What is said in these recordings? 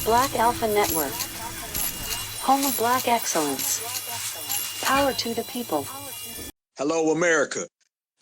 Black Alpha Network, home of Black excellence. Power to the people. Hello, America.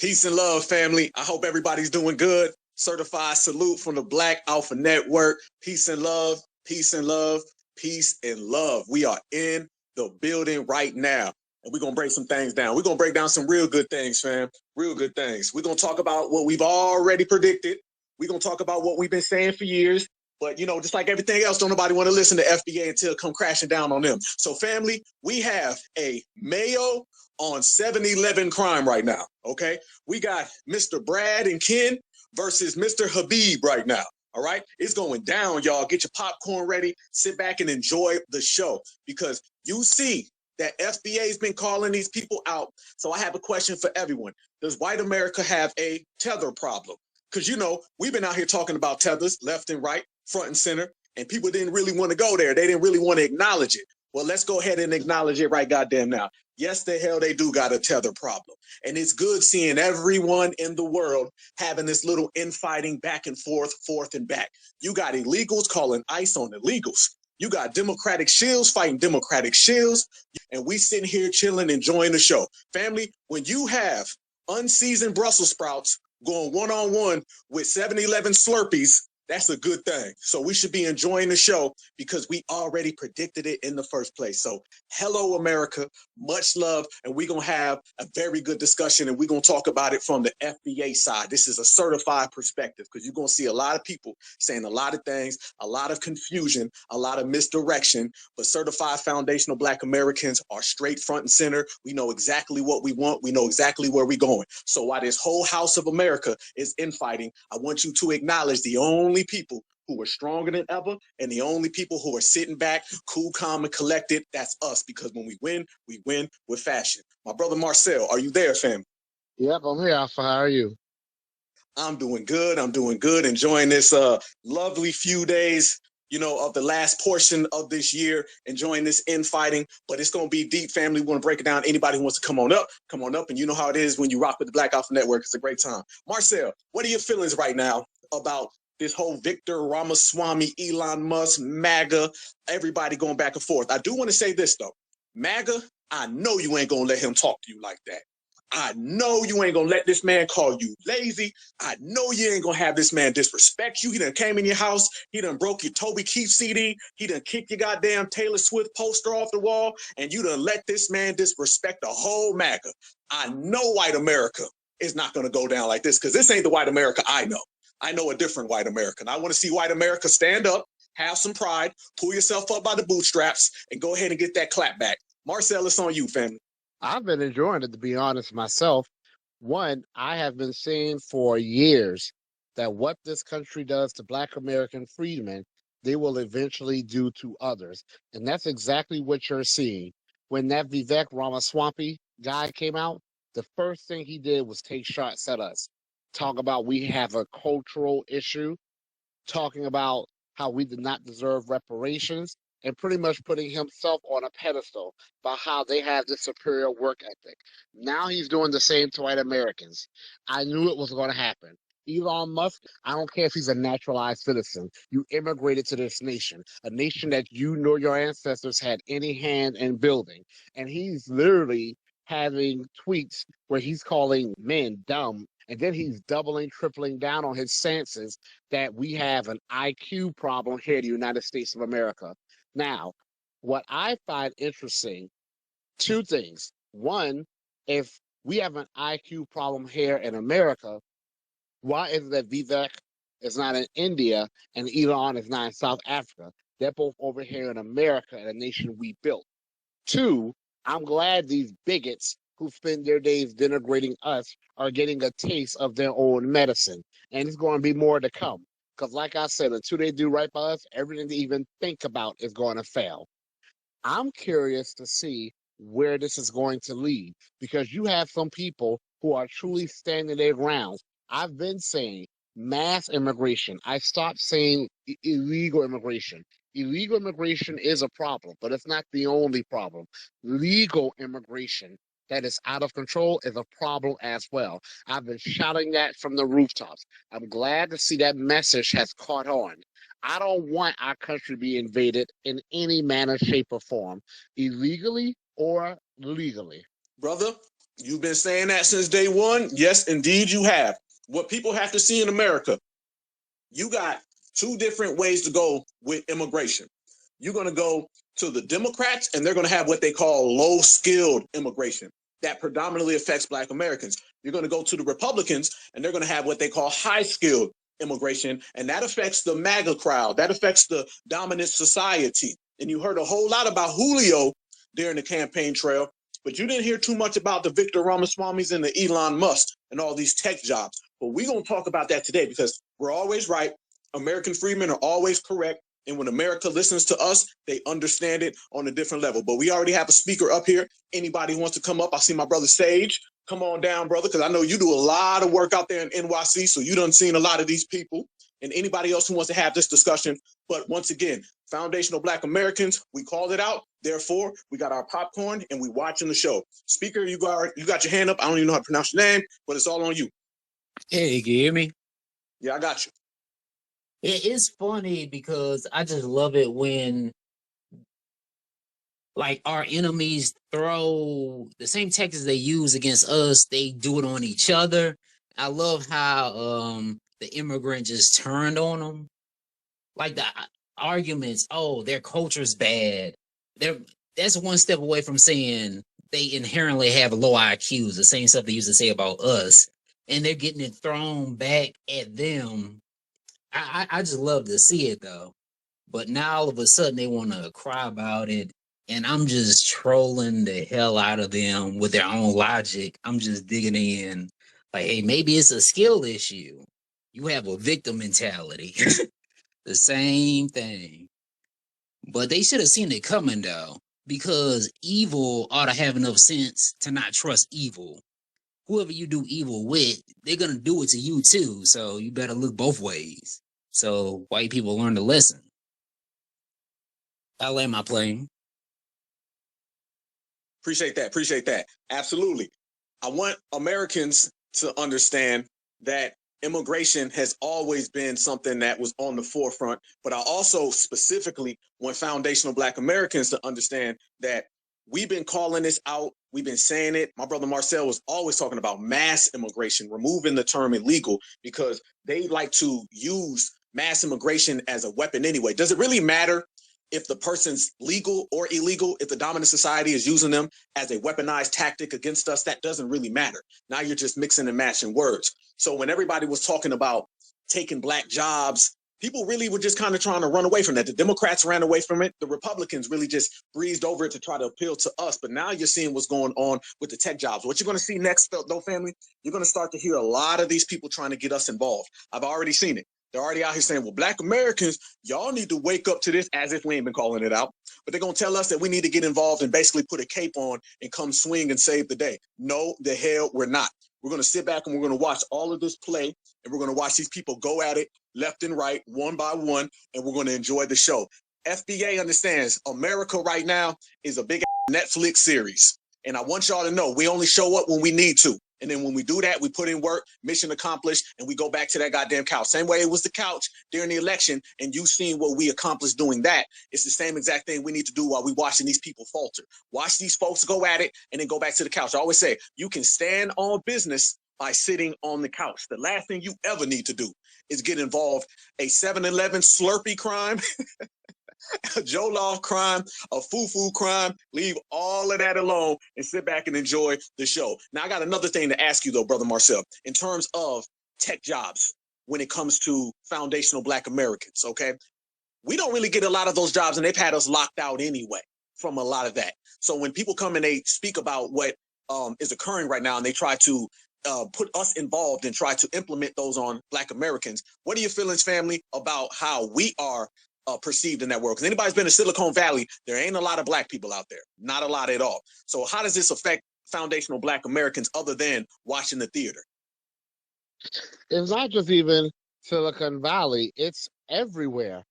Peace and love, family. I hope everybody's doing good. Certified salute from the Black Alpha Network. Peace and love, peace and love, peace and love. We are in the building right now, and we're going to break some things down. We're going to break down some real good things, fam. Real good things. We're going to talk about what we've already predicted. We're going to talk about what we've been saying for years. But, you know, just like everything else, don't nobody want to listen to FBA until it come crashing down on them. So, family, we have a Mayo on 7-Eleven crime right now, okay? We got Mr. Brad and Ken versus Mr. Habib right now, all right? It's going down, y'all. Get your popcorn ready. Sit back and enjoy the show because you see that FBA's been calling these people out. So I have a question for everyone. Does white America have a tether problem? Because, you know, we've been out here talking about tethers left and right, front and center, and people didn't really want to go there. They didn't really want to acknowledge it. Well, let's go ahead and acknowledge it right goddamn now. Yes, the hell they do got a tether problem. And it's good seeing everyone in the world having this little infighting back and forth and back. You got illegals calling ICE on illegals. You got Democratic shills fighting Democratic shills. And we sitting here chilling, enjoying the show. Family, when you have unseasoned Brussels sprouts going one-on-one with 7-Eleven Slurpees, that's a good thing. So we should be enjoying the show because we already predicted it in the first place. So hello, America. Much love. And we're going to have a very good discussion, and we're going to talk about it from the FBA side. This is a certified perspective because you're going to see a lot of people saying a lot of things, a lot of confusion, a lot of misdirection. But certified foundational Black Americans are straight front and center. We know exactly what we want. We know exactly where we're going. So while this whole house of America is infighting, I want you to acknowledge the only people who are stronger than ever and the only people who are sitting back, cool, calm, and collected, that's us. Because when we win with fashion. My brother Marcel, are you there, fam? Yep, I'm here, Alpha. How are you? I'm doing good. I'm doing good. Enjoying this lovely few days, you know, of the last portion of this year, enjoying this infighting. But it's going to be deep, family. We want to break it down. Anybody who wants to come on up. And you know how it is when you rock with the Black Alpha Network. It's a great time. Marcel, what are your feelings right now about this whole Victor Ramaswamy, Elon Musk, MAGA, everybody going back and forth? I do want to say this, though. MAGA, I know you ain't going to let him talk to you like that. I know you ain't going to let this man call you lazy. I know you ain't going to have this man disrespect you. He done came in your house. He done broke your Toby Keith CD. He done kicked your goddamn Taylor Swift poster off the wall. And you done let this man disrespect the whole MAGA. I know white America is not going to go down like this because this ain't the white America I know. I know a different white America. And I want to see white America stand up, have some pride, pull yourself up by the bootstraps, and go ahead and get that clap back. Marcel, it's on you, family. I've been enjoying it, to be honest myself. One, I have been saying for years that what this country does to Black American freedmen, they will eventually do to others. And that's exactly what you're seeing. When that Vivek Ramaswamy guy came out, the first thing he did was take shots at us. Talk about we have a cultural issue, talking about how we did not deserve reparations, and pretty much putting himself on a pedestal about how they have this superior work ethic. Now he's doing the same to white Americans. I knew it was going to happen. Elon Musk, I don't care if he's a naturalized citizen. You immigrated to this nation, a nation that you know your ancestors had any hand in building. And he's literally having tweets where he's calling men dumb, and then he's doubling, tripling down on his stances that we have an IQ problem here in the United States of America. Now, what I find interesting, two things. One, if we have an IQ problem here in America, why is it that Vivek is not in India and Elon is not in South Africa? They're both over here in America, in a nation we built. Two, I'm glad these bigots who spend their days denigrating us are getting a taste of their own medicine. And it's going to be more to come. Because like I said, until they do right by us, everything they even think about is going to fail. I'm curious to see where this is going to lead, because you have some people who are truly standing their grounds. I've been saying mass immigration. I stopped saying illegal immigration. Illegal immigration is a problem, but it's not the only problem. Legal immigration that is out of control is a problem as well. I've been shouting that from the rooftops. I'm glad to see that message has caught on. I don't want our country to be invaded in any manner, shape, or form, illegally or legally. Brother, you've been saying that since day one. Yes, indeed, you have. What people have to see in America, you got two different ways to go with immigration. You're going to go to the Democrats, and they're going to have what they call low skilled immigration that predominantly affects Black Americans. You're going to go to the Republicans, and they're going to have what they call high skilled immigration, and that affects the MAGA crowd. That affects the dominant society. And you heard a whole lot about Julio during the campaign trail, but you didn't hear too much about the Victor Ramaswamys and the Elon Musk and all these tech jobs. But we're going to talk about that today because we're always right. American freedmen are always correct. And when America listens to us, they understand it on a different level. But we already have a speaker up here. Anybody who wants to come up, I see my brother Sage. Come on down, brother, because I know you do a lot of work out there in NYC, so you done seen a lot of these people. And anybody else who wants to have this discussion. But once again, foundational Black Americans, we called it out. Therefore, we got our popcorn and we watching the show. Speaker, you got your hand up. I don't even know how to pronounce your name, but it's all on you. Hey, can you hear me? Yeah, I got you. It's funny because I just love it when like our enemies throw the same tactics they use against us, they do it on each other. I love how the immigrant just turned on them. Like the arguments, oh, their culture's bad. That's one step away from saying they inherently have low IQs, the same stuff they used to say about us, and they're getting it thrown back at them. I just love to see it though. But now all of a sudden they want to cry about it. And I'm just trolling the hell out of them with their own logic. I'm just digging in. Like, hey, maybe it's a skill issue. You have a victim mentality. The same thing. But they should have seen it coming though. Because evil ought to have enough sense to not trust evil. Whoever you do evil with, they're going to do it to you too. So you better look both ways. So white people learn the lesson. I land my plane. Appreciate that. Appreciate that. Absolutely. I want Americans to understand that immigration has always been something that was on the forefront. But I also specifically want foundational Black Americans to understand that we've been calling this out. We've been saying it. My brother Marcel was always talking about mass immigration, removing the term illegal, because they like to use mass immigration as a weapon anyway. Does it really matter if the person's legal or illegal, if the dominant society is using them as a weaponized tactic against us? That doesn't really matter. Now you're just mixing and matching words. So when everybody was talking about taking Black jobs, people really were just kind of trying to run away from that. The Democrats ran away from it. The Republicans really just breezed over it to try to appeal to us. But now you're seeing what's going on with the tech jobs. What you're going to see next, though, family, you're going to start to hear a lot of these people trying to get us involved. I've already seen it. They're already out here saying, well, Black Americans, y'all need to wake up to this, as if we ain't been calling it out. But they're going to tell us that we need to get involved and basically put a cape on and come swing and save the day. No, the hell we're not. We're going to sit back and we're going to watch all of this play, and we're going to watch these people go at it left and right, one by one, and we're going to enjoy the show. FBA understands America right now is a big Netflix series. And I want y'all to know we only show up when we need to. And then when we do that, we put in work, mission accomplished, and we go back to that goddamn couch. Same way it was the couch during the election, and you seen what we accomplished doing that. It's the same exact thing we need to do while we watching these people falter. Watch these folks go at it, and then go back to the couch. I always say, you can stand on business by sitting on the couch. The last thing you ever need to do is get involved. A 7-Eleven Slurpee crime, a Jollof crime, a foo-foo crime. Leave all of that alone and sit back and enjoy the show. Now, I got another thing to ask you, though, Brother Marcel, in terms of tech jobs when it comes to foundational Black Americans, okay? We don't really get a lot of those jobs, and they've had us locked out anyway from a lot of that. So when people come and they speak about what is occurring right now, and they try to put us involved and try to implement those on Black Americans, what are your feelings, family, about how we are perceived in that world? Because anybody's been to Silicon Valley, there ain't a lot of Black people out there, not a lot at all. So how does this affect foundational Black Americans other than watching the theater? It's not just even Silicon Valley, it's everywhere.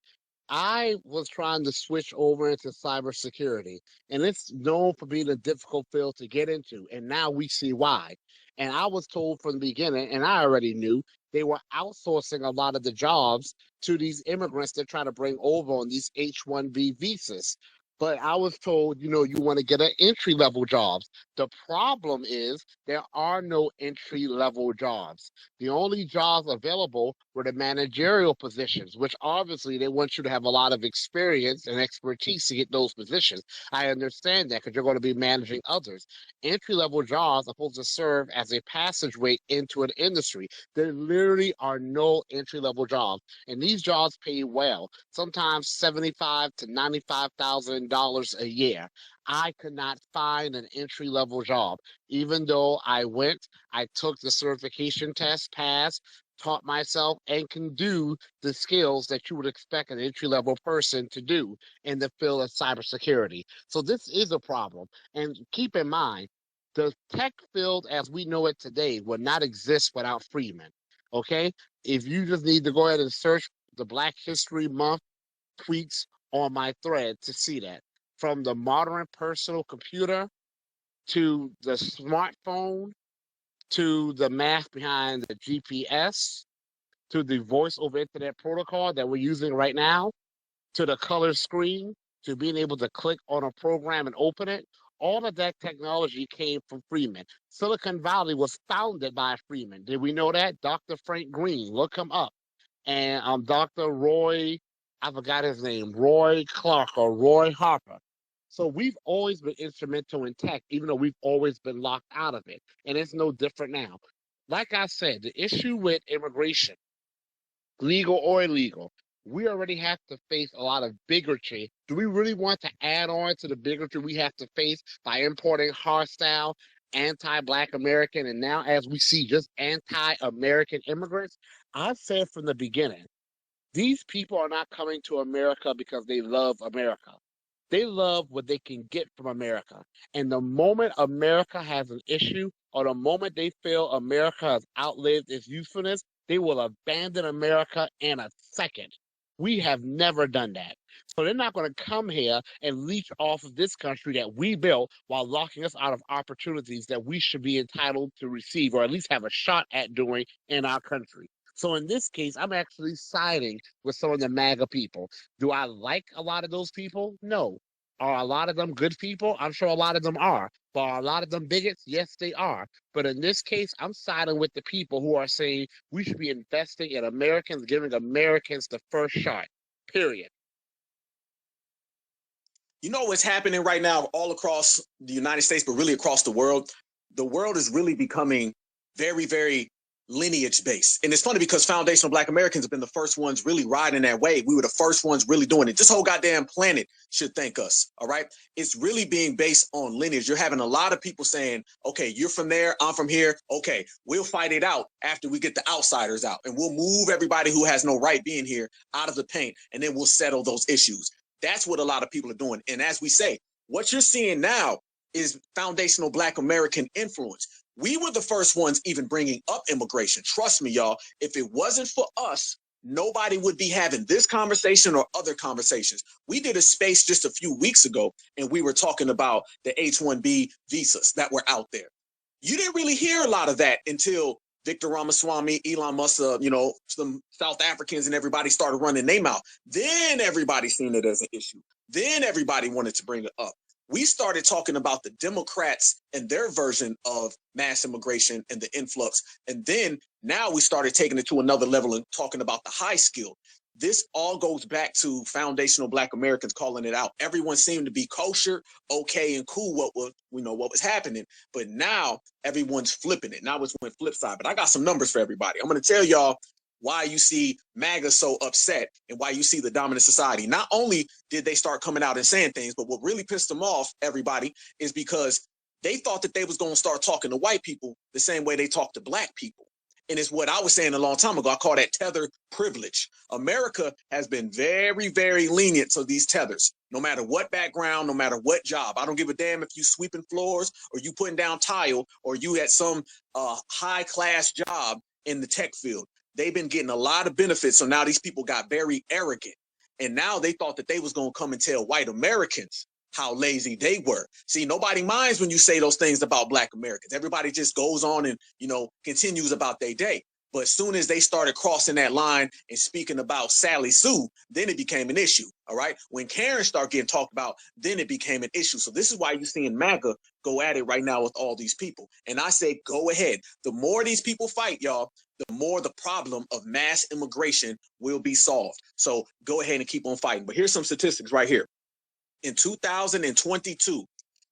I was trying to switch over into cybersecurity, and it's known for being a difficult field to get into. And now we see why. And I was told from the beginning, and I already knew, they were outsourcing a lot of the jobs to these immigrants they're trying to bring over on these H-1B visas. But I was told, you want to get an entry-level jobs. The problem is there are no entry-level jobs. The only jobs available were the managerial positions, which obviously they want you to have a lot of experience and expertise to get those positions. I understand that because you're going to be managing others. Entry-level jobs are supposed to serve as a passageway into an industry. There literally are no entry-level jobs, and these jobs pay well, sometimes $75,000 to $95,000 a year. I could not find an entry-level job. Even though I took the certification test, passed, taught myself, and can do the skills that you would expect an entry-level person to do in the field of cybersecurity. So this is a problem. And keep in mind, the tech field as we know it today would not exist without freedmen. Okay? If you just need to go ahead and search the Black History Month tweets on my thread to see that. From the modern personal computer to the smartphone to the math behind the GPS to the voice over internet protocol that we're using right now to the color screen to being able to click on a program and open it. All of that technology came from Freeman. Silicon Valley was founded by Freeman. Did we know that? Dr. Frank Green, look him up. And Dr. Roy, I forgot his name, Roy Clark or Roy Harper. So we've always been instrumental in tech, even though we've always been locked out of it. And it's no different now. Like I said, the issue with immigration, legal or illegal, we already have to face a lot of bigotry. Do we really want to add on to the bigotry we have to face by importing hostile, anti-Black American, and now as we see, just anti-American immigrants? I've said from the beginning, these people are not coming to America because they love America. They love what they can get from America. And the moment America has an issue or the moment they feel America has outlived its usefulness, they will abandon America in a second. We have never done that. So they're not going to come here and leech off of this country that we built while locking us out of opportunities that we should be entitled to receive or at least have a shot at doing in our country. So in this case, I'm actually siding with some of the MAGA people. Do I like a lot of those people? No. Are a lot of them good people? I'm sure a lot of them are. But are a lot of them bigots? Yes, they are. But in this case, I'm siding with the people who are saying we should be investing in Americans, giving Americans the first shot, period. You know what's happening right now all across the United States, but really across the world? The world is really becoming very, very lineage-based. And it's funny because foundational Black Americans have been the first ones really riding that wave. We were the first ones really doing it. This whole goddamn planet should thank us, all right? It's really being based on lineage. You're having a lot of people saying, okay, you're from there, I'm from here. Okay, we'll fight it out after we get the outsiders out. And we'll move everybody who has no right being here out of the paint. And then we'll settle those issues. That's what a lot of people are doing. And as we say, what you're seeing now is foundational Black American influence. We were the first ones even bringing up immigration. Trust me, y'all, if it wasn't for us, nobody would be having this conversation or other conversations. We did a space just a few weeks ago, and we were talking about the H-1B visas that were out there. You didn't really hear a lot of that until Victor Ramaswamy, Elon Musk, some South Africans and everybody started running their mouth. Then everybody seen it as an issue. Then everybody wanted to bring it up. We started talking about the Democrats and their version of mass immigration and the influx. And then now we started taking it to another level and talking about the high skill. This all goes back to foundational Black Americans calling it out. Everyone seemed to be kosher, okay, and cool what was happening. But now everyone's flipping it. Now it's went flip side. But I got some numbers for everybody. I'm going to tell y'all why you see MAGA so upset and why you see the dominant society. Not only did they start coming out and saying things, but what really pissed them off, everybody, is because they thought that they was going to start talking to white people the same way they talk to Black people. And it's what I was saying a long time ago. I call that tether privilege. America has been very, very lenient to these tethers, no matter what background, no matter what job. I don't give a damn if you sweeping floors or you putting down tile or you at some high class job in the tech field. They've been getting a lot of benefits. So now these people got very arrogant. And now they thought that they was going to come and tell white Americans how lazy they were. See, nobody minds when you say those things about Black Americans. Everybody just goes on and, continues about their day. But as soon as they started crossing that line and speaking about Sally Sue, then it became an issue. All right. When Karen started getting talked about, then it became an issue. So this is why you're seeing MAGA go at it right now with all these people. And I say, go ahead. The more these people fight, y'all, the more the problem of mass immigration will be solved. So go ahead and keep on fighting. But here's some statistics right here. In 2022,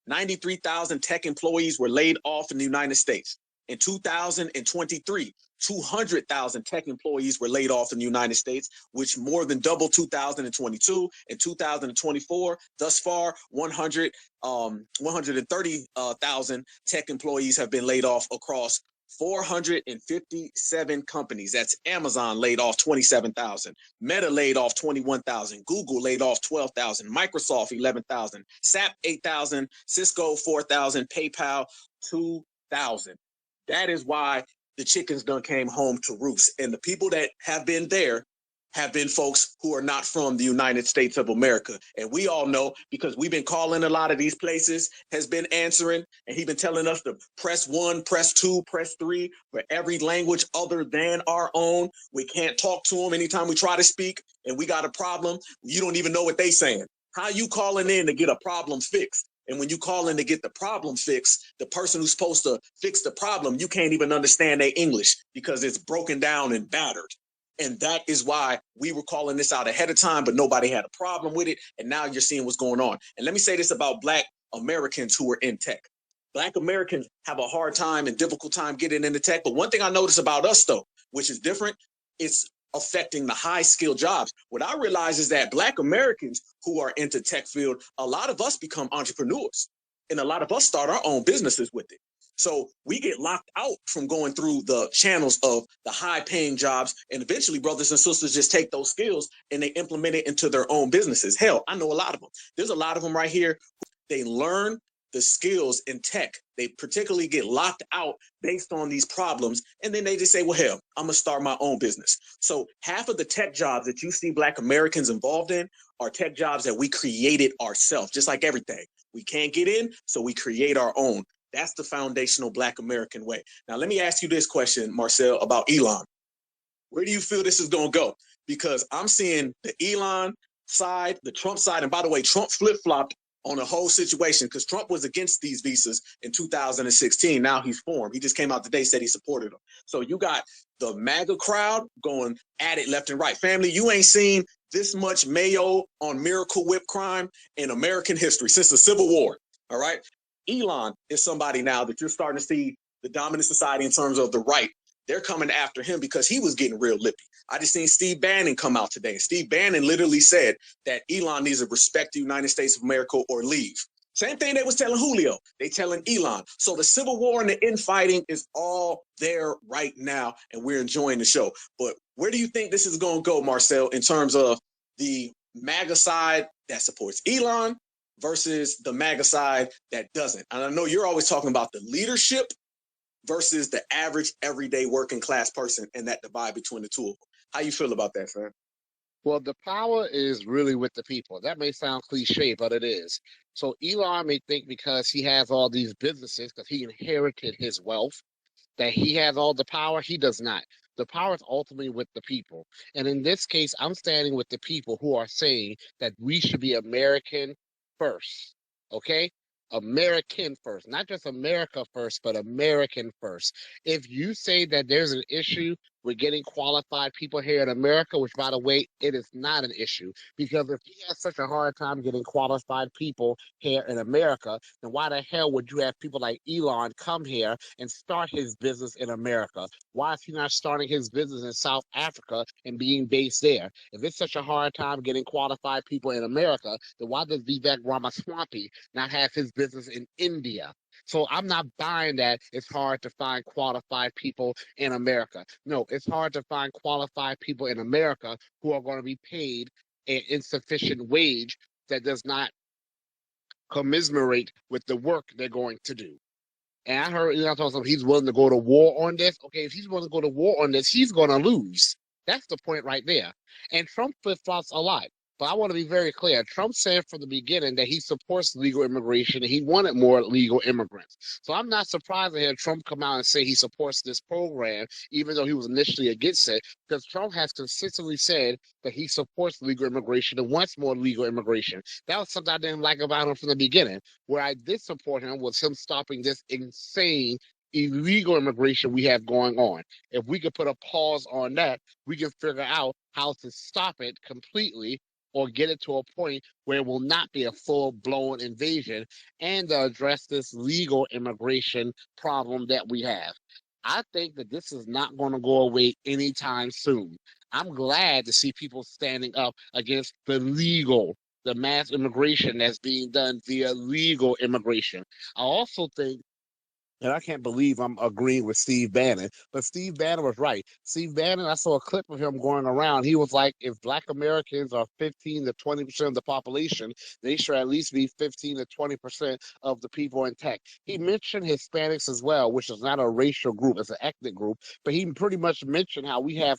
93,000 tech employees were laid off in the United States. In 2023, 200,000 tech employees were laid off in the United States, which more than doubled 2022. In 2024, thus far, 130,000 tech employees have been laid off across 457 companies. That's Amazon laid off 27,000, Meta laid off 21,000, Google laid off 12,000, Microsoft 11,000, SAP 8,000, Cisco 4,000, PayPal 2,000. That is why the chickens done came home to roost. And the people that have been there have been folks who are not from the United States of America. And we all know, because we've been calling a lot of these places, has been answering, and he's been telling us to press 1, press 2, press 3 for every language other than our own. We can't talk to them anytime we try to speak, and we got a problem. You don't even know what they saying. How you calling in to get a problem fixed? And when you call in to get the problem fixed, the person who's supposed to fix the problem, you can't even understand their English because it's broken down and battered. And that is why we were calling this out ahead of time, but nobody had a problem with it. And now you're seeing what's going on. And let me say this about Black Americans who are in tech. Black Americans have a hard time and difficult time getting into tech. But one thing I notice about us, though, which is different, it's affecting the high skilled jobs. What I realize is that Black Americans who are into tech field, a lot of us become entrepreneurs and a lot of us start our own businesses with it. So we get locked out from going through the channels of the high paying jobs. And eventually brothers and sisters just take those skills and they implement it into their own businesses. Hell, I know a lot of them. There's a lot of them right here. They learn the skills in tech. They particularly get locked out based on these problems. And then they just say, well, hell, I'm going to start my own business. So half of the tech jobs that you see Black Americans involved in are tech jobs that we created ourselves, just like everything. We can't get in, so we create our own. That's the foundational Black American way. Now, let me ask you this question, Marcel, about Elon. Where do you feel this is going to go? Because I'm seeing the Elon side, the Trump side. And by the way, Trump flip-flopped on the whole situation because Trump was against these visas in 2016. Now he's for them. He just came out today, said he supported them. So you got the MAGA crowd going at it left and right. Family, you ain't seen this much mayo on Miracle Whip crime in American history since the Civil War. All right. Elon is somebody now that you're starting to see the dominant society in terms of the right. They're coming after him because he was getting real lippy. I just seen Steve Bannon come out today. Steve Bannon literally said that Elon needs to respect the United States of America or leave. Same thing they was telling Julio. They telling Elon. So the civil war and the infighting is all there right now, and we're enjoying the show. But where do you think this is going to go, Marcel, in terms of the MAGA side that supports Elon versus the MAGA side that doesn't? And I know you're always talking about the leadership versus the average everyday working class person and that divide between the two of them. How you feel about that, fam? Well, the power is really with the people. That may sound cliche, but it is. So Elon may think because he has all these businesses, because he inherited his wealth, that he has all the power. He does not. The power is ultimately with the people. And in this case, I'm standing with the people who are saying that we should be American first. Okay? American first, not just America first, but American first. If you say that there's an issue with getting qualified people here in America, which by the way, it is not an issue, because if he has such a hard time getting qualified people here in America, then why the hell would you have people like Elon come here and start his business in America? Why is he not starting his business in South Africa and being based there? If it's such a hard time getting qualified people in America, then why does Vivek Ramaswamy not have his business in India? So I'm not buying that it's hard to find qualified people in America. No, it's hard to find qualified people in America who are going to be paid an insufficient wage that does not commiserate with the work they're going to do. And I heard Elon talking about he's willing to go to war on this. Okay, if he's willing to go to war on this, he's going to lose. That's the point right there. And Trump flip-flops a lot. But I want to be very clear. Trump said from the beginning that he supports legal immigration and he wanted more legal immigrants. So I'm not surprised to hear Trump come out and say he supports this program, even though he was initially against it, because Trump has consistently said that he supports legal immigration and wants more legal immigration. That was something I didn't like about him from the beginning. Where I did support him was him stopping this insane illegal immigration we have going on. If we could put a pause on that, we can figure out how to stop it completely or get it to a point where it will not be a full-blown invasion and address this legal immigration problem that we have. I think that this is not going to go away anytime soon. I'm glad to see people standing up against the mass immigration that's being done via legal immigration. I also think, and I can't believe I'm agreeing with Steve Bannon, but Steve Bannon was right. Steve Bannon, I saw a clip of him going around. He was like, if Black Americans are 15 to 20% of the population, they should at least be 15 to 20% of the people in tech. He mentioned Hispanics as well, which is not a racial group, it's an ethnic group, but he pretty much mentioned how we have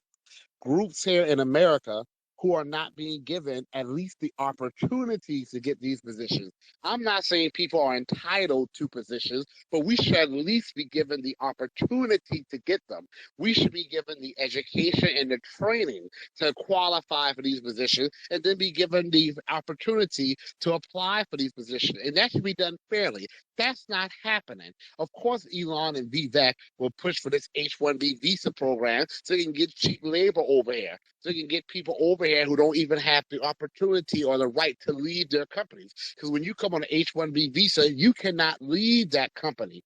groups here in America who are not being given at least the opportunities to get these positions. I'm not saying people are entitled to positions, but we should at least be given the opportunity to get them. We should be given the education and the training to qualify for these positions and then be given the opportunity to apply for these positions. And that should be done fairly. That's not happening. Of course, Elon and Vivek will push for this H-1B visa program so they can get cheap labor over here, so they can get people over here who don't even have the opportunity or the right to leave their companies. Because when you come on an H-1B visa, you cannot leave that company.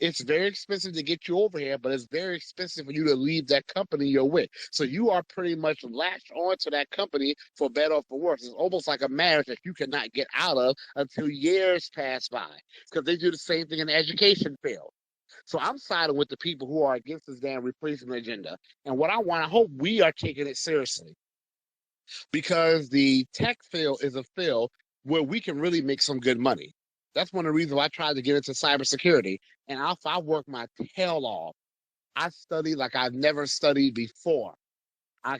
It's very expensive to get you over here, but it's very expensive for you to leave that company you're with. So you are pretty much latched onto that company for better or for worse. It's almost like a marriage that you cannot get out of until years pass by, because they do the same thing in the education field. So I'm siding with the people who are against this damn replacement agenda. And what I hope we are taking it seriously, because the tech field is a field where we can really make some good money. That's one of the reasons why I tried to get into cybersecurity. And I work my tail off. I study like I've never studied before. I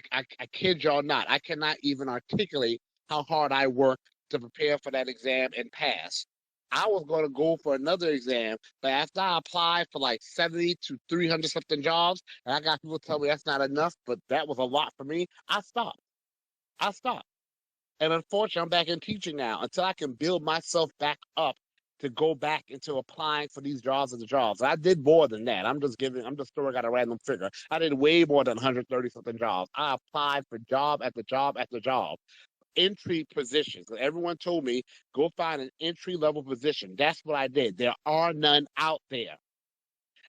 kid y'all not. I cannot even articulate how hard I work to prepare for that exam and pass. I was going to go for another exam, but after I applied for like 70 to 300 something jobs, and I got people tell me that's not enough, but that was a lot for me, I stopped. I stopped. And unfortunately, I'm back in teaching now until I can build myself back up to go back into applying for these jobs and the jobs. I did more than that. I'm just throwing out a random figure. I did way more than 130 something jobs. I applied for job after job after job, entry positions. And everyone told me, go find an entry level position. That's what I did. There are none out there.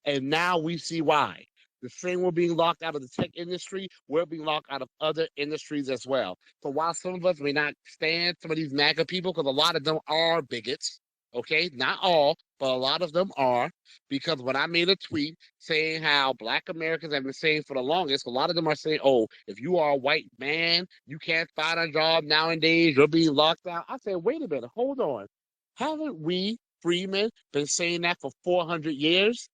And now we see why. The same we're being locked out of the tech industry, we're being locked out of other industries as well. So while some of us may not stand some of these MAGA people, because a lot of them are bigots, okay? Not all, but a lot of them are. Because when I made a tweet saying how Black Americans have been saying for the longest, a lot of them are saying, oh, if you are a white man, you can't find a job nowadays, you're being locked out. I said, wait a minute, hold on. Haven't we, freemen, been saying that for 400 years?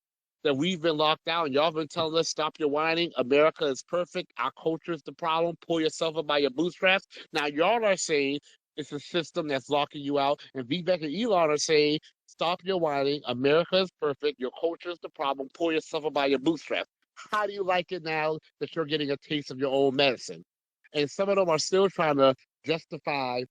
That we've been locked out and y'all been telling us, stop your whining, America is perfect, our culture is the problem, pull yourself up by your bootstraps. Now y'all are saying it's a system that's locking you out, and Vivek and Elon are saying, stop your whining, America is perfect, your culture is the problem, pull yourself up by your bootstraps. How do you like it now that you're getting a taste of your own medicine? And some of them are still trying to justify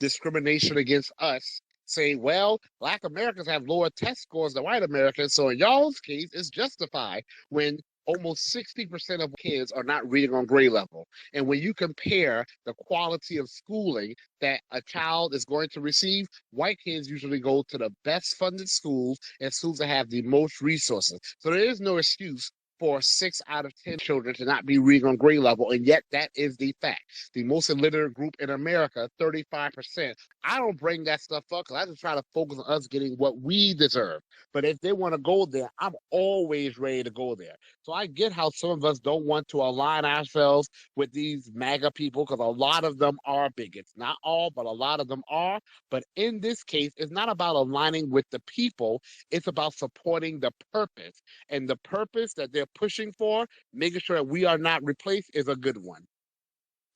discrimination against us, saying, well, Black Americans have lower test scores than white Americans, so in y'all's case, it's justified when almost 60% of kids are not reading on grade level. And when you compare the quality of schooling that a child is going to receive, white kids usually go to the best funded schools and schools that have the most resources. So there is no excuse for 6 out of 10 children to not be reading on grade level, and yet that is the fact. The most illiterate group in America, 35%. I don't bring that stuff up because I just try to focus on us getting what we deserve. But if they want to go there, I'm always ready to go there. So I get how some of us don't want to align ourselves with these MAGA people because a lot of them are bigots. Not all, but a lot of them are. But in this case, it's not about aligning with the people. It's about supporting the purpose. And the purpose that they're pushing for, making sure that we are not replaced, is a good one.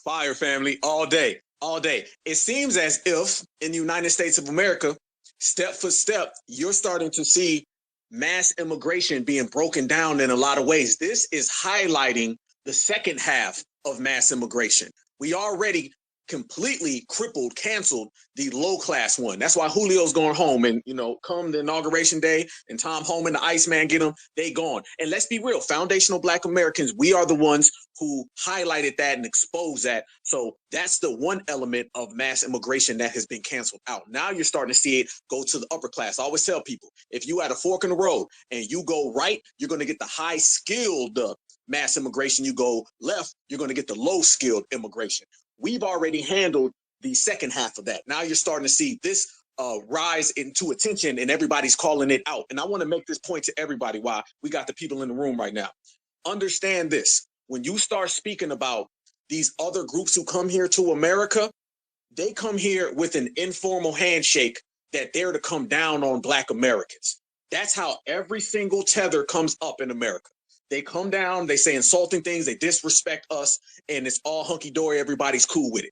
Fire family all day. all day. It seems as if in the United States of America, step for step, you're starting to see mass immigration being broken down in a lot of ways. This is highlighting the second half of mass immigration. We already completely crippled, canceled the low class one. That's why Julio's going home, and come the inauguration day and Tom Homan, the Iceman, get them, they gone. And let's be real, foundational Black Americans, we are the ones who highlighted that and exposed that. So that's the one element of mass immigration that has been canceled out. Now you're starting to see it go to the upper class. I always tell people, if you at a fork in the road and you go right, you're going to get the high skilled mass immigration. You go left, you're going to get the low skilled immigration. We've already handled the second half of that. Now you're starting to see this rise into attention, and everybody's calling it out. And I want to make this point to everybody while we got the people in the room right now. Understand this. When you start speaking about these other groups who come here to America, they come here with an informal handshake that they're to come down on Black Americans. That's how every single tether comes up in America. They come down, they say insulting things, they disrespect us, and it's all hunky-dory, everybody's cool with it.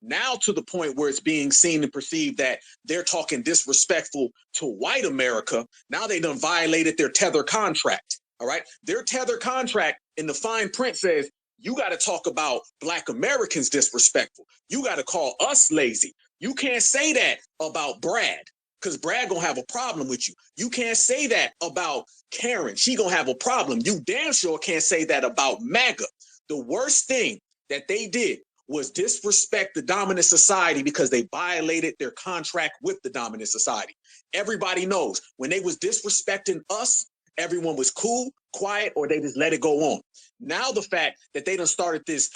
Now to the point where it's being seen and perceived that they're talking disrespectful to white America. Now they done violated their tether contract, all right? Their tether contract in the fine print says, you got to talk about Black Americans disrespectful. You got to call us lazy. You can't say that about Brad, because Brad gonna have a problem with you. You can't say that about Karen. She gonna have a problem. You damn sure can't say that about MAGA. The worst thing that they did was disrespect the dominant society because they violated their contract with the dominant society. Everybody knows when they was disrespecting us, everyone was cool, quiet, or they just let it go on. Now the fact that they done started this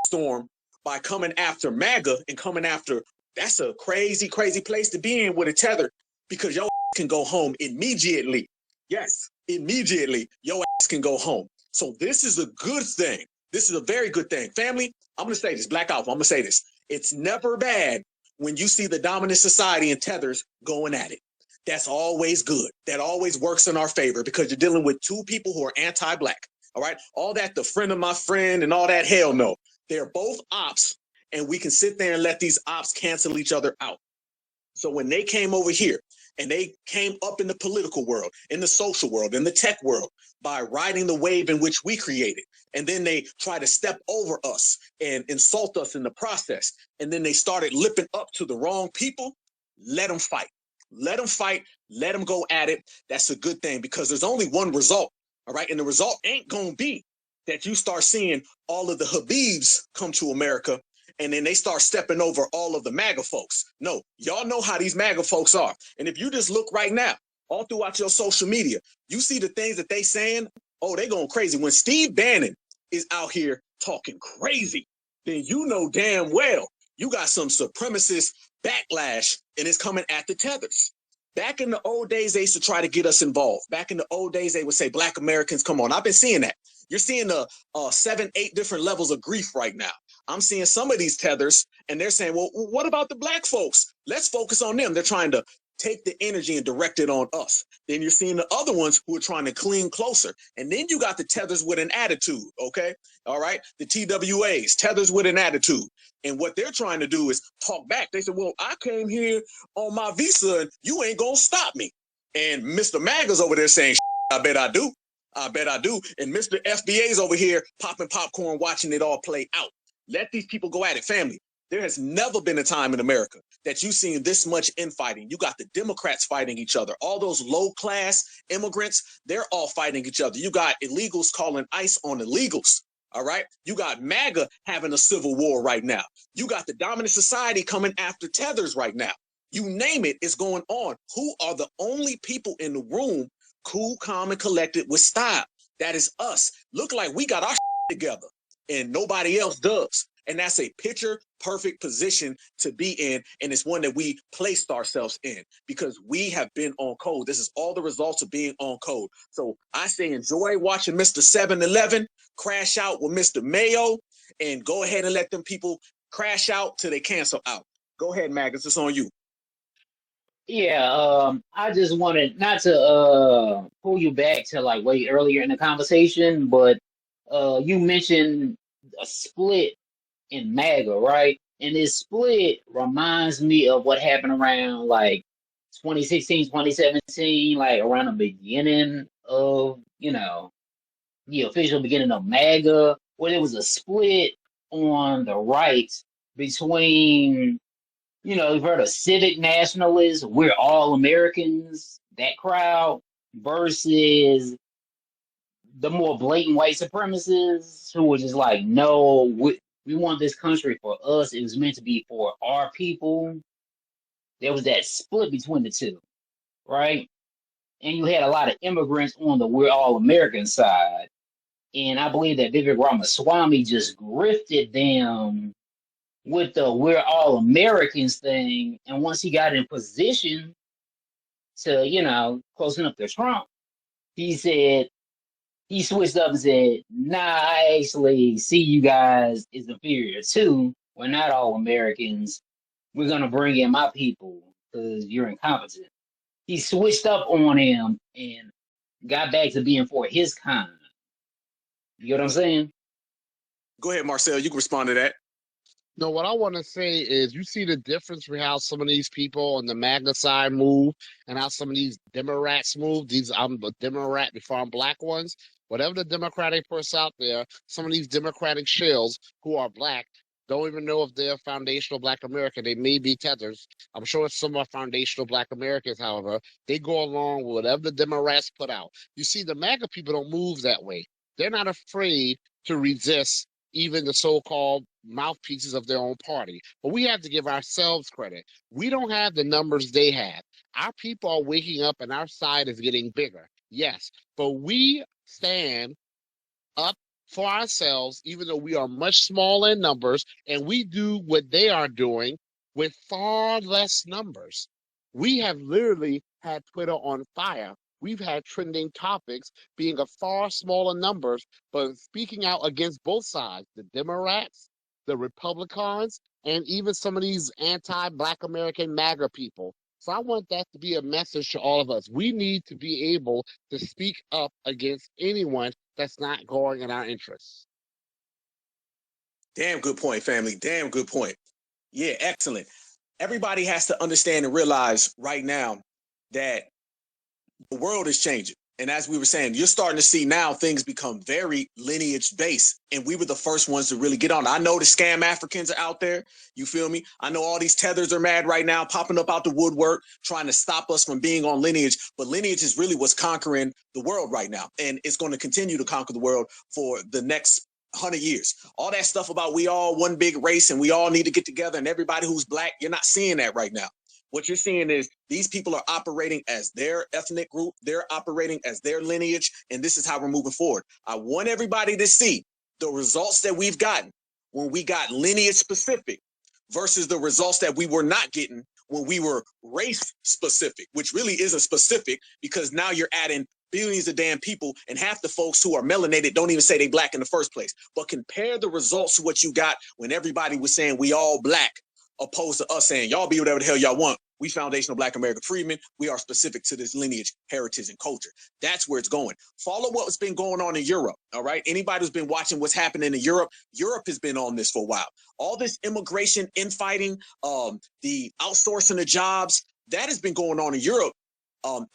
storm by coming after MAGA and coming after, that's a crazy, crazy place to be in with a tether, because your can go home immediately. Yes, immediately, your ass can go home. So this is a good thing. This is a very good thing. Family, I'm going to say this, Black Alpha, I'm going to say this. It's never bad when you see the dominant society and tethers going at it. That's always good. That always works in our favor because you're dealing with two people who are anti-Black. All right. All that, the friend of my friend and all that, hell no. They're both ops, and we can sit there and let these ops cancel each other out. So when they came over here and they came up in the political world, in the social world, in the tech world, by riding the wave in which we created, and then they try to step over us and insult us in the process, and then they started lipping up to the wrong people, let them fight. Let them fight. Let them go at it. That's a good thing because there's only one result. All right. And the result ain't going to be that you start seeing all of the Habibs come to America and then they start stepping over all of the MAGA folks. No, y'all know how these MAGA folks are. And if you just look right now, all throughout your social media, you see the things that they saying, oh, they going crazy. When Steve Bannon is out here talking crazy, then you know damn well you got some supremacist backlash and it's coming at the tethers. Back in the old days, they used to try to get us involved. Back in the old days, they would say, Black Americans, come on. I've been seeing that. You're seeing the 7, 8 different levels of grief right now. I'm seeing some of these tethers, and they're saying, well, what about the Black folks? Let's focus on them. They're trying to take the energy and direct it on us. Then you're seeing the other ones who are trying to clean closer. And then you got the tethers with an attitude, okay? All right? The TWAs, tethers with an attitude. And what they're trying to do is talk back. They said, well, I came here on my visa, and you ain't going to stop me. And Mr. MAGA's over there saying, I bet I do. I bet I do. And Mr. FBA's over here popping popcorn, watching it all play out. Let these people go at it, family. There has never been a time in America that you've seen this much infighting. You got the Democrats fighting each other. All those low-class immigrants, they're all fighting each other. You got illegals calling ICE on illegals, all right? You got MAGA having a civil war right now. You got the dominant society coming after tethers right now. You name it, it's going on. Who are the only people in the room cool, calm, and collected with style? That is us. Look like we got our together, and nobody else does. And that's a picture perfect position to be in. And it's one that we placed ourselves in because we have been on code. This is all the results of being on code. So I say enjoy watching Mr. 7-Eleven crash out with Mr. Mayo, and go ahead and let them people crash out till they cancel out. Go ahead, Magus. It's on you. Yeah, I just wanted not to pull you back to like way earlier in the conversation, but you mentioned a split in MAGA, right? And this split reminds me of what happened around like 2016, 2017, like around the beginning of, the official beginning of MAGA, where there was a split on the right between, you've heard of civic nationalists, we're all Americans, that crowd, versus the more blatant white supremacists who were just like, no, we want this country for us. It was meant to be for our people. There was that split between the two, right? And you had a lot of immigrants on the we're all American side. And I believe that Vivek Ramaswamy just grifted them with the we're all Americans thing. And once he got in position to, close enough to Trump, he switched up and said, nah, I actually see you guys as inferior too. We're not all Americans. We're going to bring in my people because you're incompetent. He switched up on him and got back to being for his kind. You know what I'm saying? Go ahead, Marcel. You can respond to that. No, what I want to say is you see the difference with how some of these people on the MAGA side move and how some of these Democrats move. I'm a Democrat before I'm black ones. Whatever the Democratic person out there, some of these Democratic shills who are black don't even know if they're foundational black American. They may be tethers. I'm sure some are foundational black Americans, however. They go along with whatever the Democrats put out. You see, the MAGA people don't move that way. They're not afraid to resist even the so-called mouthpieces of their own party. But we have to give ourselves credit. We don't have the numbers they have. Our people are waking up and our side is getting bigger. Yes, but we stand up for ourselves, even though we are much smaller in numbers, and we do what they are doing with far less numbers. We have literally had Twitter on fire. We've had trending topics being a far smaller numbers, but speaking out against both sides, the Democrats, the Republicans, and even some of these anti-Black American MAGA people. So I want that to be a message to all of us. We need to be able to speak up against anyone that's not going in our interests. Damn good point, family. Damn good point. Yeah, excellent. Everybody has to understand and realize right now that the world is changing. And as we were saying, you're starting to see now things become very lineage based. And we were the first ones to really get on. I know the scam Africans are out there. You feel me? I know all these tethers are mad right now, popping up out the woodwork, trying to stop us from being on lineage. But lineage is really what's conquering the world right now. And it's going to continue to conquer the world for the next 100 years. All that stuff about we all one big race and we all need to get together and everybody who's black, you're not seeing that right now. What you're seeing is these people are operating as their ethnic group. They're operating as their lineage. And this is how we're moving forward. I want everybody to see the results that we've gotten when we got lineage specific versus the results that we were not getting when we were race specific, which really isn't specific because now you're adding billions of damn people and half the folks who are melanated don't even say they black in the first place. But compare the results to what you got when everybody was saying we all black, opposed to us saying y'all be whatever the hell y'all want. We foundational Black American freedmen. We are specific to this lineage, heritage, and culture. That's where it's going. Follow what's been going on in Europe. All right. Anybody who's been watching what's happening in Europe, Europe has been on this for a while. All this immigration, infighting, the outsourcing of jobs, that has been going on in Europe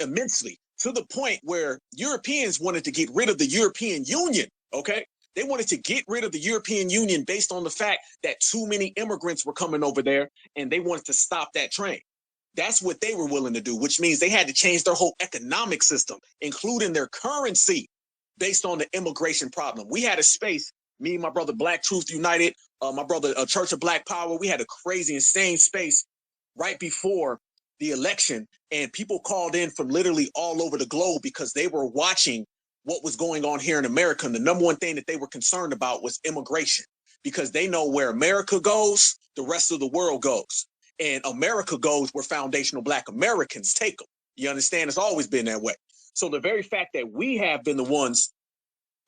immensely, to the point where Europeans wanted to get rid of the European Union. Okay. They wanted to get rid of the European Union based on the fact that too many immigrants were coming over there and they wanted to stop that train. That's what they were willing to do, which means they had to change their whole economic system, including their currency, based on the immigration problem. We had a space, me and my brother Black Truth United, my brother Church of Black Power, we had a crazy, insane space right before the election, and people called in from literally all over the globe because they were watching what was going on here in America. And the number one thing that they were concerned about was immigration, because they know where America goes, the rest of the world goes. And America goes where foundational Black Americans take them. You understand? It's always been that way. So the very fact that we have been the ones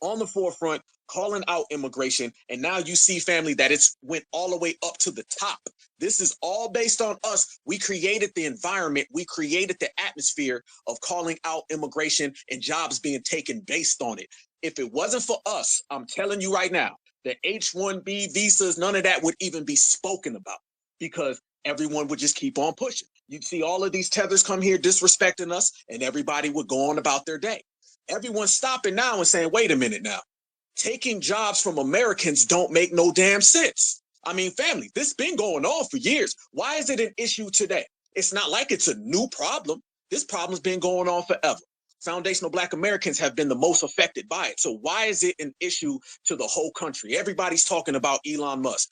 on the forefront calling out immigration, and now you see, family, that it's went all the way up to the top. This is all based on us. We created the environment. We created the atmosphere of calling out immigration and jobs being taken based on it. If it wasn't for us, I'm telling you right now, The H-1B visas, none of that would even be spoken about because everyone would just keep on pushing. You'd see all of these tethers come here disrespecting us, and everybody would go on about their day. Everyone's stopping now and saying, wait a minute now. Taking jobs from Americans don't make no damn sense. I mean, family, this has been going on for years. Why is it an issue today? It's not like it's a new problem. This problem's been going on forever. Foundational Black Americans have been the most affected by it. So why is it an issue to the whole country? Everybody's talking about Elon Musk,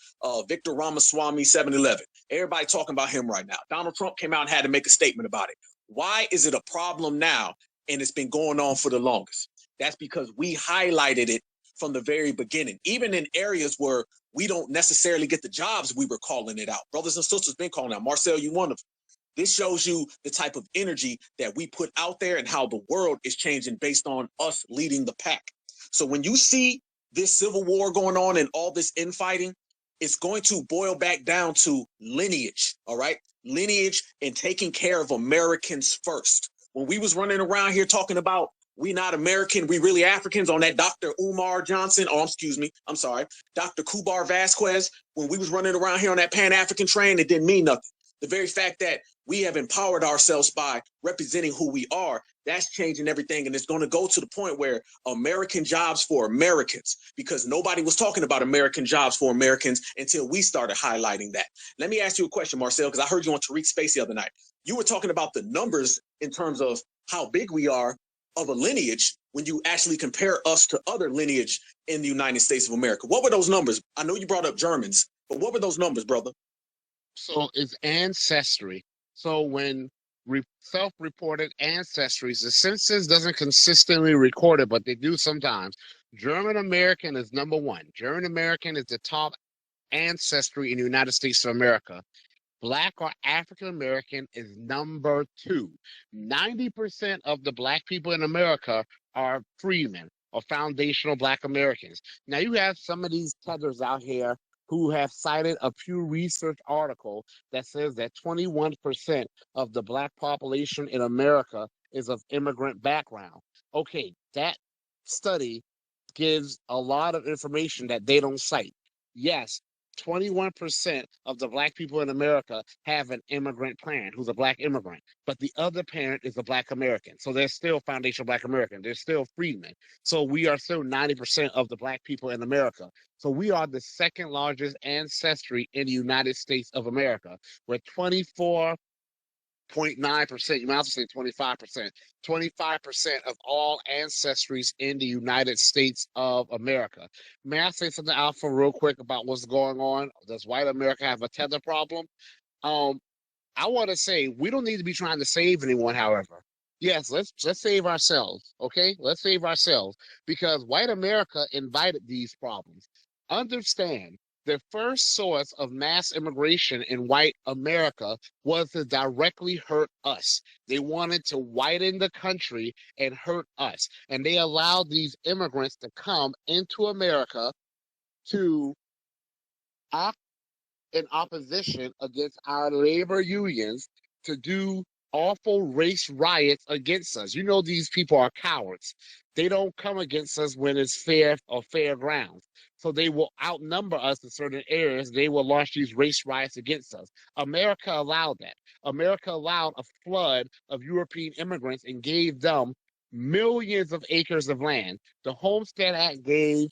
Victor Ramaswamy, 7-Eleven. Everybody talking about him right now. Donald Trump came out and had to make a statement about it. Why is it a problem now and it's been going on for the longest? That's because we highlighted it from the very beginning, even in areas where we don't necessarily get the jobs, we were calling it out. Brothers and sisters been calling out. Marcel, you one of them. This shows you the type of energy that we put out there and how the world is changing based on us leading the pack. So when you see this civil war going on and all this infighting, it's going to boil back down to lineage, all right? Lineage and taking care of Americans first. When we was running around here talking about we not American, we really Africans on that Dr. Umar Johnson, Dr. Kubar Vasquez, when we was running around here on that Pan-African train, it didn't mean nothing. The very fact that we have empowered ourselves by representing who we are, that's changing everything. And it's going to go to the point where American jobs for Americans, because nobody was talking about American jobs for Americans until we started highlighting that. Let me ask you a question, Marcel, because I heard you on Tariq's Space the other night. You were talking about the numbers in terms of how big we are of a lineage when you actually compare us to other lineage in the United States of America. What were those numbers? I know you brought up Germans, but what were those numbers, brother? So it's ancestry. So when self-reported ancestries, the census doesn't consistently record it, but they do sometimes. German American is number one. German American is the top ancestry in the United States of America. Black or African American is number two. 90% of the Black people in America are freemen or foundational Black Americans. Now you have some of these tethers out here who have cited a Pew Research article that says that 21% of the Black population in America is of immigrant background. Okay, that study gives a lot of information that they don't cite. Yes, 21% of the Black people in America have an immigrant parent who's a Black immigrant, but the other parent is a Black American. So they're still foundational Black American. They're still freedmen. So we are still 90% of the Black people in America. So we are the second largest ancestry in the United States of America. We're 24.9%, you might also say 25%. 25% of all ancestries in the United States of America. May I say something, Alpha, real quick about what's going on? Does white America have a tether problem? I want to say we don't need to be trying to save anyone, however. Yes, let's save ourselves, okay? Let's save ourselves because white America invited these problems. Understand, the first source of mass immigration in white America was to directly hurt us. They wanted to widen the country and hurt us. And they allowed these immigrants to come into America to act in opposition against our labor unions, to do awful race riots against us. You know, these people are cowards. They don't come against us when it's fair or fair grounds. So they will outnumber us in certain areas. They will launch these race riots against us. America allowed that. America allowed a flood of European immigrants and gave them millions of acres of land. The Homestead Act gave,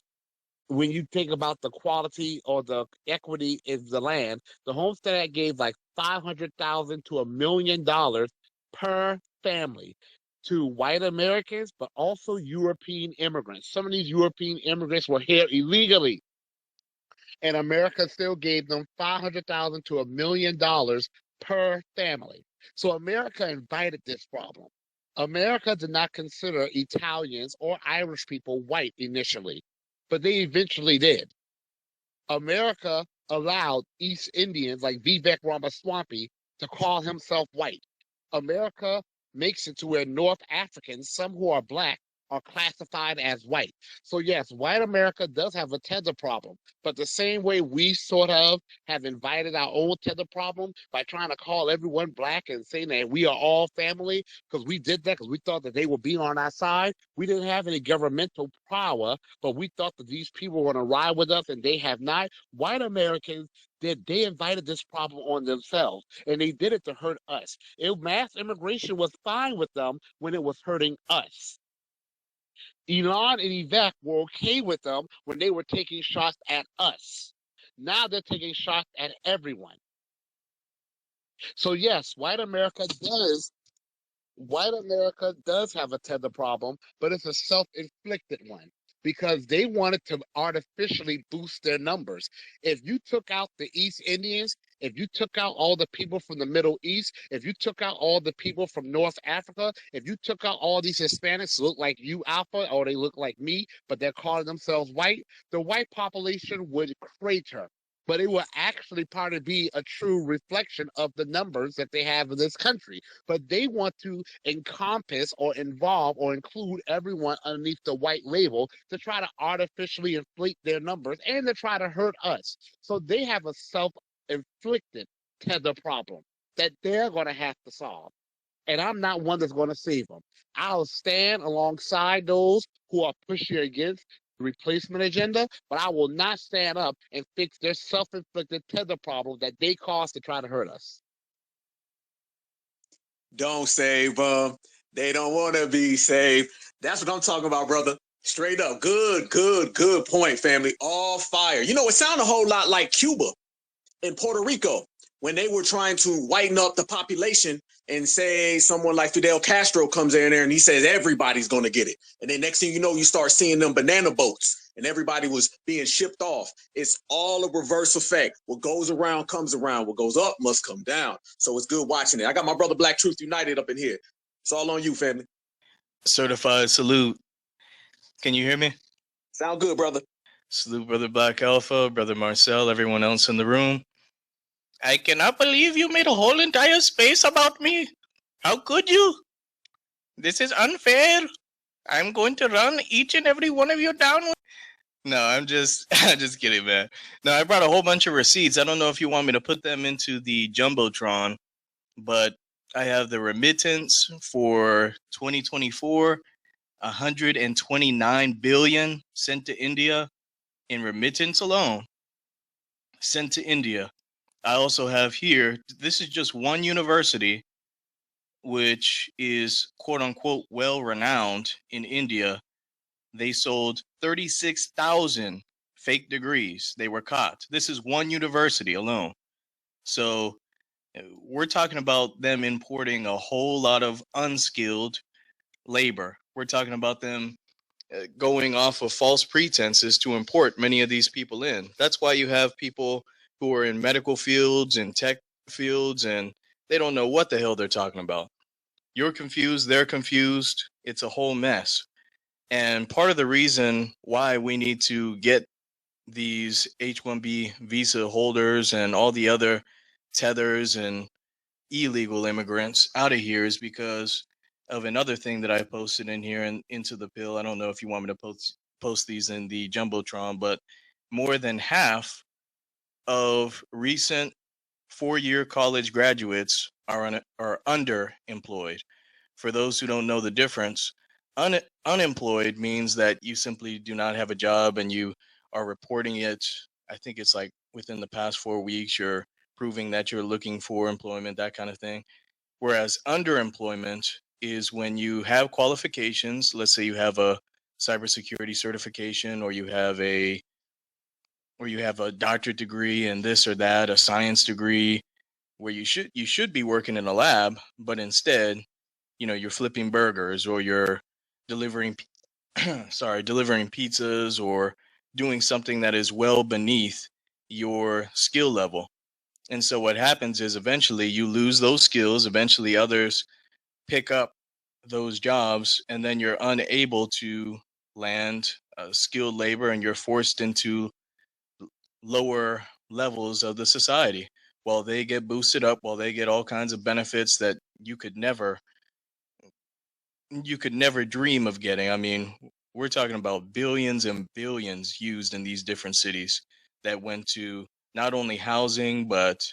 when you think about the quality or the equity in the land, the Homestead Act gave like $500,000 to $1 million per family to white Americans, but also European immigrants. Some of these European immigrants were here illegally, and America still gave them $500,000 to $1 million per family. So America invited this problem. America did not consider Italians or Irish people white initially, but they eventually did. America allowed East Indians like Vivek Ramaswamy to call himself white. America makes it to where North Africans, some who are Black, are classified as white. So yes, white America does have a tether problem, but the same way we sort of have invited our own tether problem by trying to call everyone black and saying that we are all family, because we did that because we thought that they would be on our side. We didn't have any governmental power, but we thought that these people were going to ride with us, and they have not. White Americans did. They invited this problem on themselves, and they did it to hurt us. Mass immigration was fine with them when it was hurting us. Elon and Yvette were okay with them when they were taking shots at us. Now they're taking shots at everyone. So yes, white America does have a tether problem, but it's a self-inflicted one because they wanted to artificially boost their numbers. If you took out the East Indians, if you took out all the people from the Middle East, if you took out all the people from North Africa, if you took out all these Hispanics who look like you, Alpha, or they look like me, but they're calling themselves white, the white population would crater, but it will actually probably be a true reflection of the numbers that they have in this country. But they want to encompass or involve or include everyone underneath the white label to try to artificially inflate their numbers and to try to hurt us. So they have a self-inflicted tether problem that they're going to have to solve. And I'm not one that's going to save them. I'll stand alongside those who are pushing against the replacement agenda, but I will not stand up and fix their self-inflicted tether problem that they caused to try to hurt us. Don't save them. They don't want to be saved. That's what I'm talking about, brother. Straight up. Good point, family. All fire. You know, it sounded a whole lot like Cuba in Puerto Rico when they were trying to whiten up the population and say someone like Fidel Castro comes in there and he says everybody's going to get it. And then next thing you know, you start seeing them banana boats and everybody was being shipped off. It's all a reverse effect. What goes around comes around. What goes up must come down. So it's good watching it. I got my brother Black Truth United up in here. It's all on you, family. Certified salute. Can you hear me? Sound good, brother. Salute, Brother Black Alpha, Brother Marcel, everyone else in the room. I cannot believe you made a whole entire space about me. How could you? This is unfair. I'm going to run each and every one of you down. No, I'm just kidding, man. No, I brought a whole bunch of receipts. I don't know if you want me to put them into the Jumbotron, but I have the remittance for 2024, 129 billion sent to India in remittance alone, sent to India. I also have here, this is just one university, which is quote unquote well renowned in India. They sold 36,000 fake degrees. They were caught. This is one university alone. So we're talking about them importing a whole lot of unskilled labor. We're talking about them going off of false pretenses to import many of these people in. That's why you have people who are in medical fields and tech fields and they don't know what the hell they're talking about. You're confused, they're confused. It's a whole mess. And part of the reason why we need to get these H-1B visa holders and all the other tethers and illegal immigrants out of here is because of another thing that I posted in here and into the pill. I don't know if you want me to post these in the Jumbotron, but more than half of recent four-year college graduates are underemployed. For those who don't know the difference, unemployed means that you simply do not have a job and you are reporting it. I think it's like within the past 4 weeks, you're proving that you're looking for employment, that kind of thing. Whereas underemployment is when you have qualifications. Let's say you have a cybersecurity certification, or you have a doctorate degree in this or that, a science degree, where you should be working in a lab, but instead, you're flipping burgers, or you're delivering delivering pizzas, or doing something that is well beneath your skill level. And so what happens is eventually you lose those skills, eventually others pick up those jobs, and then you're unable to land skilled labor, and you're forced into lower levels of the society while they get boosted up, while they get all kinds of benefits that you could never you could never dream of getting. I mean, we're talking about billions and billions used in these different cities that went to not only housing, but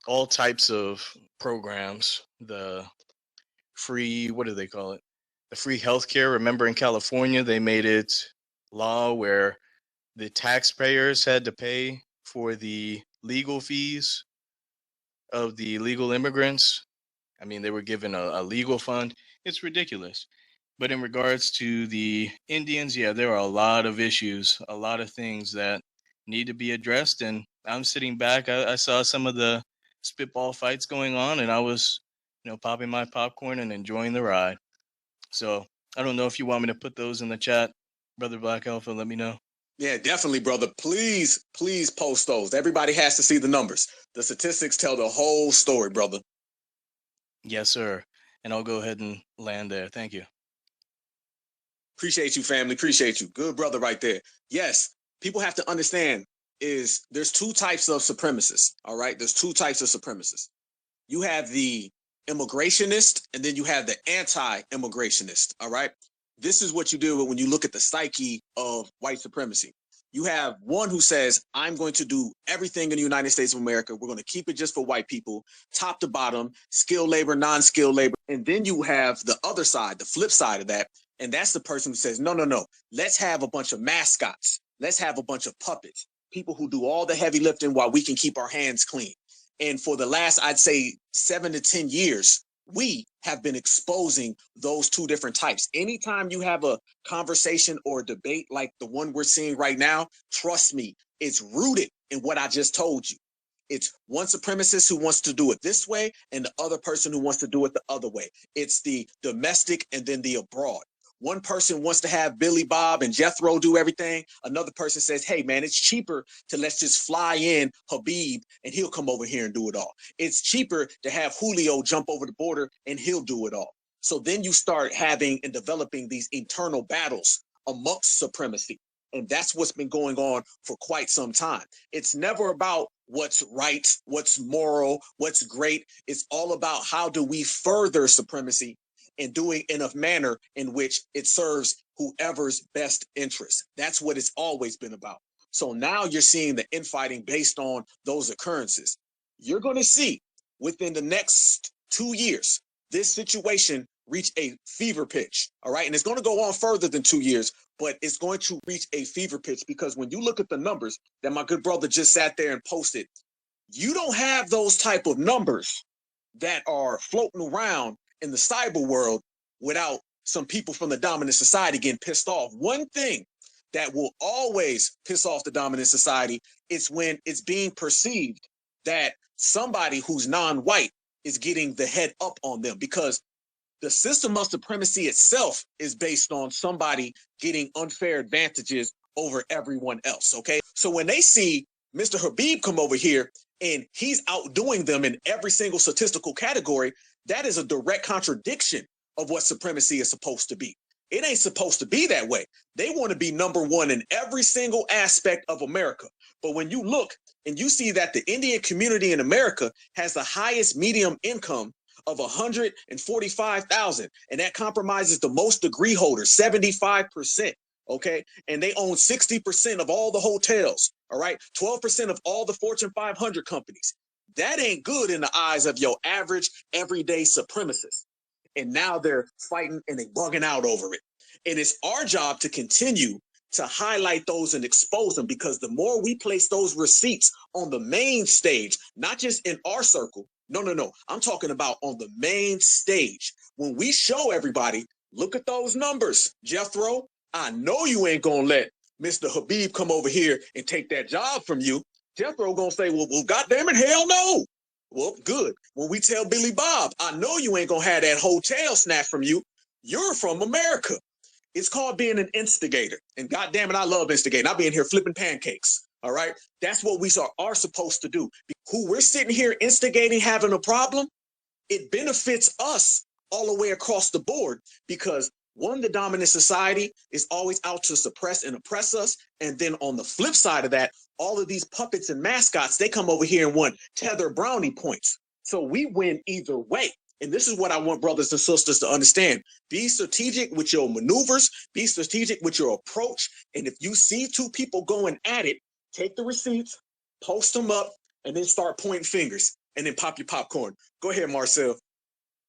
all types of programs. The free, what do they call it? The free healthcare. Remember in California, they made it law where the taxpayers had to pay for the legal fees of the illegal immigrants. I mean, they were given a legal fund. It's ridiculous. But in regards to the Indians, yeah, there are a lot of issues, a lot of things that need to be addressed. And I'm sitting back. I saw some of the spitball fights going on, and I was, popping my popcorn and enjoying the ride. So I don't know if you want me to put those in the chat, Brother Black Alpha. Let me know. Yeah, definitely, brother. Please, please post those. Everybody has to see the numbers. The statistics tell the whole story, brother. Yes, sir. And I'll go ahead and land there. Thank you. Appreciate you, family. Appreciate you. Good brother right there. Yes, people have to understand is there's two types of supremacists, all right? There's two types of supremacists. You have the immigrationist, and then you have the anti-immigrationist, all right? This is what you do when you look at the psyche of white supremacy. You have one who says, I'm going to do everything in the United States of America. We're going to keep it just for white people, top to bottom, skilled labor, non-skilled labor. And then you have the other side, the flip side of that. And that's the person who says, no, no, no, let's have a bunch of mascots. Let's have a bunch of puppets, people who do all the heavy lifting while we can keep our hands clean. And for the last, I'd say 7 to 10 years, we have been exposing those two different types. Anytime you have a conversation or a debate like the one we're seeing right now, trust me, it's rooted in what I just told you. It's one supremacist who wants to do it this way and the other person who wants to do it the other way. It's the domestic and then the abroad. One person wants to have Billy Bob and Jethro do everything. Another person says, hey, man, it's cheaper to let's just fly in Habib and he'll come over here and do it all. It's cheaper to have Julio jump over the border and he'll do it all. So then you start having and developing these internal battles amongst supremacy. And that's what's been going on for quite some time. It's never about what's right, what's moral, what's great. It's all about how do we further supremacy and doing in a manner in which it serves whoever's best interest. That's what it's always been about. So now you're seeing the infighting based on those occurrences. You're going to see within the next 2 years, this situation reach a fever pitch. All right. And it's going to go on further than 2 years, but it's going to reach a fever pitch because when you look at the numbers that my good brother just sat there and posted, you don't have those type of numbers that are floating around in the cyber world without some people from the dominant society getting pissed off. One thing that will always piss off the dominant society is when it's being perceived that somebody who's non-white is getting the head up on them, because the system of supremacy itself is based on somebody getting unfair advantages over everyone else, okay? So when they see Mr. Habib come over here and he's outdoing them in every single statistical category, that is a direct contradiction of what supremacy is supposed to be. It ain't supposed to be that way. They want to be number one in every single aspect of America. But when you look and you see that the Indian community in America has the highest median income of 145,000, and that compromises the most degree holders, 75%. Okay, and they own 60% of all the hotels. All right, 12% of all the Fortune 500 companies. That ain't good in the eyes of your average everyday supremacist. And now they're fighting and they bugging out over it. And it's our job to continue to highlight those and expose them, because the more we place those receipts on the main stage, not just in our circle. No. I'm talking about on the main stage. When we show everybody, look at those numbers, Jethro. I know you ain't gonna let Mr. Habib come over here and take that job from you. Jethro gonna say, well, goddamn it, hell no. Well, good. When we tell Billy Bob, I know you ain't gonna have that hotel snatched from you. You're from America. It's called being an instigator. And goddamn it, I love instigating. I'll be in here flipping pancakes. All right. That's what we are supposed to do. Who we're sitting here instigating, having a problem, it benefits us all the way across the board, because one, the dominant society is always out to suppress and oppress us. And then on the flip side of that, all of these puppets and mascots, they come over here and want Tether brownie points. So we win either way. And this is what I want brothers and sisters to understand. Be strategic with your maneuvers, be strategic with your approach. And if you see two people going at it, take the receipts, post them up, and then start pointing fingers and then pop your popcorn. Go ahead, Marcel.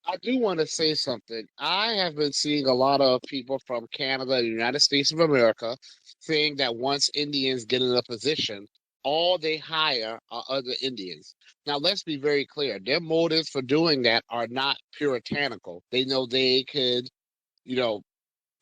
I do want to say something. I have been seeing a lot of people from Canada and the United States of America saying that once Indians get in a position, all they hire are other Indians. Now, let's be very clear. Their motives for doing that are not puritanical. They know they could, you know,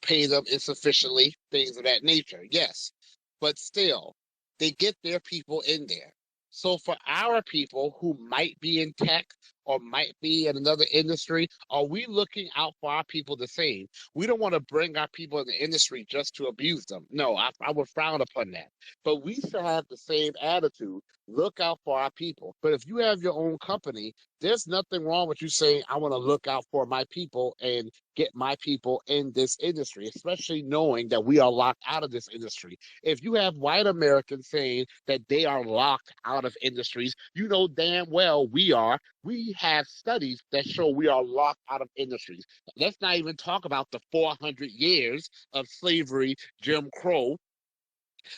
pay them insufficiently, things of that nature. Yes, but still, they get their people in there. So for our people who might be in tech or might be in another industry, are we looking out for our people the same? We don't want to bring our people in the industry just to abuse them. No, I would frown upon that. But we should have the same attitude. Look out for our people. But if you have your own company, there's nothing wrong with you saying, I want to look out for my people and get my people in this industry, especially knowing that we are locked out of this industry. If you have white Americans saying that they are locked out of industries, you know damn well we are. We have studies that show we are locked out of industries. Let's not even talk about the 400 years of slavery, Jim Crow.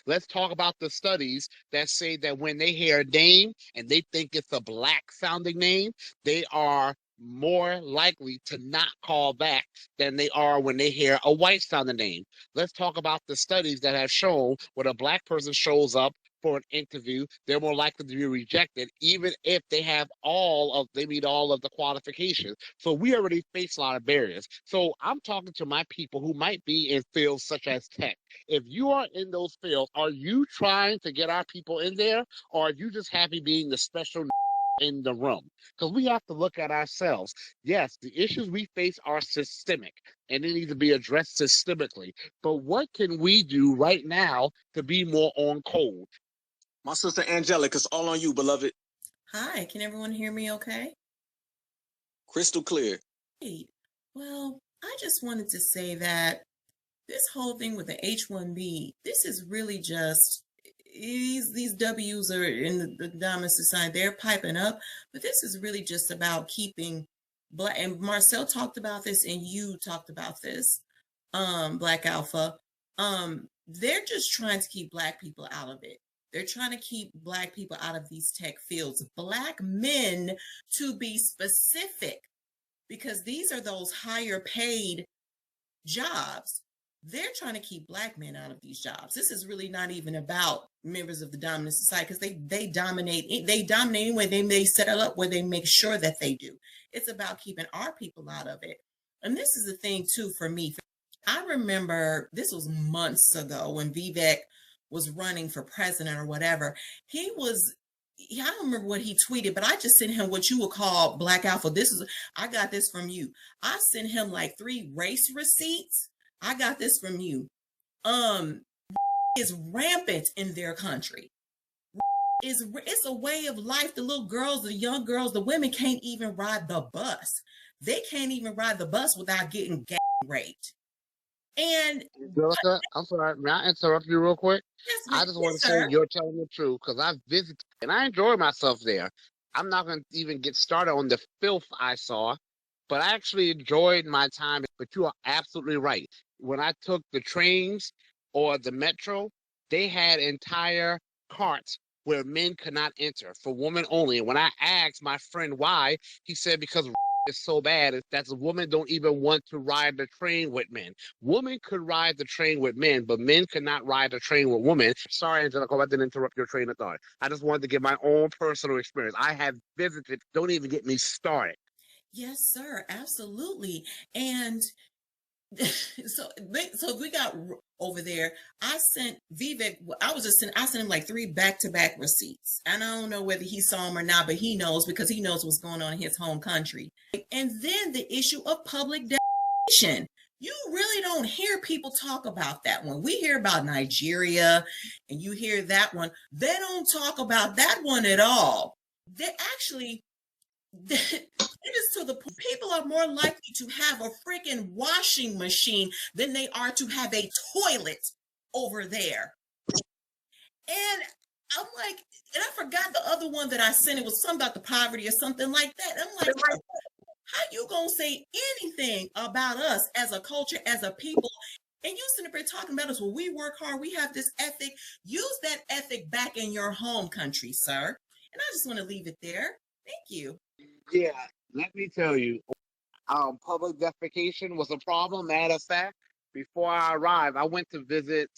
Let's talk about the studies that say that when they hear a name and they think it's a black sounding name, they are more likely to not call back than they are when they hear a white sounding name. Let's talk about the studies that have shown when a black person shows up for an interview, they're more likely to be rejected, even if they meet all of the qualifications. So we already face a lot of barriers. So I'm talking to my people who might be in fields such as tech. If you are in those fields, are you trying to get our people in there, or are you just happy being the special in the room? Because we have to look at ourselves. Yes, the issues we face are systemic and they need to be addressed systemically. But what can we do right now to be more on code? My sister Angelica, it's all on you, beloved. Hi, can everyone hear me okay? Crystal clear. Great. Well, I just wanted to say that this whole thing with the H-1B, this is really just these W's are in the dominant society, they're piping up, but this is really just about keeping black, and Marcel talked about this and you talked about this, Black Alpha. They're just trying to keep black people out of it. They're trying to keep black people out of these tech fields, black men to be specific, because these are those higher paid jobs. They're trying to keep black men out of these jobs. This is really not even about members of the dominant society, because they dominate anyway. They set it up where they make sure that they do. It's about keeping our people out of it. And this is the thing too for me. I remember this was months ago when Vivek was running for president or whatever. I don't remember what he tweeted, but I just sent him what you would call Black Alpha. I got this from you. I sent him like 3 race receipts. I got this from you. Is rampant in their country. It's a way of life. The little girls, the young girls, the women can't even ride the bus. They can't even ride the bus without getting gang raped. And Angelica, I'm sorry, may I interrupt you real quick? yes, I just want to sir. say you're telling the truth because I've visited and I enjoy myself there. I'm not going to even get started on the filth I saw, but I actually enjoyed my time. But you are absolutely right. When I took the trains or the metro, they had entire carts where men could not enter for women only. And when I asked my friend why, he said because is so bad that the women don't even want to ride the train with men. Women could ride the train with men, but men could not ride the train with women. Sorry, Angelica, I didn't interrupt your train of thought. I just wanted to give my own personal experience. I have visited. Don't even get me started. Yes, sir, absolutely. And so we got over there. I sent Vivek. I sent him like 3 back-to-back receipts, and I don't know whether he saw them or not, but he knows because he knows what's going on in his home country. And then the issue of public defamation. You really don't hear people talk about that one. We hear about Nigeria, and you hear that one. They don't talk about that one at all. They actually. It is to the point people are more likely to have a freaking washing machine than they are to have a toilet over there. And I'm like, and I forgot the other one that I sent. It was something about the poverty or something like that. I'm like, How you gonna say anything about us as a culture, as a people? And you sitting up here talking about us, well, we work hard, we have this ethic. Use that ethic back in your home country, sir. And I just want to leave it there. Thank you. Yeah, let me tell you, public defecation was a problem. Matter of fact, before I arrived, I went to visit.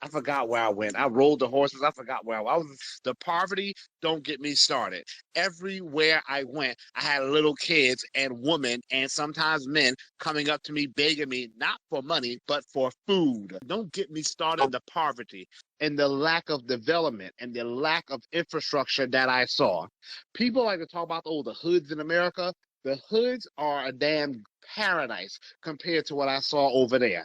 I forgot where I went. I rode the horses. I forgot where I was. The poverty, don't get me started. Everywhere I went, I had little kids and women and sometimes men coming up to me begging me not for money, but for food. Don't get me started on the poverty and the lack of development and the lack of infrastructure that I saw. People like to talk about, oh, the hoods in America. The hoods are a damn paradise compared to what I saw over there.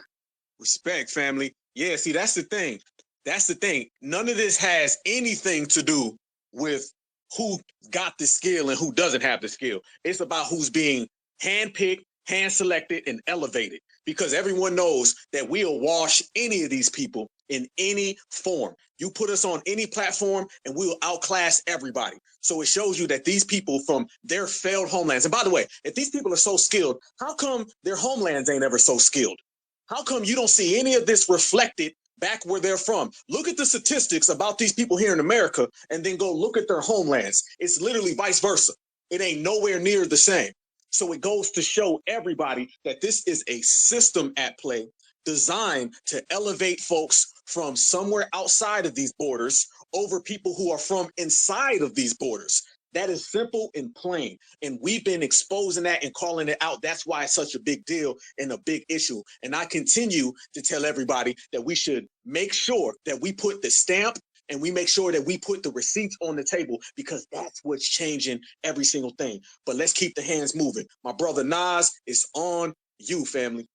Respect, family. Yeah, see, that's the thing. That's the thing. None of this has anything to do with who got the skill and who doesn't have the skill. It's about who's being handpicked, hand selected, and elevated. Because everyone knows that we'll wash any of these people in any form. You put us on any platform and we'll outclass everybody. So it shows you that these people from their failed homelands, and by the way, if these people are so skilled, how come their homelands ain't ever so skilled? How come you don't see any of this reflected back where they're from? Look at the statistics about these people here in America and then go look at their homelands. It's literally vice versa. It ain't nowhere near the same. So it goes to show everybody that this is a system at play designed to elevate folks from somewhere outside of these borders over people who are from inside of these borders. That is simple and plain. And we've been exposing that and calling it out. That's why it's such a big deal and a big issue. And I continue to tell everybody that we should make sure that we put the stamp and we make sure that we put the receipts on the table, because that's what's changing every single thing. But let's keep the hands moving. My brother Nas is on you, family.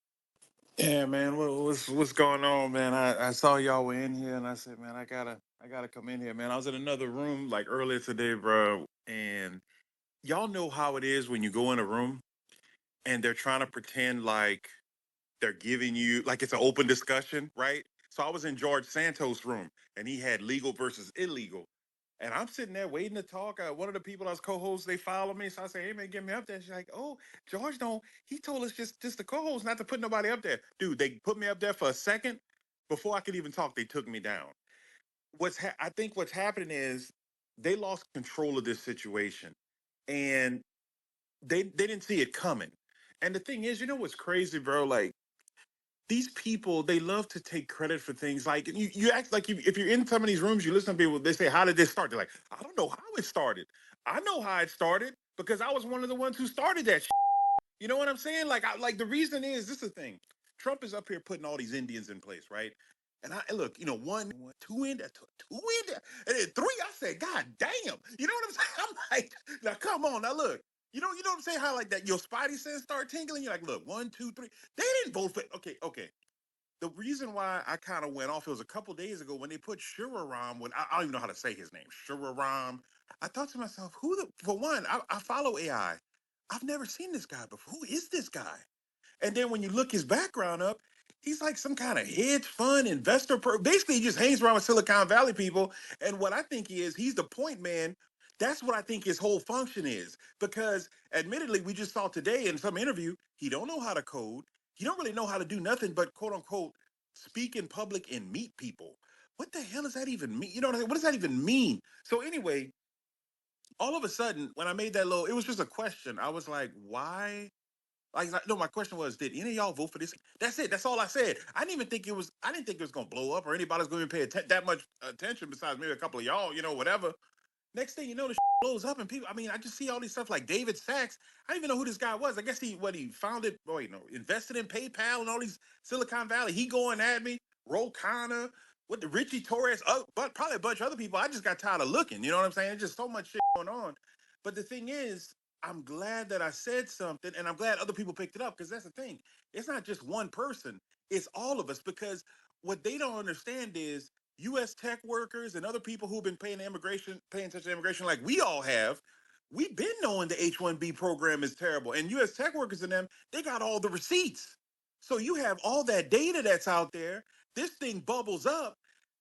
Yeah, man, what's going on, man? I saw y'all were in here, and I said, man, I gotta come in here, man. I was in another room like earlier today, bro, and y'all know how it is when you go in a room and they're trying to pretend like they're giving you like it's an open discussion, right? So I was in George Santos' room, and he had legal versus illegal. And I'm sitting there waiting to talk. One of the people I was co-host, they follow me. So I say, hey man, get me up there. She's like, oh, George don't, he told us just the co-host, not to put nobody up there. Dude, they put me up there for a second. Before I could even talk, they took me down. I think what's happening is they lost control of this situation. And they didn't see it coming. And the thing is, you know what's crazy, bro? Like, these people, they love to take credit for things. Like you act like if you're in some of these rooms, you listen to people, they say, how did this start? They're like, I don't know how it started. I know how it started because I was one of the ones who started that. You know what I'm saying? Like the reason is this is the thing. Trump is up here putting all these Indians in place, right? And I look, one, two in there, two in there, and then three. I said, God damn, you know what I'm saying? I'm like, now come on, now look, you know what I'm saying? How like that your spidey sense start tingling. You're like, look, one, two, three. They didn't vote for. Okay. The reason why I kind of went off, it was a couple days ago when they put Shuraram, when I don't even know how to say his name, Shuraram. I thought to myself, for one, I follow AI. I've never seen this guy before. Who is this guy? And then when you look his background up, he's like some kind of hedge fund investor. Basically, he just hangs around with Silicon Valley people. And what I think he's the point man. That's what I think his whole function is. Because admittedly, we just saw today in some interview, he don't know how to code. He don't really know how to do nothing but quote unquote speak in public and meet people. What the hell does that even mean? You know what I mean? What does that even mean? So anyway, all of a sudden, when I made that it was just a question. I was like, why? Like, no, my question was, did any of y'all vote for this? That's it. That's all I said. I didn't think it was going to blow up or anybody's going to pay that much attention besides maybe a couple of y'all, whatever. Next thing you know, the blows up and people, I mean, I just see all these stuff like David Sachs. I didn't even know who this guy was. I guess he founded, invested in PayPal and all these Silicon Valley. He going at me, Ro Khanna, with the Richie Torres, but probably a bunch of other people. I just got tired of looking. You know what I'm saying? There's just so much shit going on. But the thing is, I'm glad that I said something and I'm glad other people picked it up because that's the thing. It's not just one person, it's all of us because what they don't understand is U.S. tech workers and other people who've been paying attention to immigration like we all have, we've been knowing the H-1B program is terrible. And U.S. tech workers and them, they got all the receipts. So you have all that data that's out there. This thing bubbles up.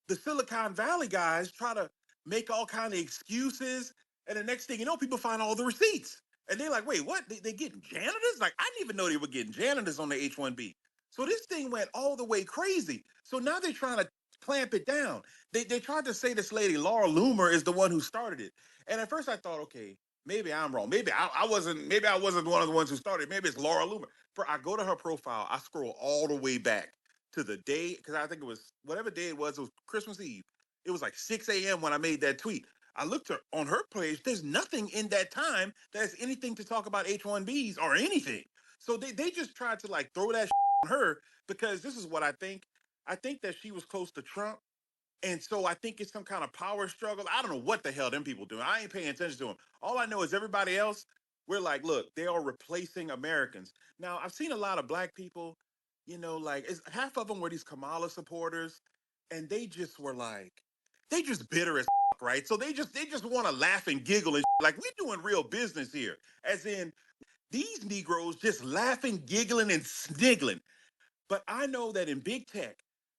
The Silicon Valley guys try to make all kind of excuses. And the next thing you know, people find all the receipts. And they're like, wait, what? They getting janitors? Like, I didn't even know they were getting janitors on the H-1B. So this thing went all the way crazy. So now they're trying to clamp it down. They tried to say this lady, Laura Loomer, is the one who started it. And at first I thought, okay, maybe I'm wrong. Maybe I wasn't one of the ones who started. Maybe it's Laura Loomer. I go to her profile, I scroll all the way back to the day, because I think it was whatever day it was Christmas Eve. It was like 6 a.m. when I made that tweet. I looked on her page. There's nothing in that time that has anything to talk about H-1Bs or anything. So they just tried to like throw that on her, because this is what I think. I think that she was close to Trump. And so I think it's some kind of power struggle. I don't know what the hell them people doing. I ain't paying attention to them. All I know is everybody else, we're like, look, they are replacing Americans. Now, I've seen a lot of black people, like half of them were these Kamala supporters, and they just were like, they just bitter as right? So they just want to laugh and giggle and like we're doing real business here. As in these Negroes just laughing, giggling, and sniggling. But I know that in big tech,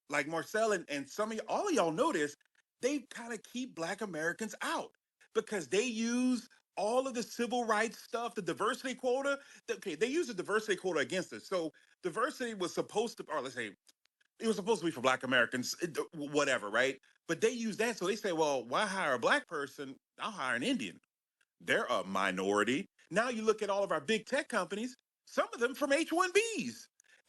like Marcel and some of all of y'all know this, they kind of keep black Americans out because they use all of the civil rights stuff, the diversity quota. Okay, they use the diversity quota against us. So diversity was supposed to, or let's say, it was supposed to be for black Americans, whatever, right? But they use that. So they say, well, why hire a black person? I'll hire an Indian. They're a minority. Now you look at all of our big tech companies, some of them from H-1Bs.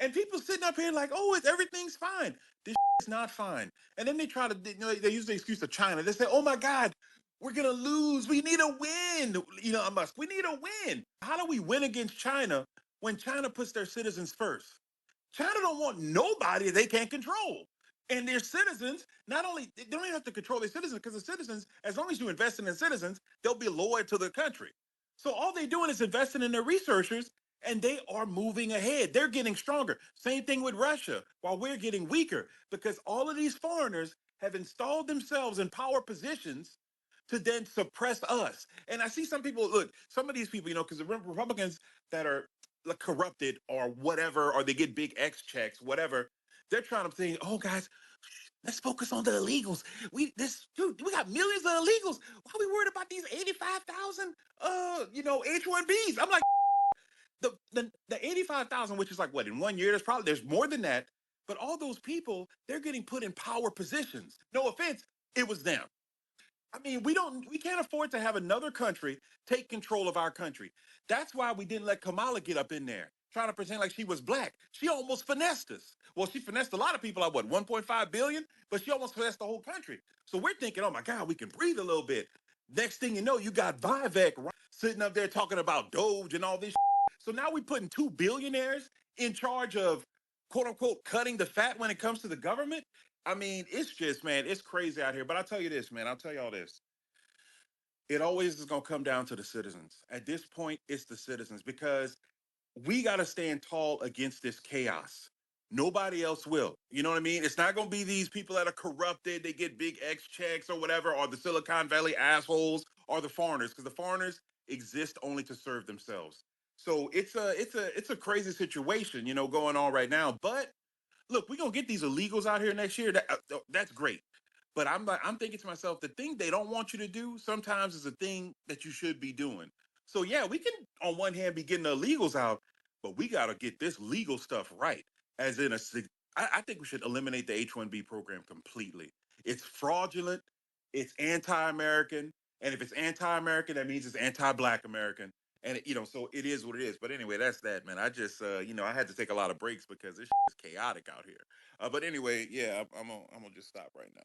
And people sitting up here like, oh, everything's fine. This is not fine. And then they try to, they use the excuse of China. They say, oh my God, we're going to lose. We need a win. Musk, we need a win. How do we win against China when China puts their citizens first? China don't want nobody they can't control. And their citizens, not only, they don't even have to control their citizens, because the citizens, as long as you invest in the citizens, they'll be loyal to the country. So all they're doing is investing in their researchers, and they are moving ahead. They're getting stronger. Same thing with Russia, while we're getting weaker, because all of these foreigners have installed themselves in power positions to then suppress us. And I see some people, look, some of these people, because the Republicans that are like corrupted or whatever, or they get big X checks, whatever, they're trying to think, oh guys, let's focus on the illegals. We got millions of illegals. Why are we worried about these 85,000 H-1Bs? I'm like, the 85,000, which is like what, in 1 year, there's more than that. But all those people, they're getting put in power positions. No offense, it was them. I mean, we can't afford to have another country take control of our country. That's why we didn't let Kamala get up in there, trying to pretend like she was black. She almost finessed us. Well, she finessed a lot of people at what, 1.5 billion? But she almost finessed the whole country. So we're thinking, oh my God, we can breathe a little bit. Next thing you know, you got Vivek sitting up there talking about Doge and all this. So now we're putting two billionaires in charge of, quote unquote, cutting the fat when it comes to the government. I mean, it's just, man, it's crazy out here. But I'll tell you this, man. I'll tell y'all this. It always is going to come down to the citizens. At this point, it's the citizens, because we got to stand tall against this chaos. Nobody else will. You know what I mean? It's not going to be these people that are corrupted. They get big X checks or whatever, or the Silicon Valley assholes, or the foreigners, because the foreigners exist only to serve themselves. So it's a crazy situation, going on right now. But look, we're gonna get these illegals out here next year. That's great. But I'm thinking to myself, the thing they don't want you to do sometimes is a thing that you should be doing. So yeah, we can on one hand be getting the illegals out, but we gotta get this legal stuff right. As in I think we should eliminate the H-1B program completely. It's fraudulent, it's anti-American, and if it's anti-American, that means it's anti-Black American. And so it is what it is. But anyway, that's that, man. I just, I had to take a lot of breaks because this is chaotic out here. But anyway, yeah, I'm gonna just stop right now.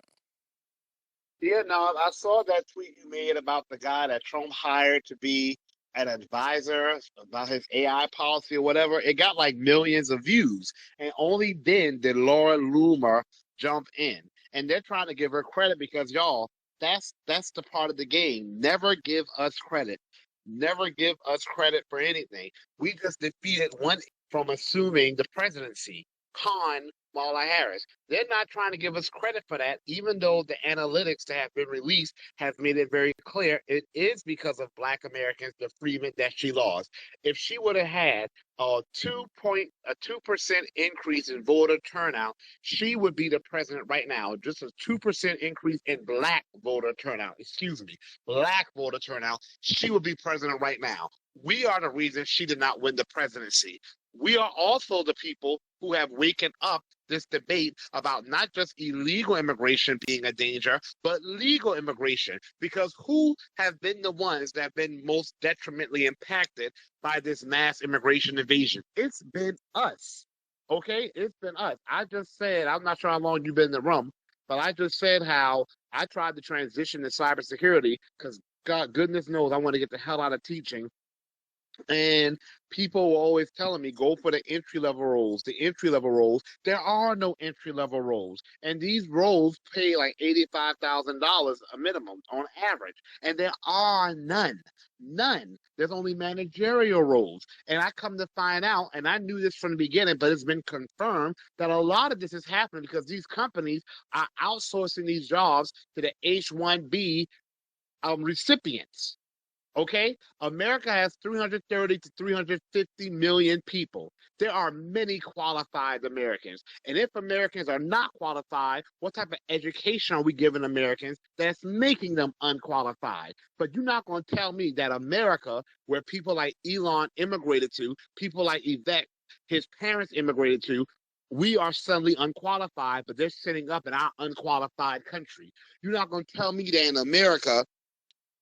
Yeah, no, I saw that tweet you made about the guy that Trump hired to be an advisor about his AI policy or whatever. It got like millions of views, and only then did Laura Loomer jump in. And they're trying to give her credit because y'all, that's the part of the game. Never give us credit. Never give us credit for anything. We just defeated one from assuming the presidency. Kamala Harris. They're not trying to give us credit for that, even though the analytics that have been released have made it very clear it is because of Black Americans, the freedmen that she lost. If she would have had a 2% increase in voter turnout, she would be the president right now. Just a 2% increase in Black voter turnout. Excuse me, Black voter turnout. She would be president right now. We are the reason she did not win the presidency. We are also the people who have waken up this debate about not just illegal immigration being a danger, but legal immigration. Because who have been the ones that have been most detrimentally impacted by this mass immigration invasion? It's been us. Okay? It's been us. I just said, I'm not sure how long you've been in the room, but I just said how I tried to transition to cybersecurity because God, goodness knows I want to get the hell out of teaching, and people were always telling me, go for the entry level roles, the entry level roles. There are no entry level roles. And these roles pay like $85,000 a minimum on average. And there are none. None. There's only managerial roles. And I come to find out, and I knew this from the beginning, but it's been confirmed that a lot of this is happening because these companies are outsourcing these jobs to the H-1B recipients. Okay? America has 330 to 350 million people. There are many qualified Americans. And if Americans are not qualified, what type of education are we giving Americans that's making them unqualified? But you're not going to tell me that America, where people like Elon immigrated to, people like Yvette, his parents immigrated to, we are suddenly unqualified, but they're sitting up in our unqualified country. You're not going to tell me that in America,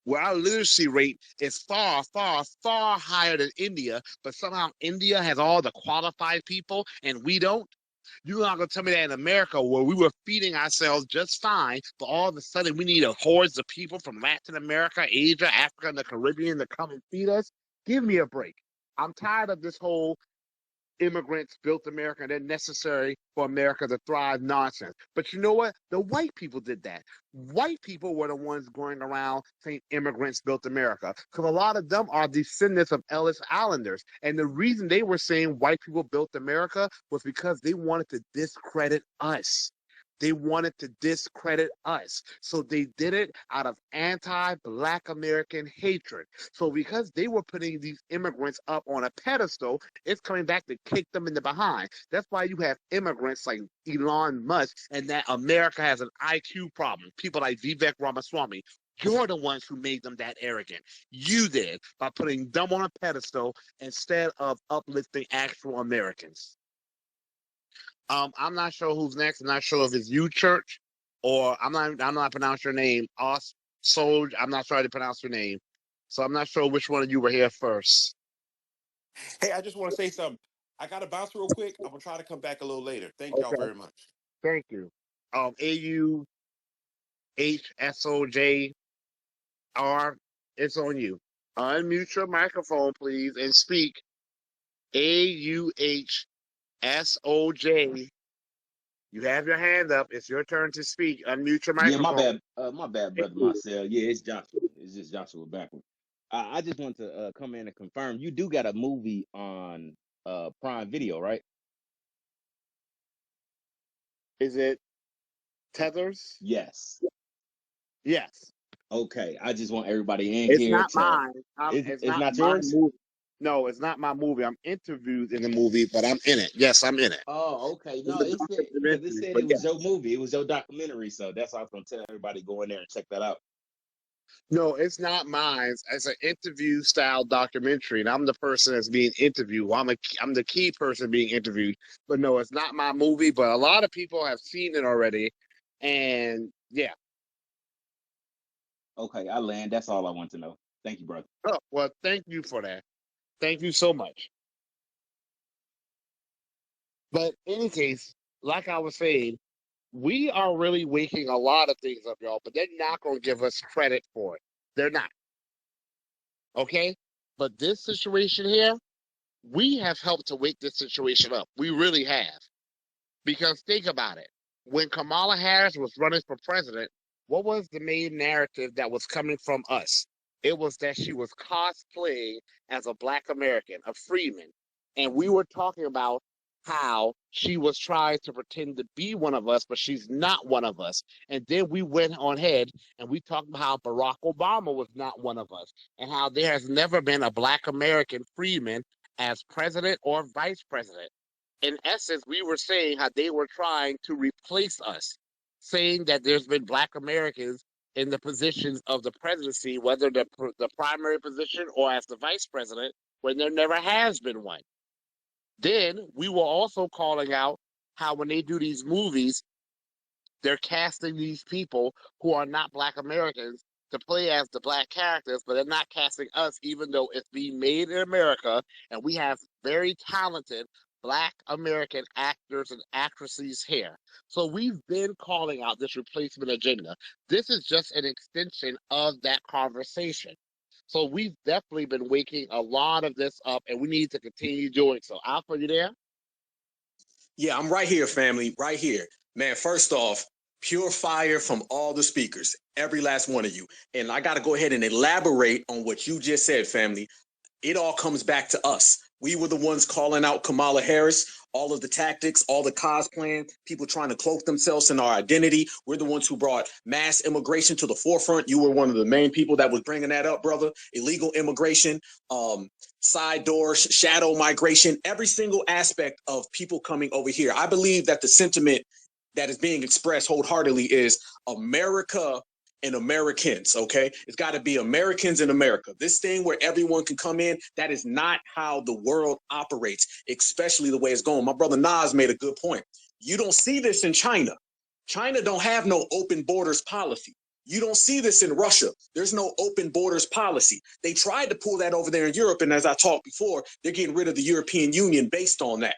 where our literacy rate is far, far, far higher than India, but somehow India has all the qualified people and we don't. You're not going to tell me that in America, where we were feeding ourselves just fine, but all of a sudden we need a hordes of people from Latin America, Asia, Africa, and the Caribbean to come and feed us? Give me a break. I'm tired of this whole immigrants built America and they're necessary for America to thrive nonsense. But you know what? The white people did that. White people were the ones going around saying immigrants built America because a lot of them are descendants of Ellis Islanders. And the reason they were saying white people built America was because they wanted to discredit us. They wanted to discredit us. So they did it out of anti-Black American hatred. So because they were putting these immigrants up on a pedestal, it's coming back to kick them in the behind. That's why you have immigrants like Elon Musk and that America has an IQ problem. People like Vivek Ramaswamy. You're the ones who made them that arrogant. You did by putting them on a pedestal instead of uplifting actual Americans. I'm not sure who's next. I'm not sure if it's you, Church, or I'm not pronouncing your name. Os Solj. I'm not sure how to pronounce your name. So I'm not sure which one of you were here first. Hey, I just want to say something. I got to bounce real quick. I'm going to try to come back a little later. Thank y'all Okay. very much. Thank you. AUHSOJR. It's on you. Unmute your microphone, please, and speak. AUHSOJ. You have your hand up. It's your turn to speak. Unmute your Yeah, microphone. my bad, brother Marcel. Yeah, it's Joshua. It's just Joshua backward. I just want to come in and confirm you do got a movie on Prime Video, right? Is it Tethers? Yes. Yes. Okay. I just want everybody in It's here not to. mine. It's It's not not my yours. movie. No, it's not my movie. I'm interviewed in the movie, but I'm in it. Yes, I'm in it. Oh, okay. It's No, a it said because it documentary, said but it yeah. was your movie. It was your documentary. So that's why I was gonna tell everybody go in there and check that out. No, it's not mine. It's an interview style documentary, and I'm the person that's being interviewed. I'm the key person being interviewed. But no, it's not my movie. But a lot of people have seen it already, and yeah. Okay, I land. That's all I want to know. Thank you, brother. Oh, well, thank you for that. Thank you so much. But in any case, like I was saying, we are really waking a lot of things up, y'all, but they're not going to give us credit for it. They're not. Okay? But this situation here, we have helped to wake this situation up. We really have. Because think about it. When Kamala Harris was running for president, what was the main narrative that was coming from us? It was that she was cosplaying as a Black American, a freeman. And we were talking about how she was trying to pretend to be one of us, but she's not one of us. And then we went on ahead and we talked about how Barack Obama was not one of us and how there has never been a Black American freeman as president or vice president. In essence, we were saying how they were trying to replace us, saying that there's been Black Americans in the positions of the presidency, whether the primary position or as the vice president, when there never has been one. Then we were also calling out how when they do these movies, they're casting these people who are not Black Americans to play as the Black characters, but they're not casting us, even though it's being made in America, and we have very talented Black American actors and actresses here. So we've been calling out this replacement agenda. This is just an extension of that conversation. So we've definitely been waking a lot of this up, and we need to continue doing so. Alpha, you there? Yeah, I'm right here, family, right here. Man, first off, pure fire from all the speakers, every last one of you. And I got to go ahead and elaborate on what you just said, family. It all comes back to us. We were the ones calling out Kamala Harris, all of the tactics, all the cosplaying, people trying to cloak themselves in our identity. We're the ones who brought mass immigration to the forefront. You were one of the main people that was bringing that up, brother. Illegal immigration, side doors, shadow migration, every single aspect of people coming over here. I believe that the sentiment that is being expressed wholeheartedly is America and Americans, okay? It's got to be Americans in America. This thing where everyone can come in, that is not how the world operates, especially the way it's going. My brother Nas made a good point. You don't see this in China. China don't have no open borders policy. You don't see this in Russia. There's no open borders policy. They tried to pull that over there in Europe, and as I talked before, they're getting rid of the European Union based on that.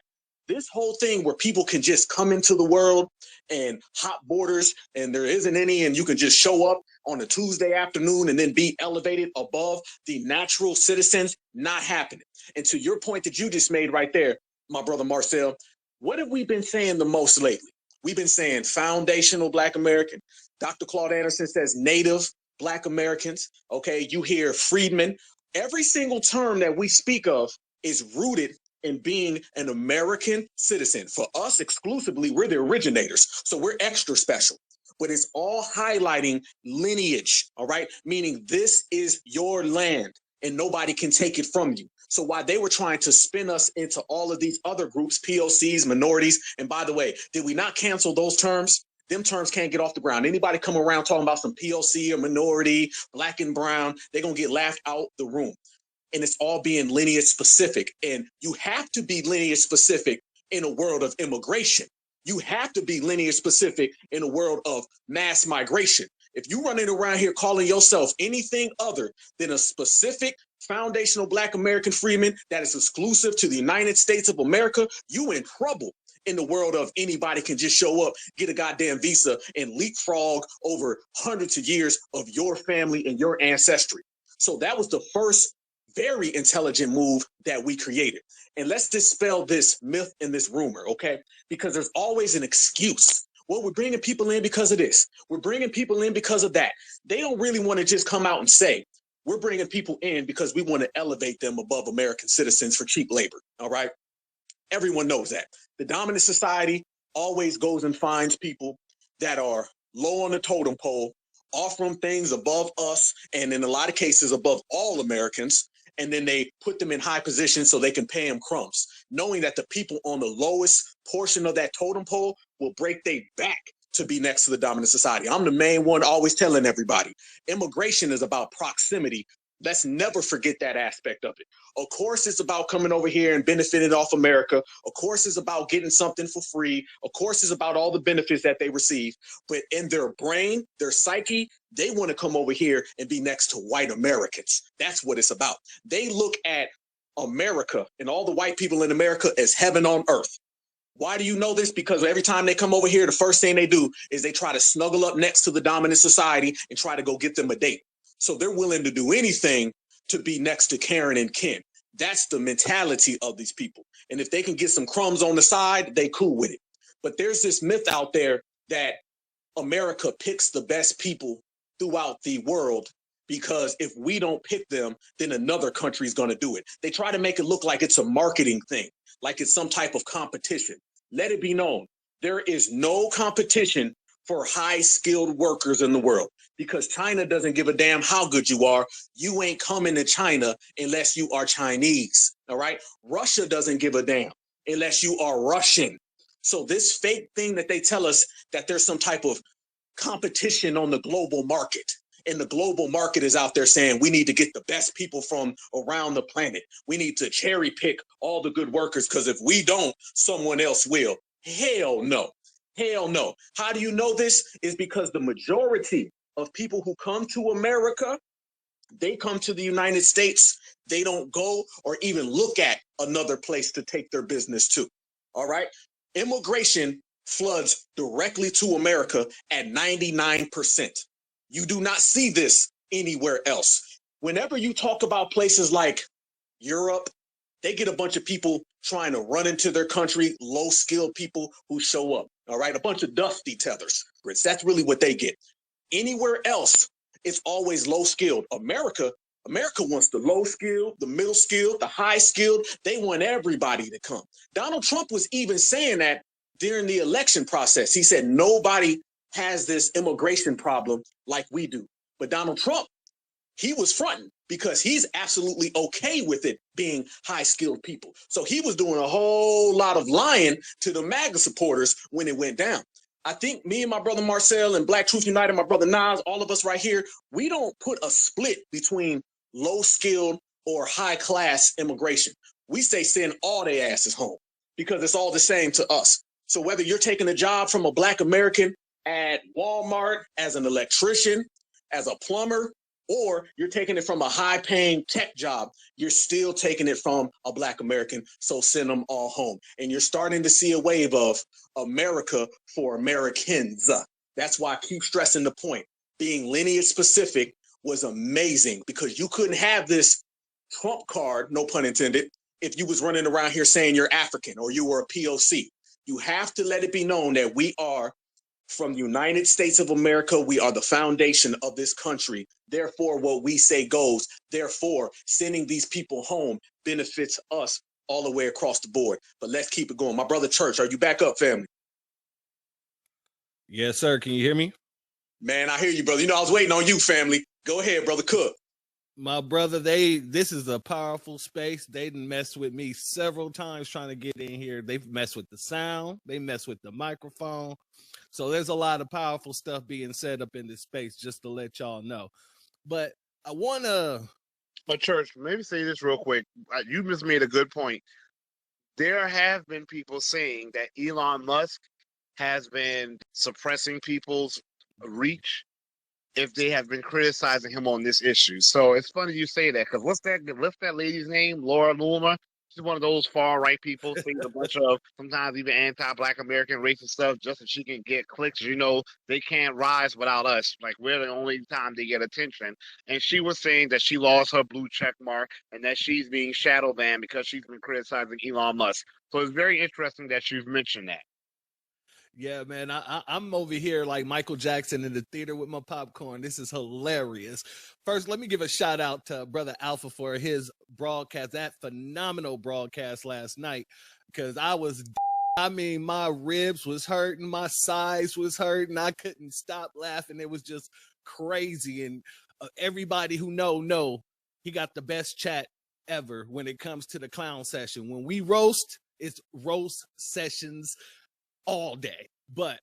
This whole thing where people can just come into the world and hot borders and there isn't any, and you can just show up on a Tuesday afternoon and then be elevated above the natural citizens, not happening. And to your point that you just made right there, my brother Marcel, what have we been saying the most lately? We've been saying foundational Black American. Dr. Claude Anderson says native Black Americans. Okay, you hear freedmen. Every single term that we speak of is rooted in being an American citizen. For us exclusively, we're the originators, so we're extra special. But it's all highlighting lineage, all right? Meaning this is your land and nobody can take it from you. So while they were trying to spin us into all of these other groups, POCs, minorities, and by the way, did we not cancel those terms? Them terms can't get off the ground. Anybody come around talking about some POC or minority, Black and brown, they're gonna get laughed out the room. And it's all being lineage specific. And you have to be lineage specific in a world of immigration. You have to be lineage specific in a world of mass migration. If you running around here calling yourself anything other than a specific foundational Black American freeman that is exclusive to the United States of America, you in trouble in the world of anybody can just show up, get a goddamn visa, and leapfrog over hundreds of years of your family and your ancestry. So that was the first very intelligent move that we created. And let's dispel this myth and this rumor, okay? Because there's always an excuse. Well, we're bringing people in because of this. We're bringing people in because of that. They don't really want to just come out and say, we're bringing people in because we want to elevate them above American citizens for cheap labor, all right? Everyone knows that. The dominant society always goes and finds people that are low on the totem pole, offer them things above us, and in a lot of cases above all Americans, and then they put them in high positions so they can pay them crumbs, knowing that the people on the lowest portion of that totem pole will break their back to be next to the dominant society. I'm the main one always telling everybody, immigration is about proximity. Let's never forget that aspect of it. Of course, it's about coming over here and benefiting off America. Of course, it's about getting something for free. Of course, it's about all the benefits that they receive. But in their brain, their psyche, they want to come over here and be next to white Americans. That's what it's about. They look at America and all the white people in America as heaven on earth. Why do you know this? Because every time they come over here, the first thing they do is they try to snuggle up next to the dominant society and try to go get them a date. So they're willing to do anything to be next to Karen and Ken. That's the mentality of these people. And if they can get some crumbs on the side, they cool with it. But there's this myth out there that America picks the best people throughout the world because if we don't pick them, then another country is going to do it. They try to make it look like it's a marketing thing, like it's some type of competition. Let it be known, there is no competition for high-skilled workers in the world because China doesn't give a damn how good you are. You ain't coming to China unless you are Chinese, all right? Russia doesn't give a damn unless you are Russian. So this fake thing that they tell us that there's some type of competition on the global market. And the global market is out there saying we need to get the best people from around the planet. We need to cherry pick all the good workers because if we don't, someone else will. Hell no. Hell no. How do you know this? Is because the majority of people who come to America, they come to the United States. They don't go or even look at another place to take their business to. All right. Immigration floods directly to America at 99%. You do not see this anywhere else. Whenever you talk about places like Europe, they get a bunch of people trying to run into their country, low-skilled people who show up. All right. A bunch of dusty tethers. That's really what they get. Anywhere else, it's always low-skilled. America wants the low-skilled, the middle-skilled, the high-skilled. They want everybody to come. Donald Trump was even saying that during the election process. He said nobody has this immigration problem like we do. But Donald Trump, he was fronting because he's absolutely okay with it being high-skilled people. So he was doing a whole lot of lying to the MAGA supporters when it went down. I think me and my brother Marcel and Black Truth United, my brother Nas, all of us right here, we don't put a split between low-skilled or high-class immigration. We say send all their asses home because it's all the same to us. So whether you're taking a job from a Black American at Walmart as an electrician, as a plumber, or you're taking it from a high-paying tech job, you're still taking it from a Black American, so send them all home. And you're starting to see a wave of America for Americans. That's why I keep stressing the point. Being lineage-specific was amazing because you couldn't have this Trump card, no pun intended, if you was running around here saying you're African or you were a POC. You have to let it be known that we are from the United States of America. We are the foundation of this country. Therefore, what we say goes. Therefore, sending these people home benefits us all the way across the board. But let's keep it going. My brother Church, are you back up, family? Yes, sir. Can you hear me? Man, I hear you, brother. You know, I was waiting on you, family. Go ahead, brother Cook. My brother, this is a powerful space. They done messed with me several times trying to get in here. They've messed with the sound. They messed with the microphone. So there's a lot of powerful stuff being set up in this space, just to let y'all know. But I want to... But Church, maybe say this real quick. You just made a good point. There have been people saying that Elon Musk has been suppressing people's reach if they have been criticizing him on this issue. So it's funny you say that, because what's that lady's name? Laura Loomer. She's one of those far-right people, saying a bunch of sometimes even anti-Black American racist stuff just so she can get clicks. You know, they can't rise without us. Like, we're the only time they get attention. And she was saying that she lost her blue check mark and that she's being shadow banned because she's been criticizing Elon Musk. So it's very interesting that you've mentioned that. Yeah, man, I'm over here like Michael Jackson in the theater with my popcorn. This is hilarious. First, let me give a shout out to Brother Alpha for his broadcast, that phenomenal broadcast last night, because my ribs was hurting, my sides was hurting. I couldn't stop laughing. It was just crazy. And everybody who know, he got the best chat ever when it comes to the clown session. When we roast, it's roast sessions all day. But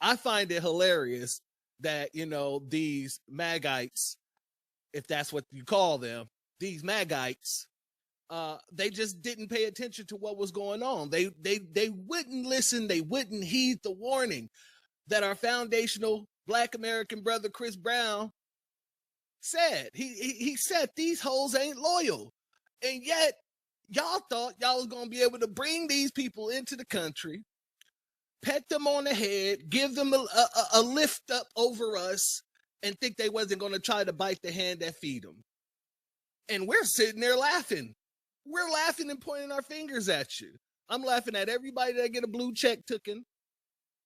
I find it hilarious that, these Magites, if that's what you call them, these Magites, they just didn't pay attention to what was going on. They wouldn't listen. They wouldn't heed the warning that our foundational Black American brother Chris Brown said. He said these hoes ain't loyal. And yet y'all thought y'all was going to be able to bring these people into the country, pet them on the head, give them a lift up over us, and think they wasn't going to try to bite the hand that feed them. And we're sitting there laughing. We're laughing and pointing our fingers at you. I'm laughing at everybody that get a blue check taken,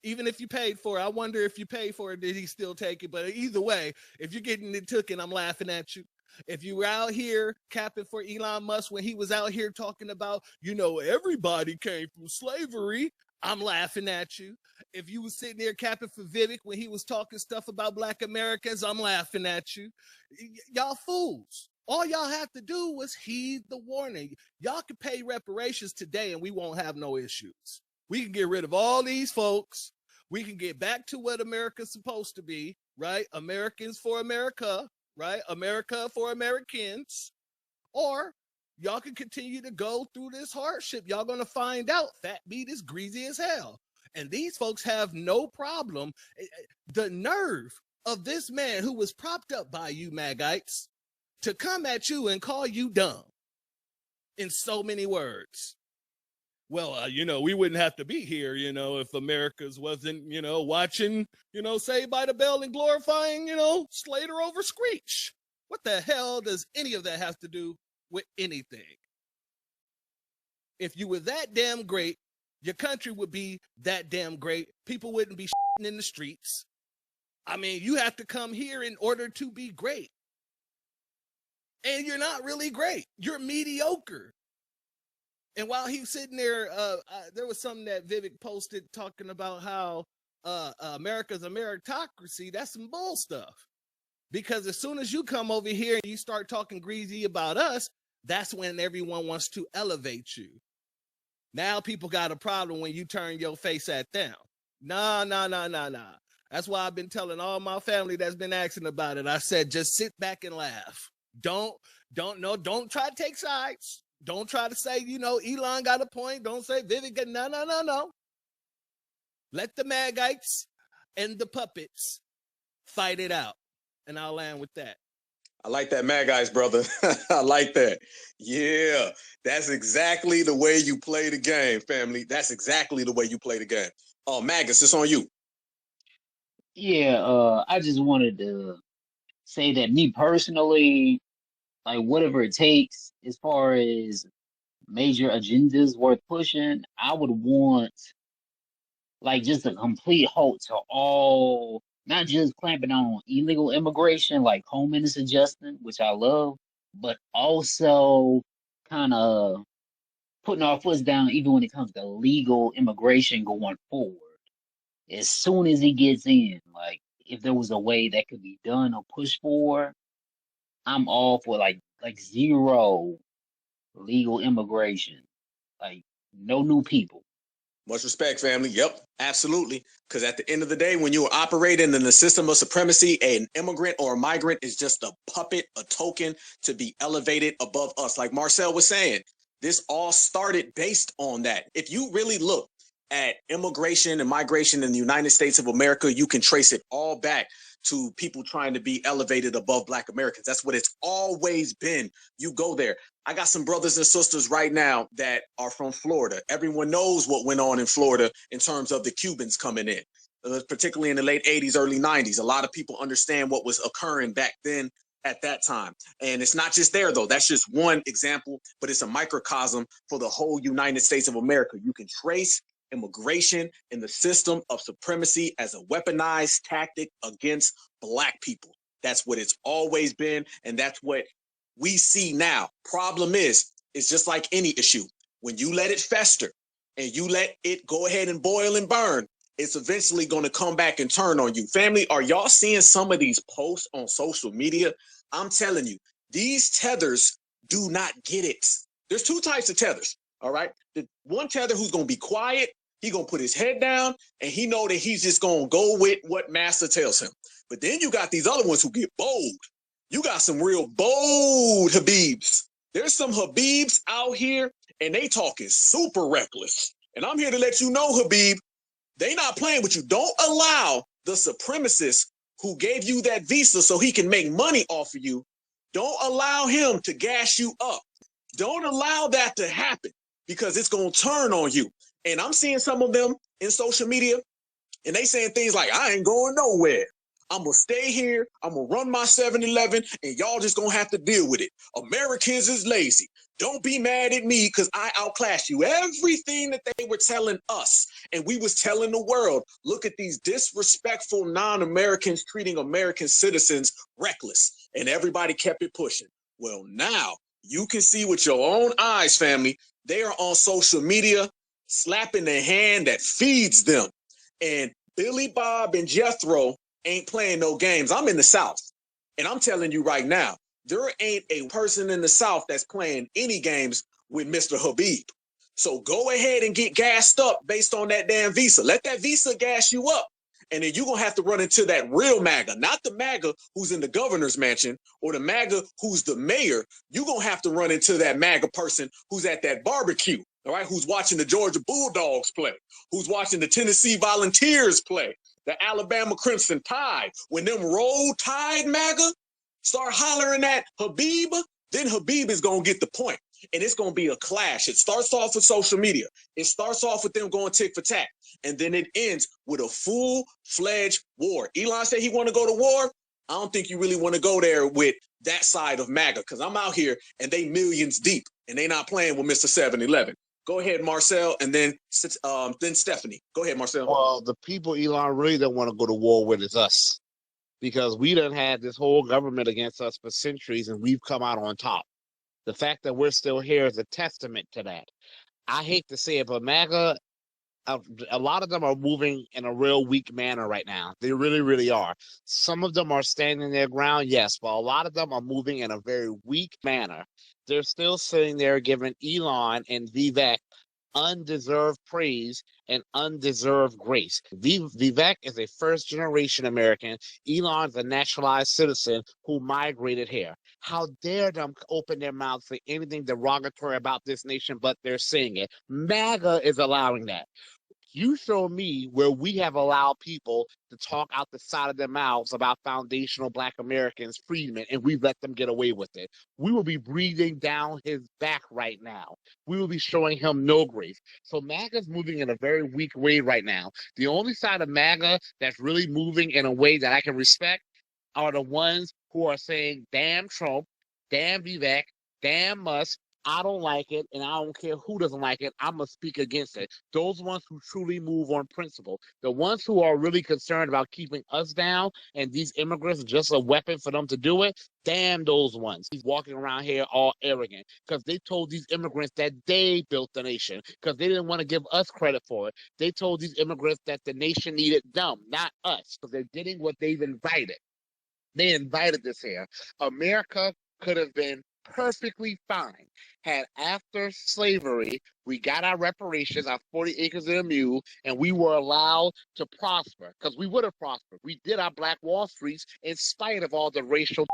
even if you paid for it. I wonder if you paid for it, did he still take it? But either way, if you're getting it taken, I'm laughing at you. If you were out here capping for Elon Musk when he was out here talking about, everybody came from slavery, I'm laughing at you. If you was sitting there capping for Vivek when he was talking stuff about Black Americans, I'm laughing at you. Y'all fools. All y'all have to do was heed the warning. Y'all can pay reparations today and we won't have no issues. We can get rid of all these folks. We can get back to what America's supposed to be, right? Americans for America, right? America for Americans. Or y'all can continue to go through this hardship. Y'all gonna find out fat meat is greasy as hell. And these folks have no problem. The nerve of this man who was propped up by you Magites to come at you and call you dumb in so many words. Well, we wouldn't have to be here, if America's wasn't, watching, Saved by the Bell and glorifying, Slater over Screech. What the hell does any of that have to do with anything? If you were that damn great, your country would be that damn great. People wouldn't be shitting in the streets. I mean, you have to come here in order to be great. And you're not really great. You're mediocre. And while he's sitting there, there was something that Vivek posted talking about how America's a meritocracy. That's some bull stuff. Because as soon as you come over here and you start talking greasy about us, that's when everyone wants to elevate you. Now people got a problem when you turn your face at them. Nah. That's why I've been telling all my family that's been asking about it. I said, just sit back and laugh. Don't try to take sides. Don't try to say, Elon got a point. Don't say Vivek got no. Let the Magites and the puppets fight it out. And I'll land with that. I like that, MAGA, brother. I like that. Yeah, that's exactly the way you play the game, family. That's exactly the way you play the game. Magus, it's on you. Yeah, I just wanted to say that me personally, like whatever it takes as far as major agendas worth pushing, I would want like just a complete halt to all, not just clamping on illegal immigration, like home minister adjustment, which I love, but also kind of putting our foot down even when it comes to legal immigration going forward. As soon as he gets in, like if there was a way that could be done or pushed for, I'm all for like zero legal immigration, like no new people. Much respect, family. Yep, absolutely. Because at the end of the day, when you are operating in the system of supremacy, an immigrant or a migrant is just a puppet, a token to be elevated above us. Like Marcel was saying, this all started based on that. If you really look at immigration and migration in the United States of America, you can trace it all back to people trying to be elevated above Black Americans. That's what it's always been. You go there. I got some brothers and sisters right now that are from Florida. Everyone knows what went on in Florida in terms of the Cubans coming in, particularly in the late 80s, early 90s. A lot of people understand what was occurring back then at that time. And it's not just there, though. That's just one example, but it's a microcosm for the whole United States of America. You can trace immigration in the system of supremacy as a weaponized tactic against Black people. That's what it's always been, and that's what we see now. Problem is, it's just like any issue. When you let it fester and you let it go ahead and boil and burn, it's eventually going to come back and turn on you. Family, are y'all seeing some of these posts on social media? I'm telling you, these tethers do not get it. There's two types of tethers, all right? The one tether who's going to be quiet, he going to put his head down, and he know that he's just going to go with what master tells him. But then you got these other ones who get bold. You got some real bold Habibs. There's some Habibs out here, and they talking super reckless. And I'm here to let you know, Habib, they not playing with you. Don't allow the supremacist who gave you that visa so he can make money off of you. Don't allow him to gas you up. Don't allow that to happen because it's going to turn on you. And I'm seeing some of them in social media, and they saying things like, I ain't going nowhere. I'm going to stay here. I'm going to run my 7-Eleven, and y'all just going to have to deal with it. Americans is lazy. Don't be mad at me because I outclass you. Everything that they were telling us, and we was telling the world, look at these disrespectful non-Americans treating American citizens reckless, and everybody kept it pushing. Well, now you can see with your own eyes, family, they are on social media slapping the hand that feeds them. And Billy Bob and Jethro ain't playing no games. I'm in the South, and I'm telling you right now, there ain't a person in the South that's playing any games with Mr. Habib. So go ahead and get gassed up based on that damn visa. Let that visa gas you up. And then you're going to have to run into that real MAGA, not the MAGA who's in the governor's mansion or the MAGA who's the mayor. You're going to have to run into that MAGA person who's at that barbecue, all right, who's watching the Georgia Bulldogs play, who's watching the Tennessee Volunteers play, the Alabama Crimson Tide. When them Roll Tide MAGA start hollering at Habib, then Habib is going to get the point. And it's going to be a clash. It starts off with social media. It starts off with them going tick for tack. And then it ends with a full-fledged war. Elon said he want to go to war. I don't think you really want to go there with that side of MAGA, because I'm out here and they millions deep and they not playing with Mr. 7-Eleven. Go ahead, Marcel, and then Stephanie. Go ahead, Marcel. Well, the people Elon really don't want to go to war with is us, because we done had this whole government against us for centuries and we've come out on top. The fact that we're still here is a testament to that. I hate to say it, but MAGA, a lot of them are moving in a real weak manner right now. They really, really are. Some of them are standing their ground, yes, but a lot of them are moving in a very weak manner. They're still sitting there giving Elon and Vivek undeserved praise and undeserved grace. Vivek is a first-generation American. Elon's a naturalized citizen who migrated here. How dare them open their mouths, say anything derogatory about this nation, but they're saying it. MAGA is allowing that. You show me where we have allowed people to talk out the side of their mouths about foundational Black Americans, freedmen, and we've let them get away with it. We will be breathing down his back right now. We will be showing him no grace. So MAGA's moving in a very weak way right now. The only side of MAGA that's really moving in a way that I can respect are the ones who are saying, damn Trump, damn Vivek, damn Musk, I don't like it, and I don't care who doesn't like it. I'm going to speak against it. Those ones who truly move on principle. The ones who are really concerned about keeping us down and these immigrants are just a weapon for them to do it, damn those ones. He's walking around here all arrogant because they told these immigrants that they built the nation because they didn't want to give us credit for it. They told these immigrants that the nation needed them, not us, because they're getting what they've invited. They invited this here. America could have been perfectly fine had after slavery we got our reparations, our 40 acres and a mule, and we were allowed to prosper, because we would have prospered. We did our Black Wall Streets in spite of all the racial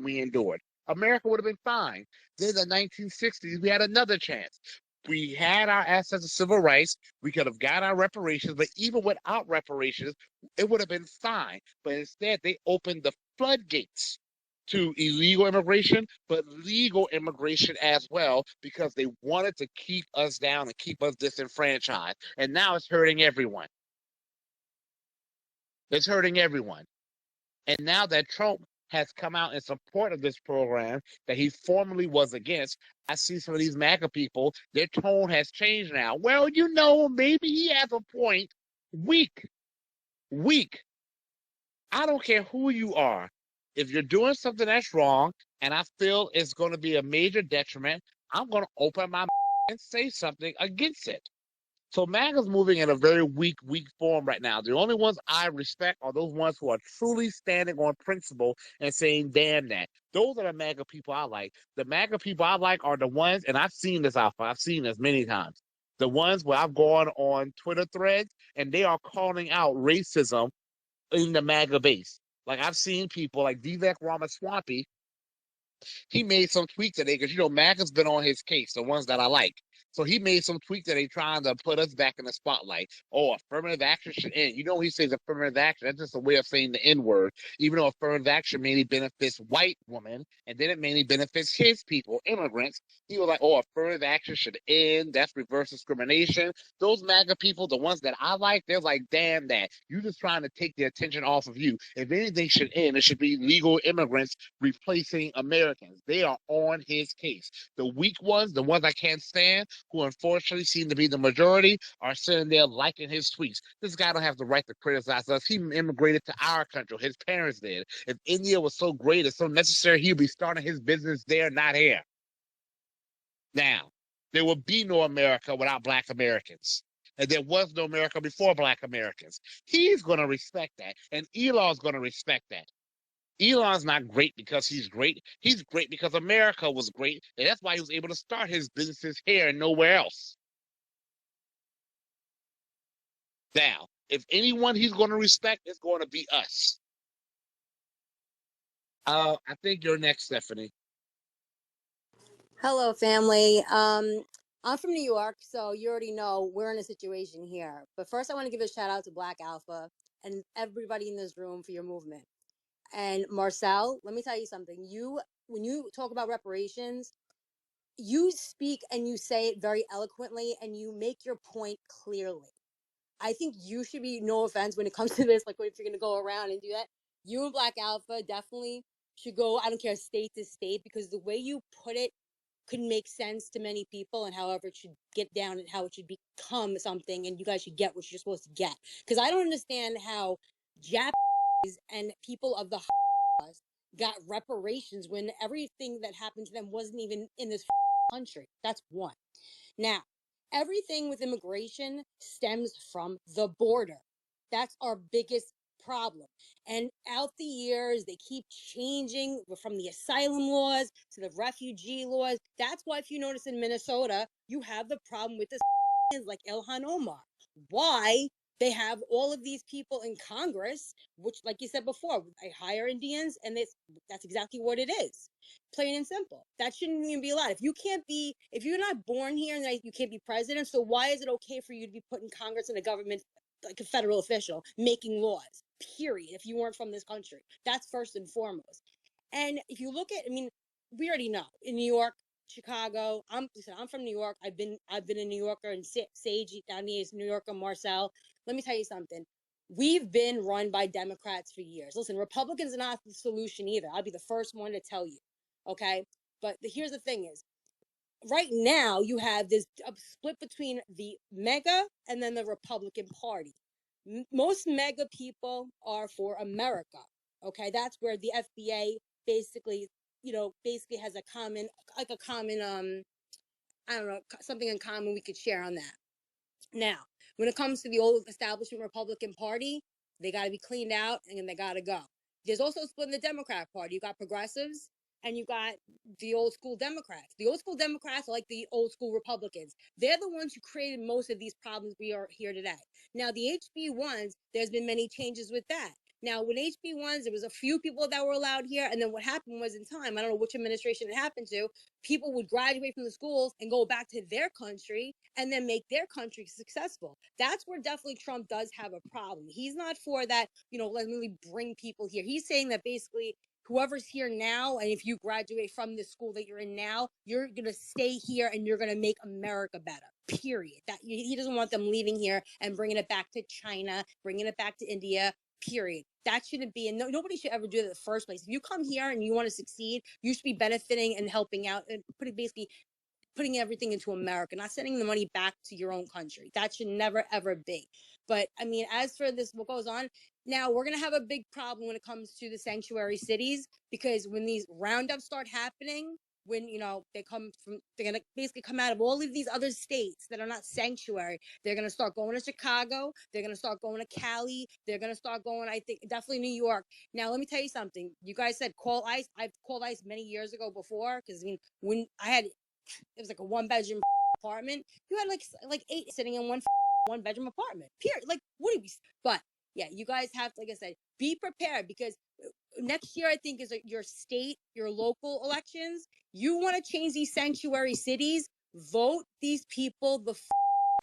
we endured. America would have been fine. Then the 1960s, we had another chance. We had our assets of civil rights. We could have got our reparations, but even without reparations, it would have been fine. But instead, they opened the floodgates to illegal immigration, but legal immigration as well, because they wanted to keep us down and keep us disenfranchised. And now it's hurting everyone. It's hurting everyone. And now that Trump has come out in support of this program that he formerly was against, I see some of these MAGA people, their tone has changed now. Well, you know, maybe he has a point. Weak. I don't care who you are. If you're doing something that's wrong and I feel it's going to be a major detriment, I'm going to open my mouth and say something against it. So MAGA's moving in a very weak form right now. The only ones I respect are those ones who are truly standing on principle and saying, damn that. Those are the MAGA people I like. The MAGA people I like are the ones, and I've seen this, Alpha, I've seen this many times. The ones where I've gone on Twitter threads and they are calling out racism in the MAGA base. Like I've seen people like Vivek Ramaswamy, he made some tweets today because, you know, MAGA's been on his case, the ones that I like. So he made some tweets today trying to put us back in the spotlight. Oh, affirmative action should end. You know, he says affirmative action. That's just a way of saying the N word, even though affirmative action mainly benefits white women and then it mainly benefits his people, immigrants. He was like, oh, affirmative action should end. That's reverse discrimination. Those MAGA people, the ones that I like, they're like, damn that. You're just trying to take the attention off of you. If anything should end, it should be legal immigrants replacing Americans. They are on his case. The weak ones, the ones I can't stand, who unfortunately seem to be the majority, are sitting there liking his tweets. This guy don't have the right to criticize us. He immigrated to our country. His parents did. If India was so great and so necessary, he'd be starting his business there, not here. Now, there would be no America without Black Americans. And there was no America before Black Americans. He's going to respect that. And Elon's going to respect that. Elon's not great because he's great. He's great because America was great. And that's why he was able to start his businesses here and nowhere else. Now, if anyone he's going to respect, it's going to be us. I think you're next, Stephanie. Hello, family. I'm from New York, so you already know we're in a situation here. But first, I want to give a shout out to Black Alpha and everybody in this room for your movement. And Marcel, let me tell you something. When you talk about reparations, you speak and you say it very eloquently, and you make your point clearly. I think you should be, no offense, when it comes to this, like if you're going to go around and do that, you and Black Alpha definitely should go, I don't care, state to state, because the way you put it could make sense to many people, and however it should get down and how it should become something, and you guys should get what you're supposed to get. Because I don't understand how Japanese and people of the got reparations when everything that happened to them wasn't even in this country. That's one. Now, everything with immigration stems from the border. That's our biggest problem. And out the years, they keep changing from the asylum laws to the refugee laws. That's why, if you notice in Minnesota, you have the problem with this like Ilhan Omar. Why? They have all of these people in Congress, which, like you said before, they hire Indians, and that's exactly what it is. Plain and simple. That shouldn't even be allowed. If you're not born here, and you can't be president, so why is it okay for you to be put in Congress and a government, like a federal official, making laws, period, if you weren't from this country? That's first and foremost. And if you look at, we already know, in New York, Chicago, I'm from New York. I've been a New Yorker, and Sage down here is New Yorker, Marcel. Let me tell you something. We've been run by Democrats for years. Listen, Republicans are not the solution either. I'll be the first one to tell you. Okay? But here's the thing is, right now you have this split between the MAGA and then the Republican Party. Most MAGA people are for America. Okay? That's where the FBA basically has a common, I don't know, something in common we could share on that. Now, when it comes to the old establishment Republican Party, they got to be cleaned out and they got to go. There's also a split in the Democrat Party. You got progressives and you got the old school Democrats. The old school Democrats are like the old school Republicans. They're the ones who created most of these problems we are here today. Now, the HB1s, there's been many changes with that. Now, when HB1s, there was a few people that were allowed here, and then what happened was, in time, I don't know which administration it happened to, people would graduate from the schools and go back to their country and then make their country successful. That's where definitely Trump does have a problem. He's not for that, let's really bring people here. He's saying that basically whoever's here now, and if you graduate from the school that you're in now, you're going to stay here and you're going to make America better. Period. That he doesn't want them leaving here and bringing it back to China, bringing it back to India. Period. That shouldn't be, and nobody should ever do it in the first place. If you come here and you want to succeed, you should be benefiting and helping out and putting everything into America, not sending the money back to your own country. That should never, ever be. But as for this, what goes on now, we're going to have a big problem when it comes to the sanctuary cities, because when these roundups start happening, when they're going to basically come out of all of these other states that are not sanctuary, they're going to start going to Chicago, they're going to start going to Cali, they're going to start going, I think, definitely New York. Now, let me tell you something. You guys said call ICE. I've called ICE many years ago before, because when I had, it was like a 1-bedroom apartment, you had like 8 sitting in one 1-bedroom apartment, period. Like, what do we, but yeah, you guys have to, like I said, be prepared, because next year, I think, is your state, your local elections. You want to change these sanctuary cities, vote these people the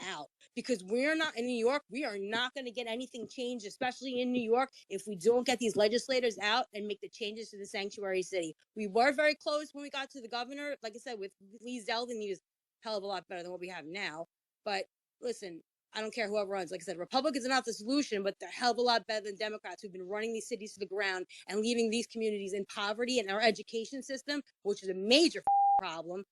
out, because we're not in New York. We are not going to get anything changed, especially in New York, if we don't get these legislators out and make the changes to the sanctuary city. We were very close when we got to the governor, like I said, with Lee Zeldin. He was a hell of a lot better than what we have now. But listen, I don't care whoever runs. Like I said, Republicans are not the solution, but they're a hell of a lot better than Democrats, who've been running these cities to the ground and leaving these communities in poverty, and our education system, which is a major problem.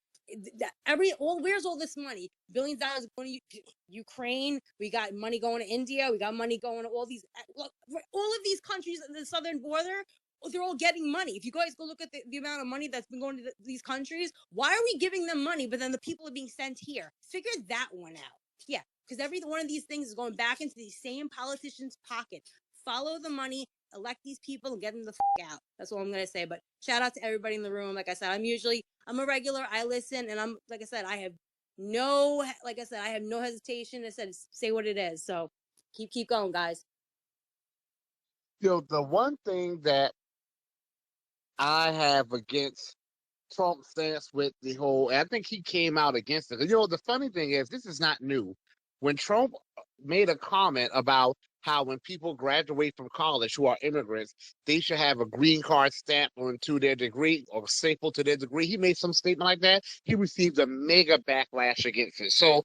Where's all this money? Billions of dollars going to Ukraine. We got money going to India. We got money going to all of these countries in the southern border. They're all getting money. If you guys go look at the amount of money that's been going to these countries, why are we giving them money, but then the people are being sent here? Figure that one out. Yeah, because every one of these things is going back into these same politicians' pocket. Follow the money, elect these people, and get them the out. That's all I'm going to say. But shout out to everybody in the room. Like I said, I'm a regular. I listen, and I have no hesitation to say what it is. So Keep going, guys. The one thing that I have against Trump's stance with the whole, I think he came out against it. The funny thing is, this is not new. When Trump made a comment about how when people graduate from college who are immigrants, they should have a green card stamp onto their degree or staple to their degree, he made some statement like that. He received a mega backlash against it. So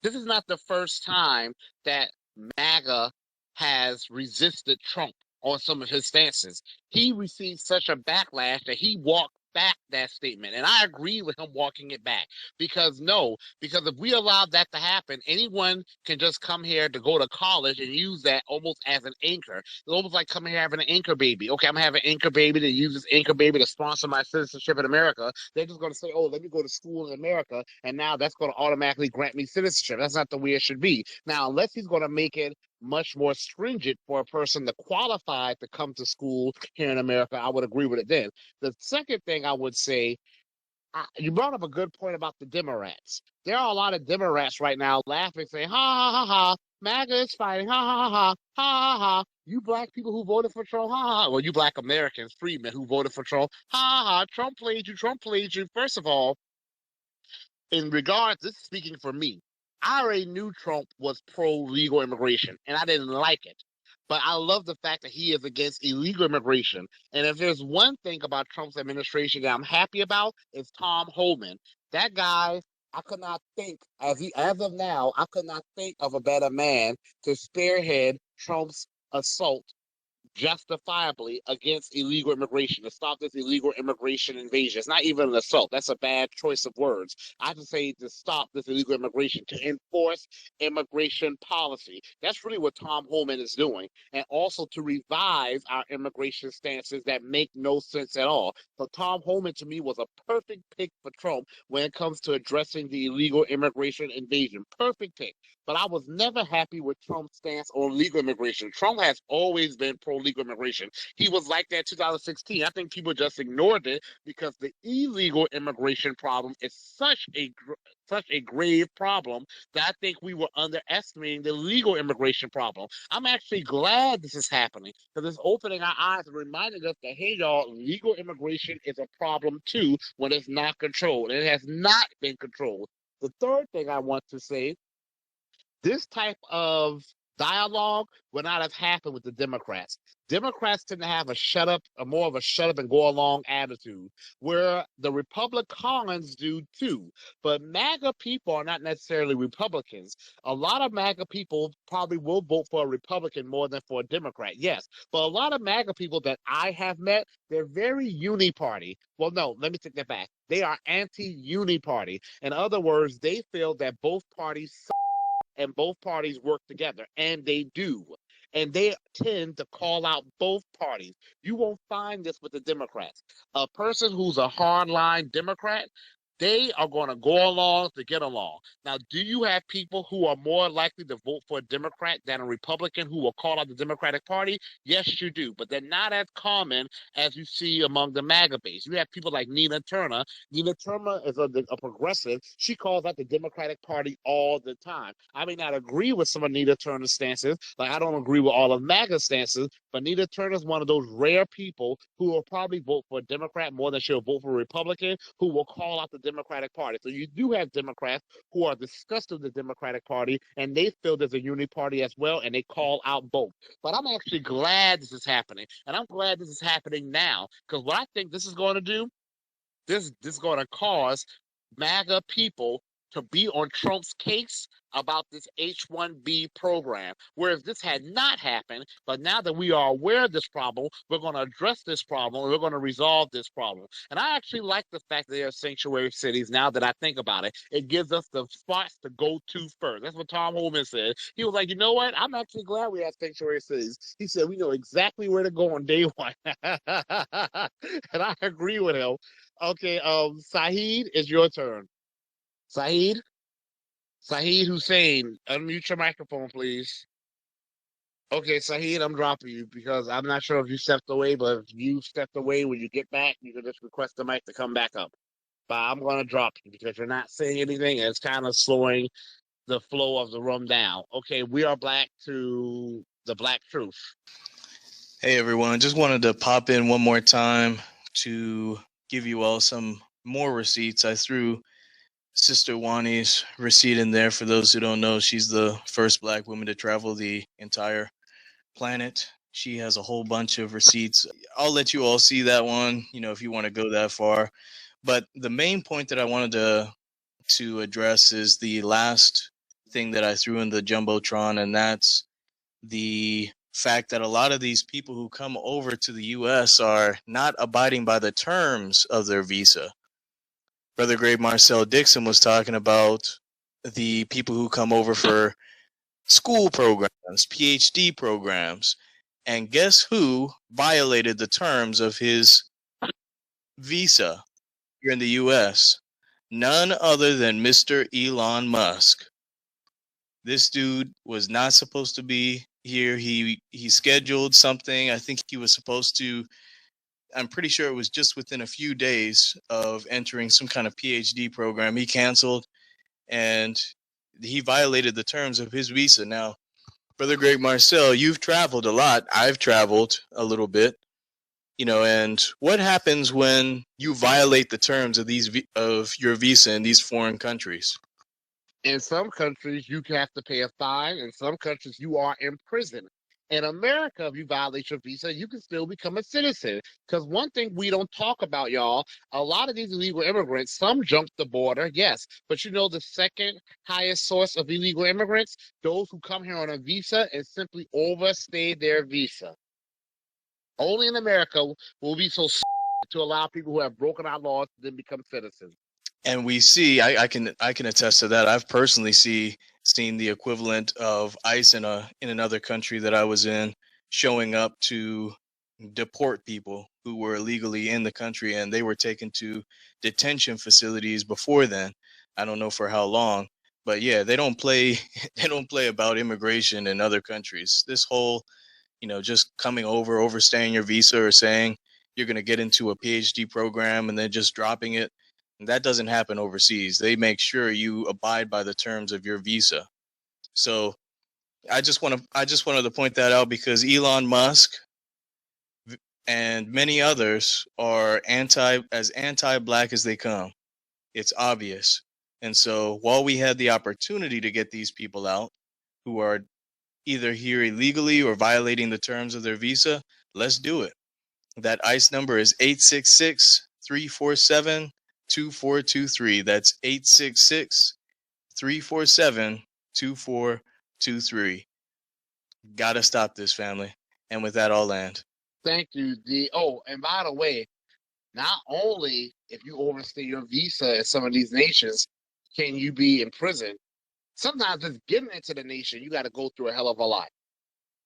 this is not the first time that MAGA has resisted Trump on some of his stances. He received such a backlash that he walked back that statement. And I agree with him walking it back because if we allow that to happen, anyone can just come here to go to college and use that almost as an anchor. It's almost like coming here having an anchor baby. Okay, I'm gonna have an anchor baby that uses anchor baby to sponsor my citizenship in America. They're just going to say, oh, let me go to school in America, and now that's going to automatically grant me citizenship. That's not the way it should be. Now, unless he's going to make it much more stringent for a person to qualify to come to school here in America, I would agree with it then. The second thing I would say, you brought up a good point about the Democrats. There are a lot of Democrats right now laughing, saying, ha, ha, ha, ha, MAGA is fighting, ha, ha, ha, ha, ha, ha, ha. You black people who voted for Trump, ha, ha, ha. Well, you black Americans, freedmen who voted for Trump, ha, ha, ha, Trump played you, Trump played you. First of all, in regards, this is speaking for me, I already knew Trump was pro-legal immigration, and I didn't like it. But I love the fact that he is against illegal immigration. And if there's one thing about Trump's administration that I'm happy about, it's Tom Homan. That guy, I could not think, as of now, I could not think of a better man to spearhead Trump's assault justifiably against illegal immigration, to stop this illegal immigration invasion. It's not even an assault. That's a bad choice of words. I have to say to stop this illegal immigration, to enforce immigration policy. That's really what Tom Homan is doing. And also to revive our immigration stances that make no sense at all. So Tom Homan, to me, was a perfect pick for Trump when it comes to addressing the illegal immigration invasion. Perfect pick. But I was never happy with Trump's stance on legal immigration. Trump has always been pro-legal immigration. He was like that in 2016. I think people just ignored it because the illegal immigration problem is such a grave problem that I think we were underestimating the legal immigration problem. I'm actually glad this is happening because it's opening our eyes and reminding us that, hey, y'all, legal immigration is a problem too when it's not controlled. And it has not been controlled. The third thing I want to say, this type of dialogue would not have happened with the Democrats. Democrats tend to have more of a shut up and go along attitude, where the Republicans do too. But MAGA people are not necessarily Republicans. A lot of MAGA people probably will vote for a Republican more than for a Democrat, yes. But a lot of MAGA people that I have met, they're very uni-party. Well, no, let me take that back. They are anti-uni-party. In other words, they feel that both parties and both parties work together, and they do. And they tend to call out both parties. You won't find this with the Democrats. A person who's a hardline Democrat, they are going to go along to get along. Now, do you have people who are more likely to vote for a Democrat than a Republican who will call out the Democratic Party? Yes, you do. But they're not as common as you see among the MAGA base. You have people like Nina Turner. Nina Turner is a progressive. She calls out the Democratic Party all the time. I may not agree with some of Nina Turner's stances. Like, I don't agree with all of MAGA's stances, but Nina Turner is one of those rare people who will probably vote for a Democrat more than she'll vote for a Republican, who will call out the Democratic Party. So you do have Democrats who are disgusted with the Democratic Party, and they feel there's a unity party as well, and they call out both. But I'm actually glad this is happening, and I'm glad this is happening now, because what I think this is going to do, this is going to cause MAGA people to be on Trump's case about this H-1B program. Whereas this had not happened, but now that we are aware of this problem, we're going to address this problem, and we're going to resolve this problem. And I actually like the fact that there are sanctuary cities now that I think about it. It gives us the spots to go to first. That's what Tom Homan said. He was like, you know what? I'm actually glad we have sanctuary cities. He said, we know exactly where to go on day one. And I agree with him. Okay, Saeed, it's your turn. Saeed Hussein, unmute your microphone, please. Okay, Saeed, I'm dropping you because I'm not sure if you stepped away, but if you stepped away, when you get back, you can just request the mic to come back up. But I'm going to drop you because you're not saying anything, and it's kind of slowing the flow of the room down. Okay, we are back to the Black Truth. Hey everyone, just wanted to pop in one more time to give you all some more receipts. I threw Sister Wani's receipt in there. For those who don't know, she's the first Black woman to travel the entire planet. She has a whole bunch of receipts. I'll let you all see that one, if you want to go that far. But the main point that I wanted to address is the last thing that I threw in the Jumbotron, and that's the fact that a lot of these people who come over to the US are not abiding by the terms of their visa. Brother Grave Marcel Dixon was talking about the people who come over for school programs, PhD programs, and guess who violated the terms of his visa here in the US? None other than Mr. Elon Musk. This dude was not supposed to be here. He scheduled something. I think he was supposed to, I'm pretty sure it was just within a few days of entering some kind of PhD program. He canceled and he violated the terms of his visa. Now, Brother Greg Marcel, you've traveled a lot. I've traveled a little bit, and what happens when you violate the terms of of your visa in these foreign countries? In some countries, you have to pay a fine. In some countries, you are in prison. In America, if you violate your visa, you can still become a citizen. Because one thing we don't talk about, y'all, a lot of these illegal immigrants, some jump the border, yes. But the second highest source of illegal immigrants? Those who come here on a visa and simply overstay their visa. Only in America will be so to allow people who have broken our laws to then become citizens. And we see, I can attest to that. I've personally seen the equivalent of ICE in another country that I was in, showing up to deport people who were illegally in the country, and they were taken to detention facilities before then. I don't know for how long, but yeah, they don't play they don't play about immigration in other countries. This whole, just coming over, overstaying your visa, or saying you're going to get into a PhD program and then just dropping it. That doesn't happen overseas. They make sure you abide by the terms of your visa. So I just wanted to point that out because Elon Musk and many others are anti-black as they come. It's obvious. And so while we had the opportunity to get these people out who are either here illegally or violating the terms of their visa, let's do it. That ICE number is 866-347-2423. That's 866-347-2423. Gotta stop this, family. And with that, I'll land. Thank you, D. Oh, and by the way, not only if you overstay your visa in some of these nations can you be in prison, sometimes just getting into the nation, you got to go through a hell of a lot.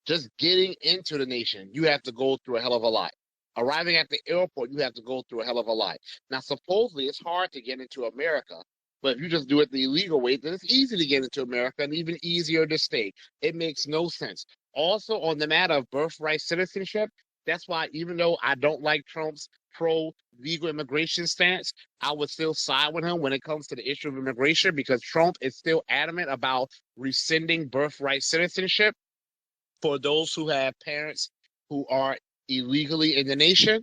Just getting into the nation, you have to go through a hell of a lot. Arriving at the airport, you have to go through a hell of a lot. Now, supposedly, it's hard to get into America, but if you just do it the illegal way, then it's easy to get into America and even easier to stay. It makes no sense. Also, on the matter of birthright citizenship, that's why even though I don't like Trump's pro-legal immigration stance, I would still side with him when it comes to the issue of immigration because Trump is still adamant about rescinding birthright citizenship for those who have parents who are illegally in the nation.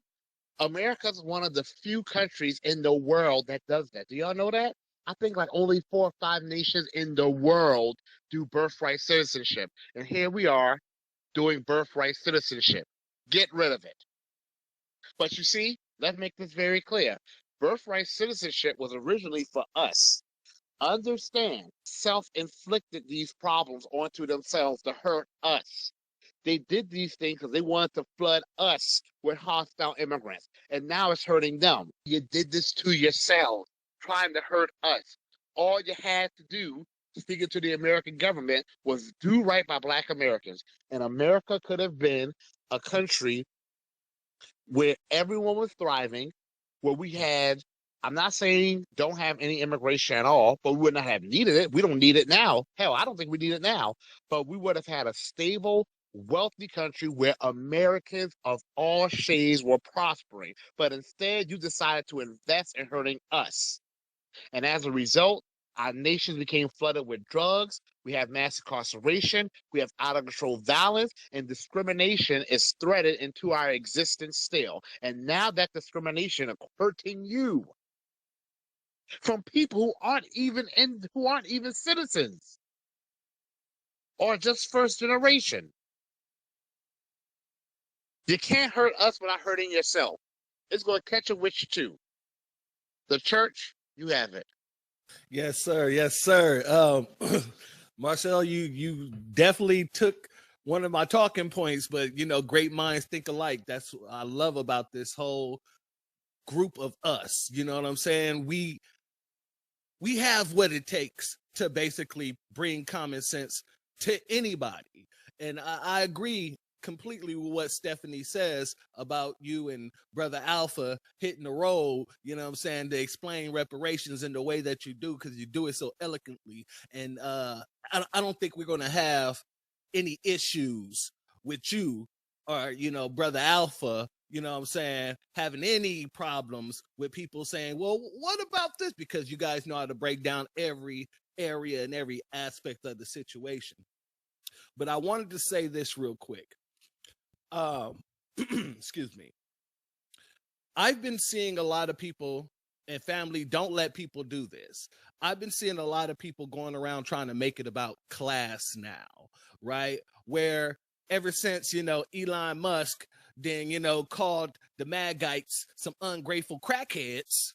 America is one of the few countries in the world that does that. Do y'all know that? I think like only 4 or 5 nations in the world do birthright citizenship. And here we are doing birthright citizenship. Get rid of it. But you see, let's make this very clear. Birthright citizenship was originally for us. Understand, self-inflicted these problems onto themselves to hurt us. They did these things because they wanted to flood us with hostile immigrants. And now it's hurting them. You did this to yourselves, trying to hurt us. All you had to do, speaking to the American government, was do right by Black Americans. And America could have been a country where everyone was thriving, where we had, I'm not saying don't have any immigration at all, but we would not have needed it. We don't need it now. Hell, I don't think we need it now. But we would have had a stable, wealthy country where Americans of all shades were prospering. But instead, you decided to invest in hurting us. And as a result, Our nation became flooded with drugs. We have mass incarceration. We have out of control violence, and discrimination is threaded into our existence still. And now that discrimination is hurting you from people who aren't even citizens or just first generation. You can't hurt us without hurting yourself. It's going to catch a witch too. The church, you have it. Yes, sir. Yes, sir. Marcel, you definitely took one of my talking points, but great minds think alike. That's what I love about this whole group of us. You know what I'm saying? We have what it takes to basically bring common sense to anybody. And I agree completely with what Stephanie says about you and Brother Alpha hitting the road, to explain reparations in the way that you do, because you do it so eloquently. And I don't think we're going to have any issues with you or, Brother Alpha, having any problems with people saying, well, what about this? Because you guys know how to break down every area and every aspect of the situation. But I wanted to say this real quick. Excuse me. I've been seeing a lot of people, and family, don't let people do this. I've been seeing a lot of people going around trying to make it about class now, right? Where ever since, Elon Musk then, called the MAGites some ungrateful crackheads,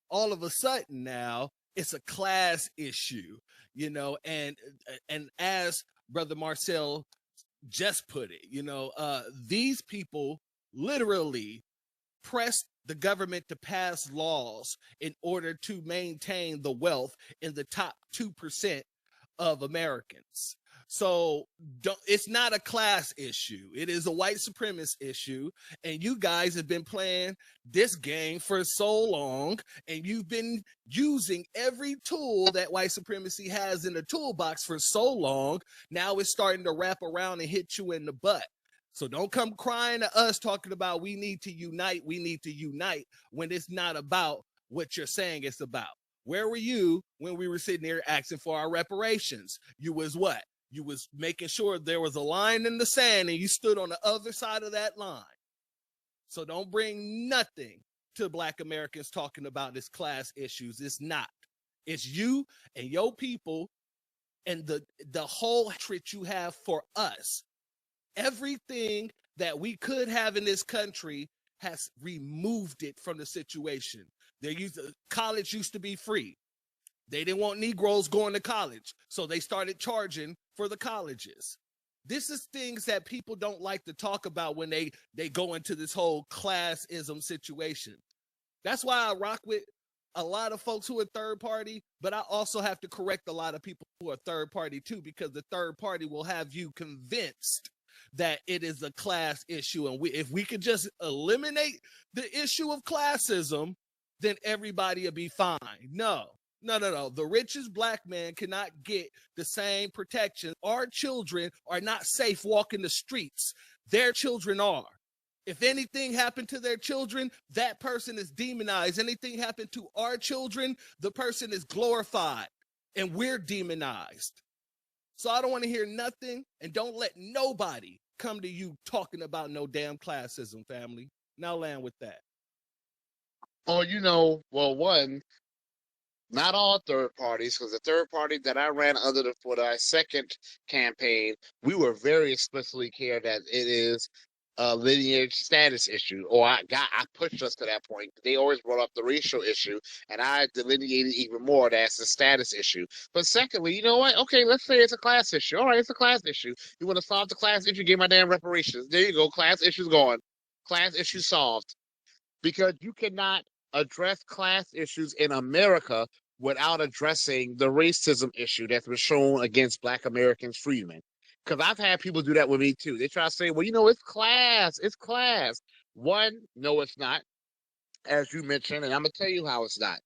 all of a sudden now it's a class issue, and as Brother Marcel just put it, these people literally pressed the government to pass laws in order to maintain the wealth in the top 2% of Americans. So it's not a class issue. It is a white supremacist issue. And you guys have been playing this game for so long, and you've been using every tool that white supremacy has in the toolbox for so long. Now it's starting to wrap around and hit you in the butt. So don't come crying to us talking about we need to unite, when it's not about what you're saying it's about. Where were you when we were sitting here asking for our reparations? You was what? You was making sure there was a line in the sand and you stood on the other side of that line. So don't bring nothing to Black Americans talking about this class issues. It's not. It's you and your people and the whole hatred you have for us. Everything that we could have in this country has removed it from the situation. College used to be free. They didn't want Negroes going to college, so they started charging for the colleges. This is things that people don't like to talk about when they go into this whole classism situation. That's why I rock with a lot of folks who are third party, but I also have to correct a lot of people who are third party too, because the third party will have you convinced that it is a class issue. And if we could just eliminate the issue of classism, then everybody will be fine. No. The richest Black man cannot get the same protection. Our children are not safe walking the streets. Their children are. If anything happened to their children, that person is demonized. Anything happened to our children, the person is glorified, and we're demonized. So I don't want to hear nothing, and don't let nobody come to you talking about no damn classism, family. Now land with that. Oh, one, not all third parties, because the third party that I ran for our second campaign, we were very explicitly clear that it is a lineage status issue, or I pushed us to that point. They always brought up the racial issue, and I delineated even more that it's a status issue. But secondly, you know what? Okay, let's say it's a class issue. All right, it's a class issue. You want to solve the class issue? Give my damn reparations. There you go. Class issue's gone. Class issue solved. Because you cannot address class issues in America without addressing the racism issue that's been shown against Black Americans freedmen. Because I've had people do that with me too. They try to say, well, it's class. It's class. One, no, it's not, as you mentioned, and I'm going to tell you how it's not.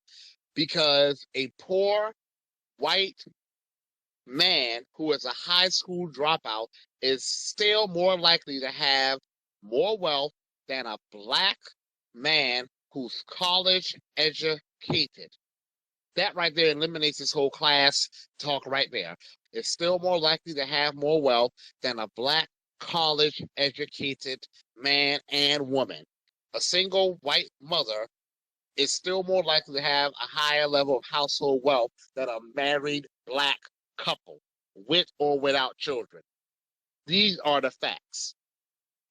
Because a poor white man who is a high school dropout is still more likely to have more wealth than a Black man who's college educated. That right there eliminates this whole class talk right there. It's still more likely to have more wealth than a black college educated man and woman. A single white mother is still more likely to have a higher level of household wealth than a married black couple with or without children. These are the facts.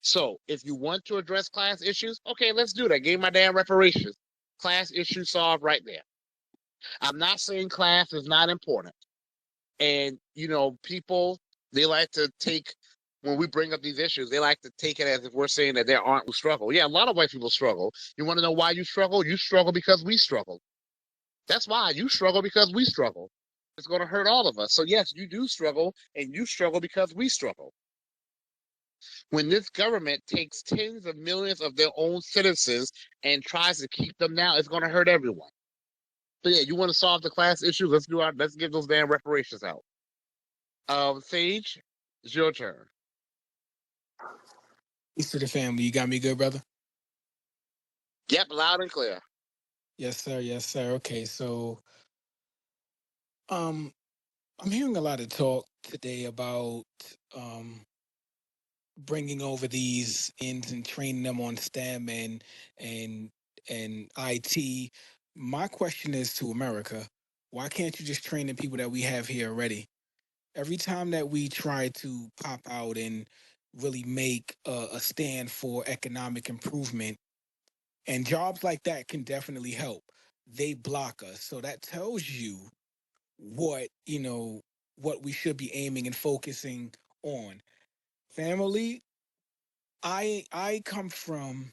So if you want to address class issues, okay, let's do that. Give my damn reparations. Class issues solved right there. I'm not saying class is not important. And, people, they like to take, when we bring up these issues, they like to take it as if we're saying that there aren't who struggle. Yeah, a lot of white people struggle. You want to know why you struggle? You struggle because we struggle. That's why you struggle because we struggle. It's going to hurt all of us. So, yes, you do struggle, and you struggle because we struggle. When this government takes tens of millions of their own citizens and tries to keep them down, it's going to hurt everyone. So yeah, you want to solve the class issue? Let's get those damn reparations out. Sage, it's your turn. Peace to the family. You got me good, brother? Yep, loud and clear. Yes, sir. Yes, sir. Okay, so I'm hearing a lot of talk today about um bringing over these ins and training them on STEM and and IT. My question is to America, why can't you just train the people that we have here already? Every time that we try to pop out and really make a stand for economic improvement, and jobs like that can definitely help, they block us. So that tells you what, what we should be aiming and focusing on. Family, I come from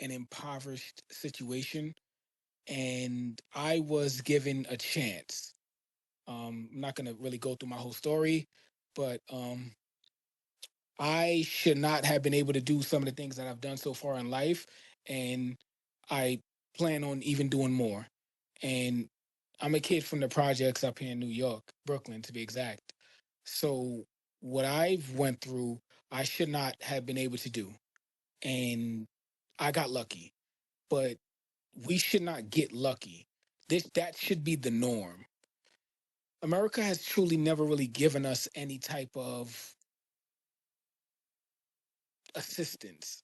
an impoverished situation, and I was given a chance. I'm not gonna really go through my whole story, but I should not have been able to do some of the things that I've done so far in life, and I plan on even doing more. And I'm a kid from the projects up here in New York, Brooklyn to be exact. So what I've went through, I should not have been able to do, and I got lucky. But we should not get lucky. That should be the norm. America has truly never really given us any type of assistance.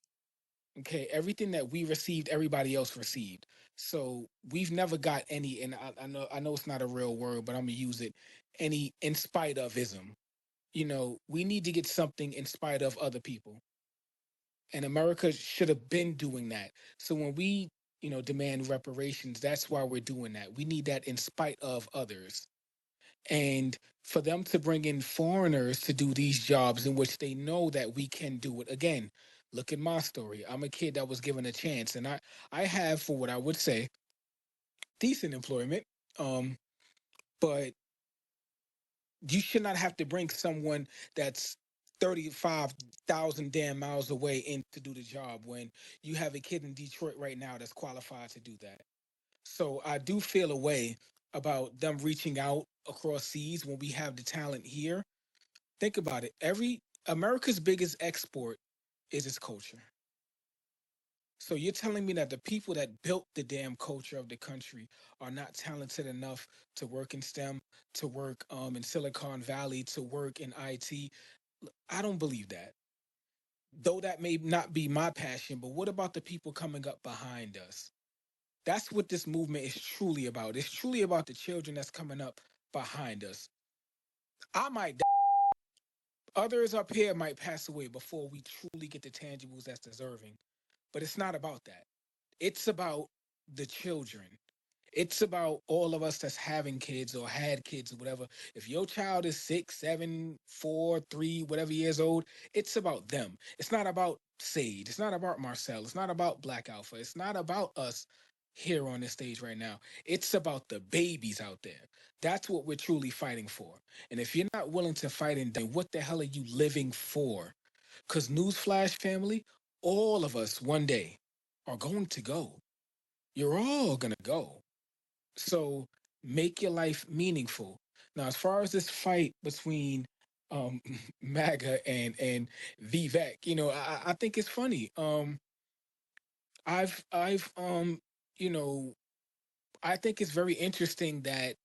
Okay, everything that we received, everybody else received. So we've never got any, and I know it's not a real word, but I'm gonna use it. Any in spite of ism. We need to get something in spite of other people, and America should have been doing that. So when we, demand reparations, that's why we're doing that. We need that in spite of others. And for them to bring in foreigners to do these jobs in which they know that we can do it again. Look at my story. I'm a kid that was given a chance, and I have, for what I would say, decent employment. um but you should not have to bring someone that's 35,000 damn miles away in to do the job when you have a kid in Detroit right now that's qualified to do that. So I do feel a way about them reaching out across seas when we have the talent here. Think about it. Every America's biggest export is its culture. So you're telling me that the people that built the damn culture of the country are not talented enough to work in STEM, to work in Silicon Valley, to work in IT? I don't believe that. Though that may not be my passion, but what about the people coming up behind us? That's what this movement is truly about. It's truly about the children that's coming up behind us. I might die. Others up here might pass away before we truly get the tangibles that's deserving. But it's not about that. It's about the children. It's about all of us that's having kids or had kids or whatever. If your child is 6, 7, 4, 3, whatever years old, it's about them. It's not about Sage. It's not about Marcel. It's not about Black Alpha. It's not about us here on this stage right now. It's about the babies out there. That's what we're truly fighting for. And if you're not willing to fight and die, what the hell are you living for? Because newsflash family, all of us one day are going to go. You're all going to go. So make your life meaningful. Now, as far as this fight between MAGA and Vivek, I think it's funny. I've you know I think it's very interesting that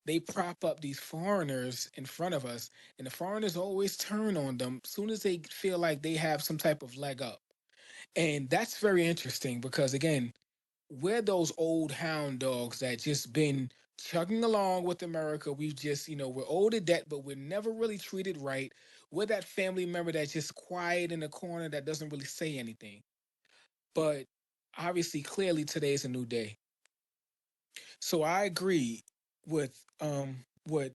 they prop up these foreigners in front of us, and the foreigners always turn on them as soon as they feel like they have some type of leg up. And that's very interesting because, again, we're those old hound dogs that just been chugging along with America. We've just, we're old to debt, but we're never really treated right. We're that family member that's just quiet in the corner that doesn't really say anything. But obviously, clearly, today's a new day. So I agree with my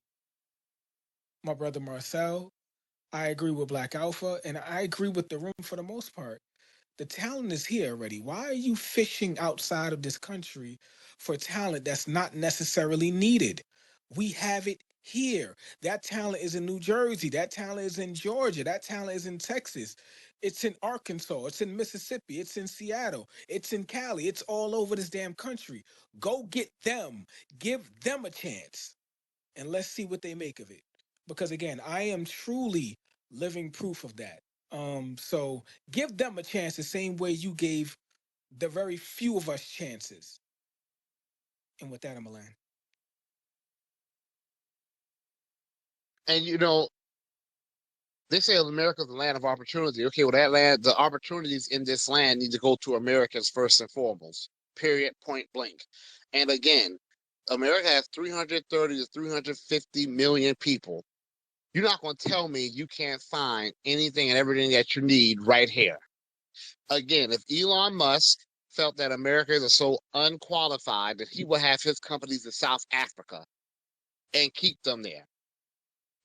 brother Marcel. I agree with Black Alpha, and I agree with the room for the most part. The talent is here already. Why are you fishing outside of this country for talent that's not necessarily needed? We have it here. That talent is in New Jersey. That talent is in Georgia. That talent is in Texas. It's in Arkansas. It's in Mississippi. It's in Seattle. It's in Cali. It's all over this damn country. Go get them. Give them a chance. And let's see what they make of it. Because again, I am truly living proof of that. So give them a chance the same way you gave the very few of us chances. And with that, I'm a land. And they say America's the land of opportunity. Okay, well, that land, the opportunities in this land need to go to Americans first and foremost. Period. Point blank. And again, America has 330 to 350 million people. You're not going to tell me you can't find anything and everything that you need right here. Again, if Elon Musk felt that Americans are so unqualified that he would have his companies in South Africa and keep them there,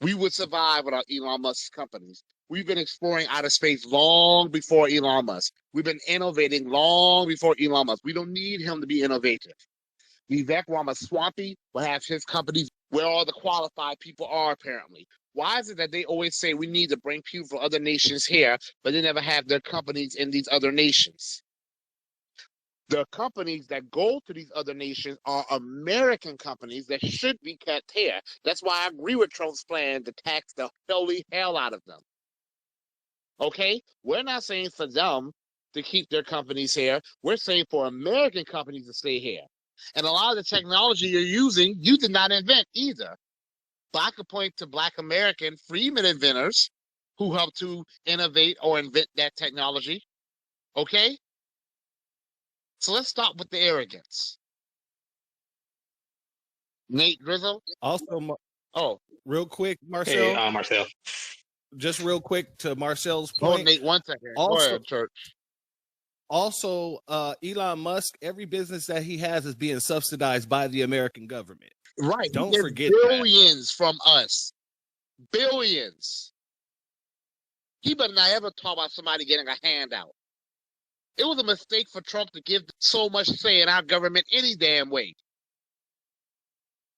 we would survive without Elon Musk's companies. We've been exploring outer space long before Elon Musk. We've been innovating long before Elon Musk. We don't need him to be innovative. Vivek Ramaswamy will have his companies where all the qualified people are, apparently. Why is it that they always say we need to bring people from other nations here, but they never have their companies in these other nations? The companies that go to these other nations are American companies that should be kept here. That's why I agree with Trump's plan to tax the holy hell out of them. Okay? We're not saying for them to keep their companies here. We're saying for American companies to stay here. And a lot of the technology you're using, you did not invent either. But I could point to Black American freedmen inventors who helped to innovate or invent that technology. Okay? So let's stop with the arrogance. Nate Grizzle? Also, Oh, real quick, Hey, Marcel, Marcel. just real quick to Marcel's hold point. Nate 1 second. Go Also, ahead, Church. Elon Musk, every business that he has is being subsidized by the American government. Right. Don't He gets forget that. billions from us. Billions. He better not ever talk about somebody getting a handout. It was a mistake for Trump to give so much say in our government any damn way.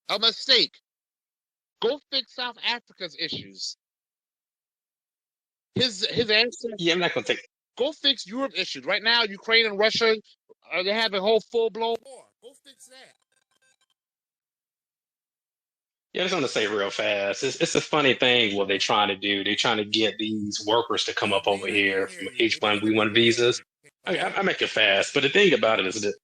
A mistake. Go fix South Africa's issues. His answer. Yeah, I'm not gonna take. Go fix Europe issues. Right now, Ukraine and Russia, they have a whole full-blown war. Go fix that. Yeah, I just want to say real fast. It's a funny thing what they're trying to do. They're trying to get these workers to come up over here from H1B1 visas. I make it fast, but the thing about it is that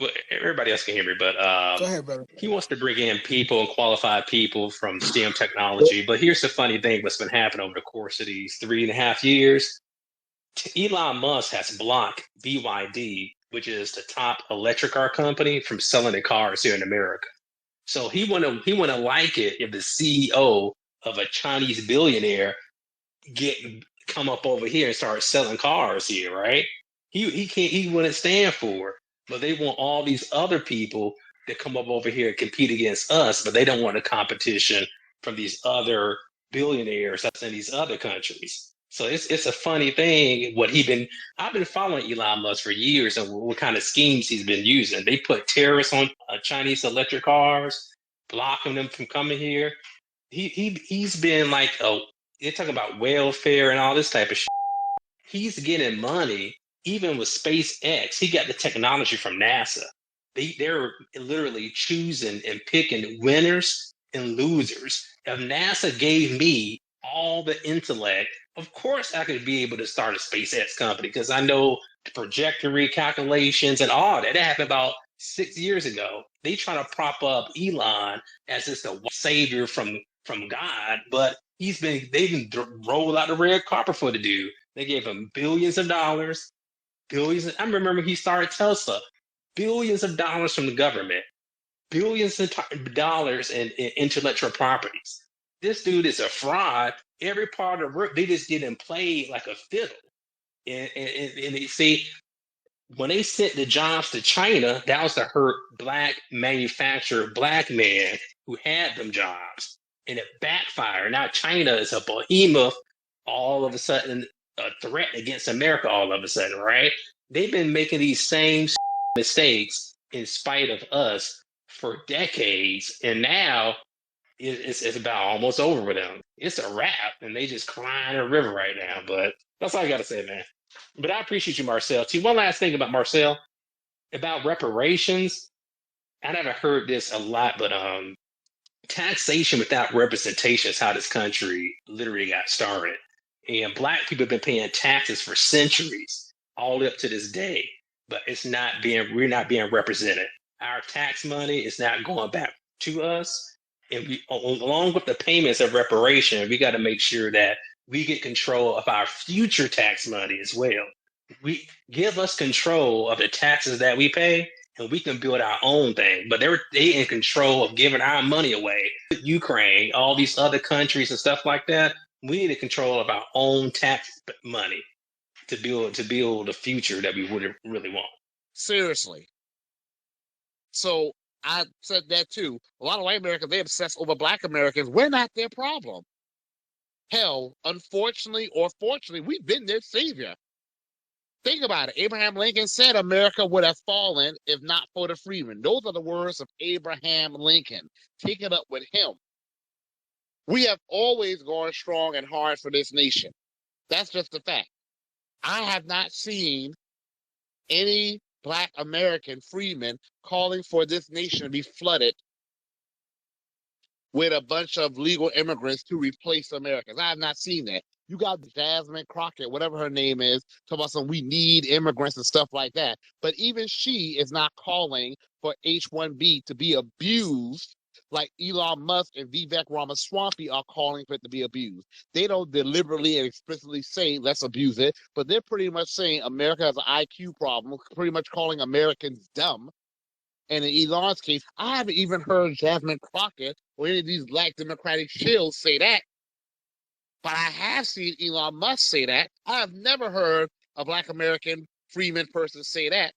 well, everybody else can hear me, but Go ahead, brother. he wants to bring in people and qualified people from STEM technology. But here's the funny thing: what's been happening over the course of these 3.5 years? Elon Musk has blocked BYD, which is the top electric car company, from selling their cars here in America. So he wanna like it if the CEO of a Chinese billionaire get come up over here and start selling cars here, right? He wouldn't stand for it. But they want all these other people to come up over here and compete against us, but they don't want a competition from these other billionaires that's in these other countries. So it's a funny thing I've been following Elon Musk for years and what kind of schemes he's been using. They put tariffs on Chinese electric cars, blocking them from coming here. He's been like they're talking about welfare and all this type of shit. He's getting money even with SpaceX. He got the technology from NASA. They're literally choosing and picking winners and losers. If NASA gave me all the intellect, of course I could be able to start a SpaceX company because I know the trajectory calculations and all that. That happened about 6 years ago. They try to prop up Elon as just a savior from God, but they've been rolled out the red carpet for the dude. They gave him billions of dollars, I remember he started Tesla, billions of dollars from the government, billions of dollars in intellectual properties. This dude is a fraud. Every part of work, they just get him played like a fiddle. And they see, when they sent the jobs to China, that was to hurt black manufacturer, black men who had them jobs. And it backfired. Now China is a behemoth, all of a sudden a threat against America all of a sudden, right? They've been making these same mistakes in spite of us for decades. And now it's about almost over with them. It's a wrap, and they just crying a river right now. But that's all I got to say, man. But I appreciate you, Marcel. Too. One last thing about Marcel, about reparations. I never heard this a lot, but taxation without representation is how this country literally got started. And black people have been paying taxes for centuries, all up to this day. But we're not being represented. Our tax money is not going back to us. And we, along with the payments of reparation, we got to make sure that we get control of our future tax money as well. We give us control of the taxes that we pay, and we can build our own thing. But they in control of giving our money away. Ukraine, all these other countries and stuff like that. We need to control of our own tax money to build the future that we would really want. Seriously. So I said that too. A lot of white Americans, they obsess over black Americans. We're not their problem. Hell, unfortunately or fortunately, we've been their savior. Think about it. Abraham Lincoln said America would have fallen if not for the freedmen. Those are the words of Abraham Lincoln. Take it up with him. We have always gone strong and hard for this nation. That's just a fact. I have not seen any black American freedmen calling for this nation to be flooded with a bunch of legal immigrants to replace Americans. I have not seen that. You got Jasmine Crockett, whatever her name is, talking about some we need immigrants and stuff like that. But even she is not calling for H-1B to be abused like Elon Musk and Vivek Ramaswamy are calling for it to be abused. They don't deliberately and explicitly say, let's abuse it, but they're pretty much saying America has an IQ problem, pretty much calling Americans dumb. And in Elon's case, I haven't even heard Jasmine Crockett or any of these black Democratic shills say that. But I have seen Elon Musk say that. I have never heard a black American freeman person say that.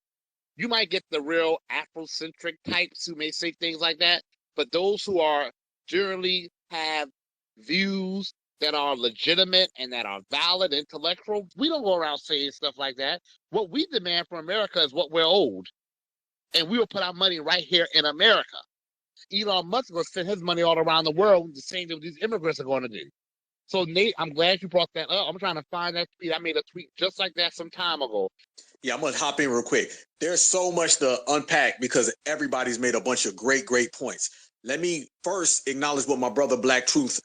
You might get the real Afrocentric types who may say things like that, but those who are generally have views that are legitimate and that are valid, intellectual, we don't go around saying stuff like that. What we demand from America is what we're owed. And we will put our money right here in America. Elon Musk will spend his money all around the world, the same thing these immigrants are going to do. So, Nate, I'm glad you brought that up. I'm trying to find that tweet. I made a tweet just like that some time ago. Yeah, I'm going to hop in real quick. There's so much to unpack because everybody's made a bunch of great points. Let me first acknowledge what my brother Black Truth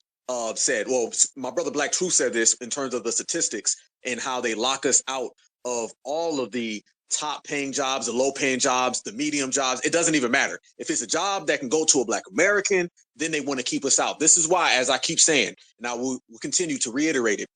said. Well, my brother Black Truth said this in terms of the statistics and how they lock us out of all of the top paying jobs, the low paying jobs, the medium jobs. It doesn't even matter. If it's a job that can go to a black American, then they want to keep us out. This is why, as I keep saying, and I will continue to reiterate it,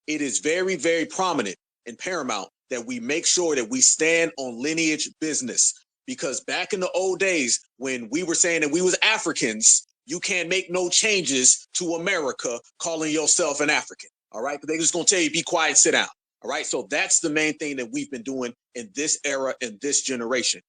it is very, very prominent and paramount that we make sure that we stand on lineage business. Because back in the old days, when we were saying that we was Africans, you can't make no changes to America calling yourself an African. All right. But they're just going to tell you, be quiet, sit down. All right. So that's the main thing that we've been doing in this era, in this generation.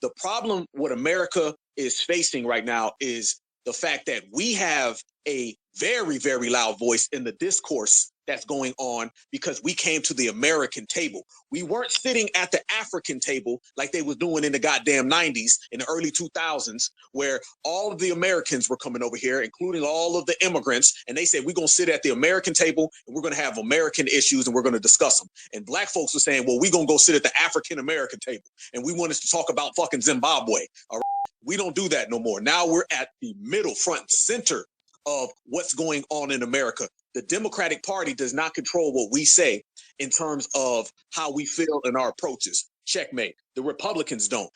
The problem what America is facing right now is the fact that we have a very, very loud voice in the discourse that's going on because we came to the American table. We weren't sitting at the African table like they was doing in the goddamn 90s, in the early 2000s, where all of the Americans were coming over here, including all of the immigrants, and they said, we're going to sit at the American table and we're going to have American issues and we're going to discuss them. And black folks were saying, well, we're going to go sit at the African-American table and we want us to talk about fucking Zimbabwe. All right? We don't do that no more. Now we're at the middle, front, and center of what's going on in America. The Democratic Party does not control what we say in terms of how we feel in our approaches. Checkmate. The Republicans don't.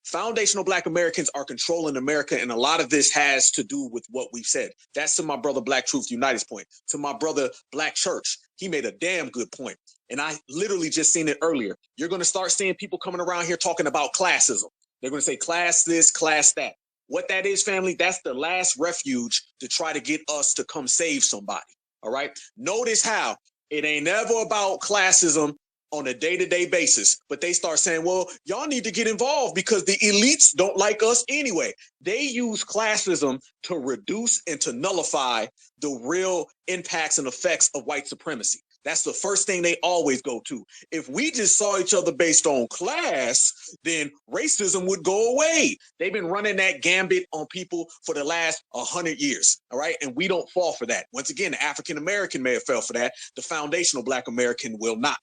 Foundational Black Americans are controlling America, and a lot of this has to do with what we've said. That's to my brother Black Truth United's point. To my brother Black Church, he made a damn good point. And I literally just seen it earlier. You're going to start seeing people coming around here talking about classism. They're going to say class this, class that. What that is, family, that's the last refuge to try to get us to come save somebody. All right? Notice how it ain't ever about classism on a day-to-day basis, but they start saying, well, y'all need to get involved because the elites don't like us anyway. They use classism to reduce and to nullify the real impacts and effects of white supremacy. That's the first thing they always go to. If we just saw each other based on class, then racism would go away. They've been running that gambit on people for the last 100 years, all right? And we don't fall for that. Once again, the African-American may have fell for that. The foundational Black American will not.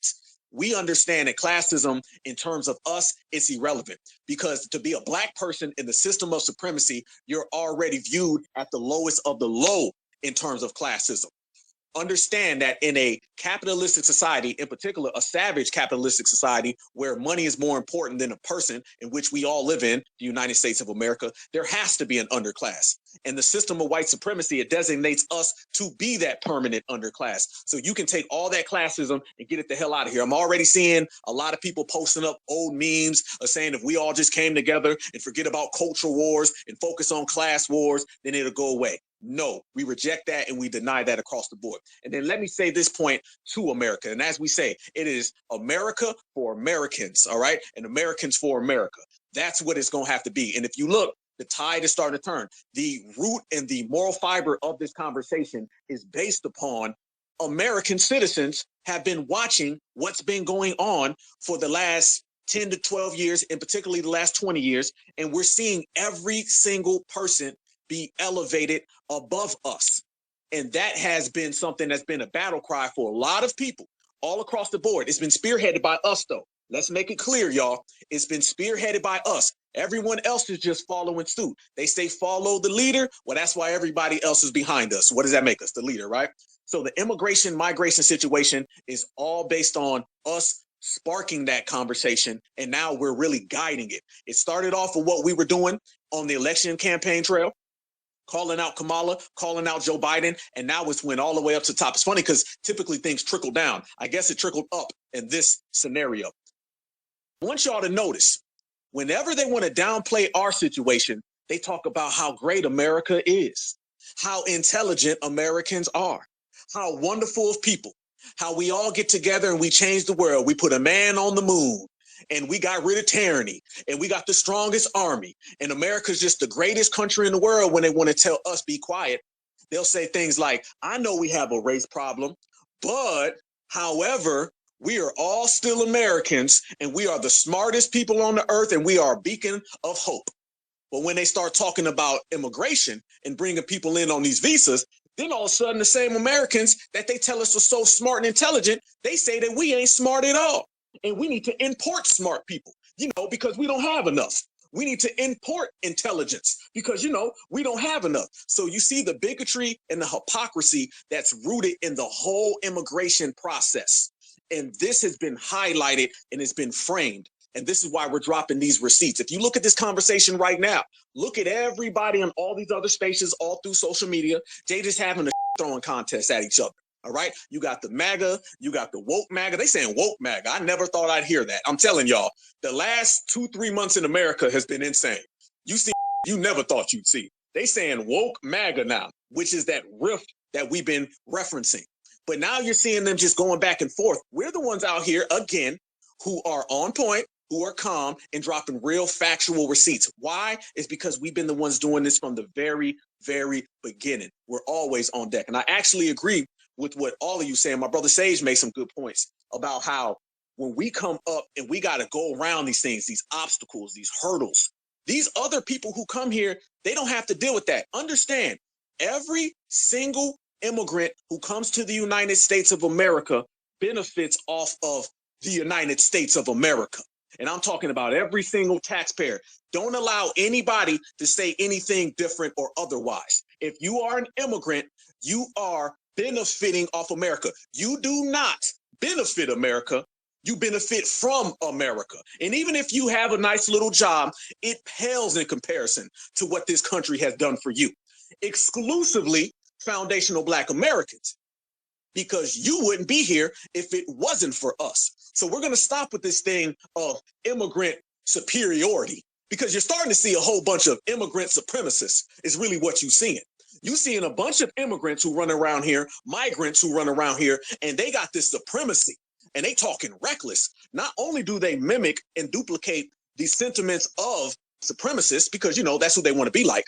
We understand that classism, in terms of us, it's irrelevant because to be a Black person in the system of supremacy, you're already viewed at the lowest of the low in terms of classism. Understand that in a capitalistic society, in particular, a savage capitalistic society where money is more important than a person, in which we all live in, the United States of America, there has to be an underclass. And the system of white supremacy, it designates us to be that permanent underclass. So you can take all that classism and get it the hell out of here. I'm already seeing a lot of people posting up old memes saying if we all just came together and forget about cultural wars and focus on class wars, then it'll go away. No, we reject that and we deny that across the board. And then let me say this point to America. And as we say, it is America for Americans, all right? And Americans for America. That's what it's going to have to be. And if you look, the tide is starting to turn. The root and the moral fiber of this conversation is based upon American citizens have been watching what's been going on for the last 10 to 12 years, and particularly the last 20 years. And we're seeing every single person be elevated above us. And that has been something that's been a battle cry for a lot of people all across the board. It's been spearheaded by us, though. Let's make it clear, y'all. It's been spearheaded by us. Everyone else is just following suit. They say follow the leader. Well, that's why everybody else is behind us. What does that make us? The leader, right? So the immigration migration situation is all based on us sparking that conversation. And now we're really guiding it. It started off with what we were doing on the election campaign trail, calling out Kamala, calling out Joe Biden, and now it's went all the way up to the top. It's funny because typically things trickle down. I guess it trickled up in this scenario. I want y'all to notice, whenever they want to downplay our situation, they talk about how great America is, how intelligent Americans are, how wonderful of people, how we all get together and we change the world. We put a man on the moon. And we got rid of tyranny, and we got the strongest army, and America's just the greatest country in the world. When they want to tell us be quiet, they'll say things like, I know we have a race problem, but however, we are all still Americans, and we are the smartest people on the earth, and we are a beacon of hope. But when they start talking about immigration and bringing people in on these visas, then all of a sudden the same Americans that they tell us are so smart and intelligent, they say that we ain't smart at all. And we need to import smart people, because we don't have enough. We need to import intelligence because, we don't have enough. So you see the bigotry and the hypocrisy that's rooted in the whole immigration process. And this has been highlighted and it's been framed. And this is why we're dropping these receipts. If you look at this conversation right now, look at everybody on all these other spaces, all through social media. They just having a throwing contest at each other. All right. You got the MAGA, you got the woke MAGA. They saying woke MAGA. I never thought I'd hear that. I'm telling y'all, the last 2-3 months in America has been insane. You see, you never thought you'd see. They saying woke MAGA now, which is that rift that we've been referencing. But now you're seeing them just going back and forth. We're the ones out here, again, who are on point, who are calm and dropping real factual receipts. Why? It's because we've been the ones doing this from the very, very beginning. We're always on deck. And I actually agree with what all of you saying. My brother Sage made some good points about how when we come up and we got to go around these things, these obstacles, these hurdles, these other people who come here, they don't have to deal with that. Understand, every single immigrant who comes to the United States of America benefits off of the United States of America. And I'm talking about every single taxpayer. Don't allow anybody to say anything different or otherwise. If you are an immigrant, you are benefiting off America. You do not benefit America. You benefit from America. And even if you have a nice little job, it pales in comparison to what this country has done for you. Exclusively foundational Black Americans, because you wouldn't be here if it wasn't for us. So we're going to stop with this thing of immigrant superiority, because you're starting to see a whole bunch of immigrant supremacists is really what you're seeing. You're seeing a bunch of immigrants who run around here, migrants who run around here, and they got this supremacy, and they talking reckless. Not only do they mimic and duplicate the sentiments of supremacists, because, you know, that's who they want to be like.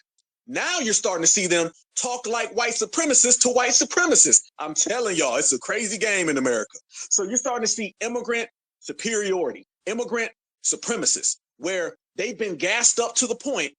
Now you're starting to see them talk like white supremacists to white supremacists. I'm telling y'all, it's a crazy game in America. So you're starting to see immigrant superiority, immigrant supremacists, where they've been gassed up to the point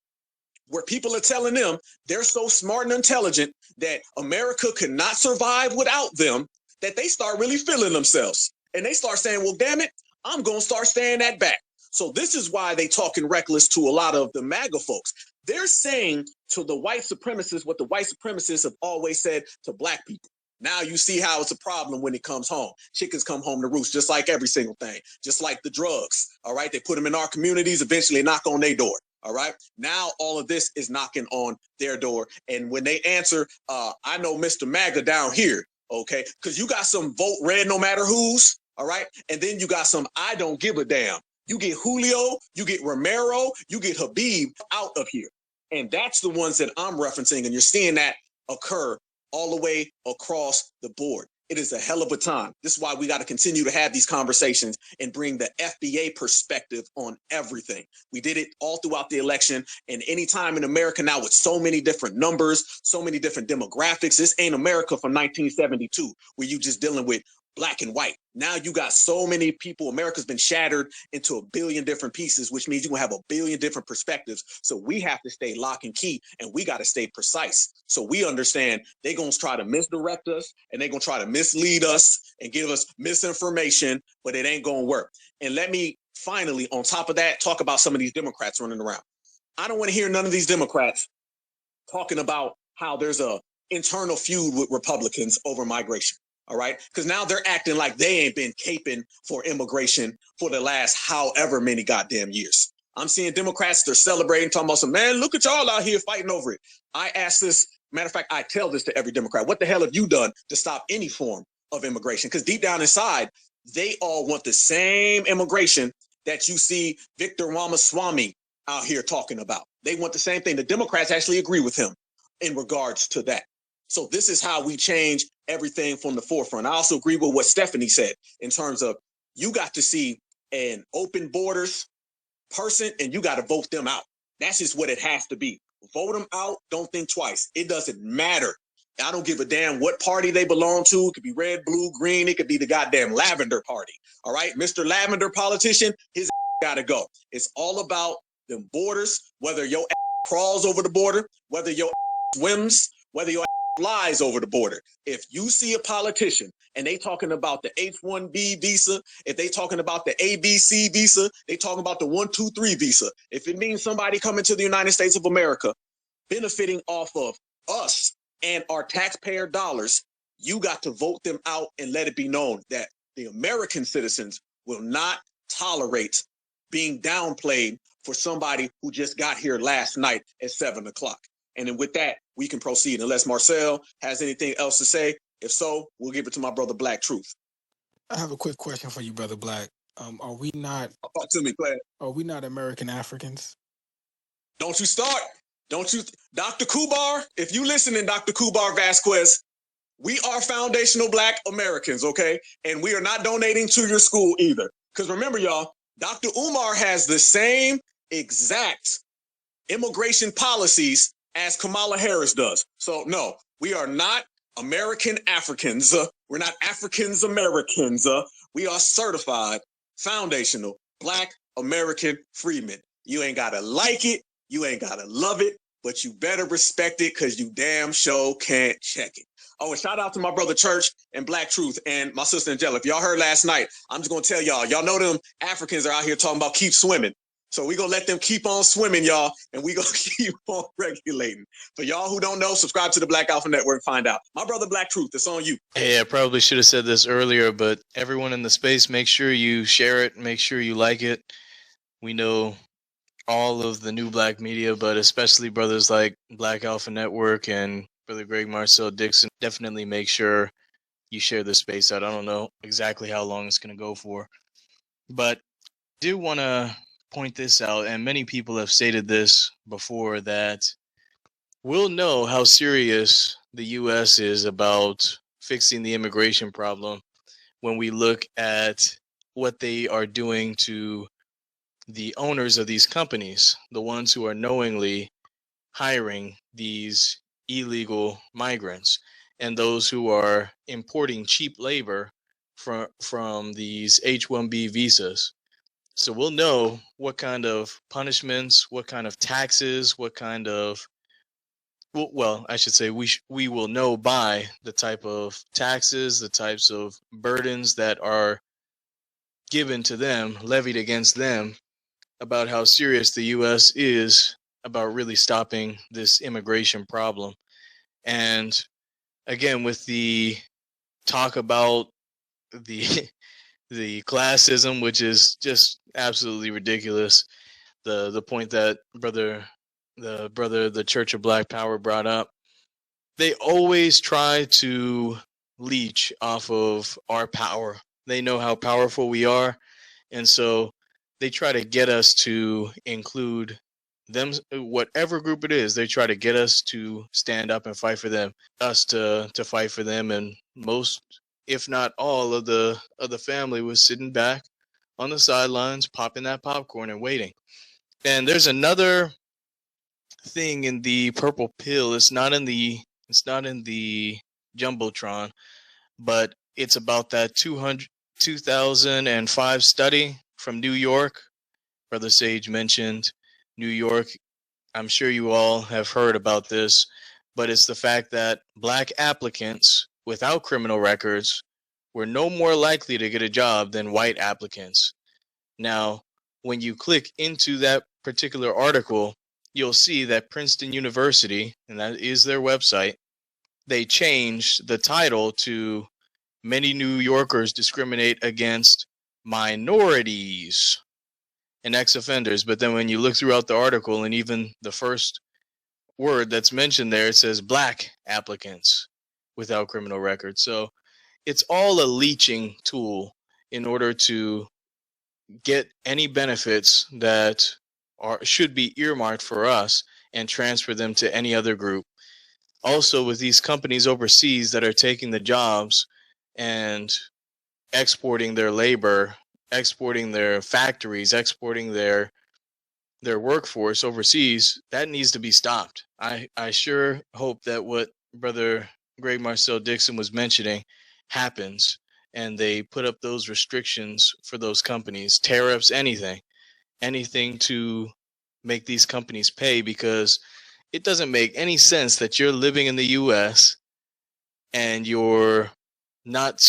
where people are telling them they're so smart and intelligent that America could not survive without them, that they start really feeling themselves. And they start saying, well, damn it, I'm going to start saying that back. So this is why they talking reckless to a lot of the MAGA folks. They're saying to the white supremacists what the white supremacists have always said to Black people. Now you see how it's a problem when it comes home. Chickens come home to roost, just like every single thing, just like the drugs. All right. They put them in our communities, eventually knock on their door. All right. Now all of this is knocking on their door. And when they answer, I know Mr. MAGA down here. OK, because you got some vote red no matter who's. All right. And then you got some I don't give a damn. You get Julio, you get Romero, you get Habib out of here. And that's the ones that I'm referencing. And you're seeing that occur all the way across the board. It is a hell of a time. This is why we got to continue to have these conversations and bring the FBA perspective on everything. We did it all throughout the election, and any time in America now with so many different numbers, so many different demographics. This ain't America from 1972 where you just dealing with Black and white. Now you got so many people. America's been shattered into a billion different pieces, which means you're gonna have a billion different perspectives. So we have to stay lock and key, and we got to stay precise. So we understand they're gonna try to misdirect us, and they're gonna try to mislead us and give us misinformation, but it ain't gonna work. And let me finally, on top of that, talk about some of these Democrats running around. I don't want to hear none of these Democrats talking about how there's a internal feud with Republicans over migration. All right. Because now they're acting like they ain't been caping for immigration for the last however many goddamn years. I'm seeing Democrats, they're celebrating, talking about some, man, look at y'all out here fighting over it. I ask this, matter of fact, I tell this to every Democrat. What the hell have you done to stop any form of immigration? Because deep down inside, they all want the same immigration that you see Victor Ramaswamy out here talking about. They want the same thing. The Democrats actually agree with him in regards to that. So this is how we change everything from the forefront. I also agree with what Stephanie said in terms of you got to see an open borders person and you got to vote them out. That's just what it has to be. Vote them out. Don't think twice. It doesn't matter. I don't give a damn what party they belong to. It could be red, blue, green. It could be the goddamn lavender party. All right. Mr. Lavender politician, his got to go. It's all about them borders, whether your crawls over the border, whether your swims, whether your flies over the border. If you see a politician and they talking about the H-1B visa, if they talking about the ABC visa, they talking about the 123 visa. If it means somebody coming to the United States of America, benefiting off of us and our taxpayer dollars, you got to vote them out and let it be known that the American citizens will not tolerate being downplayed for somebody who just got here last night at 7 o'clock. And then with that, we can proceed unless Marcel has anything else to say. If so, we'll give it to my brother Black Truth. I have a quick question for you, brother Black. Are we not? Talk to me, Claire. Are we not American Africans? Don't you start. Don't you, Dr. Kubar? If you listening, Dr. Kubar Vasquez, we are foundational Black Americans, okay? And we are not donating to your school either. Because remember, y'all, Dr. Umar has the same exact immigration policies as Kamala Harris does. So no, we are not American Africans. We're not Africans Americans. We are certified foundational Black American freedmen. You ain't gotta like it, you ain't gotta love it, but you better respect it because you damn sure can't check it. Oh, and shout out to my brother Church and Black Truth and my sister Angela. If y'all heard last night, I'm just gonna tell y'all, y'all know them Africans are out here talking about keep swimming. So we gonna let them keep on swimming, y'all, and we gonna keep on regulating. For y'all who don't know, subscribe to the Black Alpha Network. Find out. My brother Black Truth, it's on you. Hey, I probably should have said this earlier, but everyone in the space, make sure you share it, make sure you like it. We know all of the new black media, but especially brothers like Black Alpha Network and Brother Greg Marcel Dixon. Definitely make sure you share this space out. I don't know exactly how long it's going to go for, but I do want to point this out, and many people have stated this before, that we'll know how serious the U.S. is about fixing the immigration problem when we look at what they are doing to the owners of these companies, the ones who are knowingly hiring these illegal migrants and those who are importing cheap labor from these H-1B visas. So we'll know what kind of punishments, what kind of taxes, what kind of well, I should say we will know by the type of taxes, the types of burdens that are given to them, levied against them, about how serious the U.S. is about really stopping this immigration problem. And again, with the talk about the the classism, which is just absolutely ridiculous, the point that the Church of Black Power brought up, they always try to leech off of our power. They know how powerful we are, and so they try to get us to include them, whatever group it is. They try to get us to stand up and fight for them, us to fight for them. And most, if not all, of the family was sitting back on the sidelines, popping that popcorn and waiting. And there's another thing in the purple pill. It's not in the jumbotron, but it's about that 2005 study from New York. Brother Sage mentioned New York. I'm sure you all have heard about this, but it's the fact that black applicants without criminal records were no more likely to get a job than white applicants. Now, when you click into that particular article, you'll see that Princeton University, and that is their website, they changed the title to "Many New Yorkers Discriminate Against Minorities and Ex-Offenders." But then when you look throughout the article, and even the first word that's mentioned there, it says black applicants without criminal records. So it's all a leeching tool in order to get any benefits that should be earmarked for us and transfer them to any other group. Also, with these companies overseas that are taking the jobs and exporting their labor, exporting their factories, exporting their workforce overseas, that needs to be stopped. I sure hope that what Brother Greg Marcel Dixon was mentioning happens, and they put up those restrictions for those companies, tariffs, anything to make these companies pay, because it doesn't make any sense that you're living in the US and you're not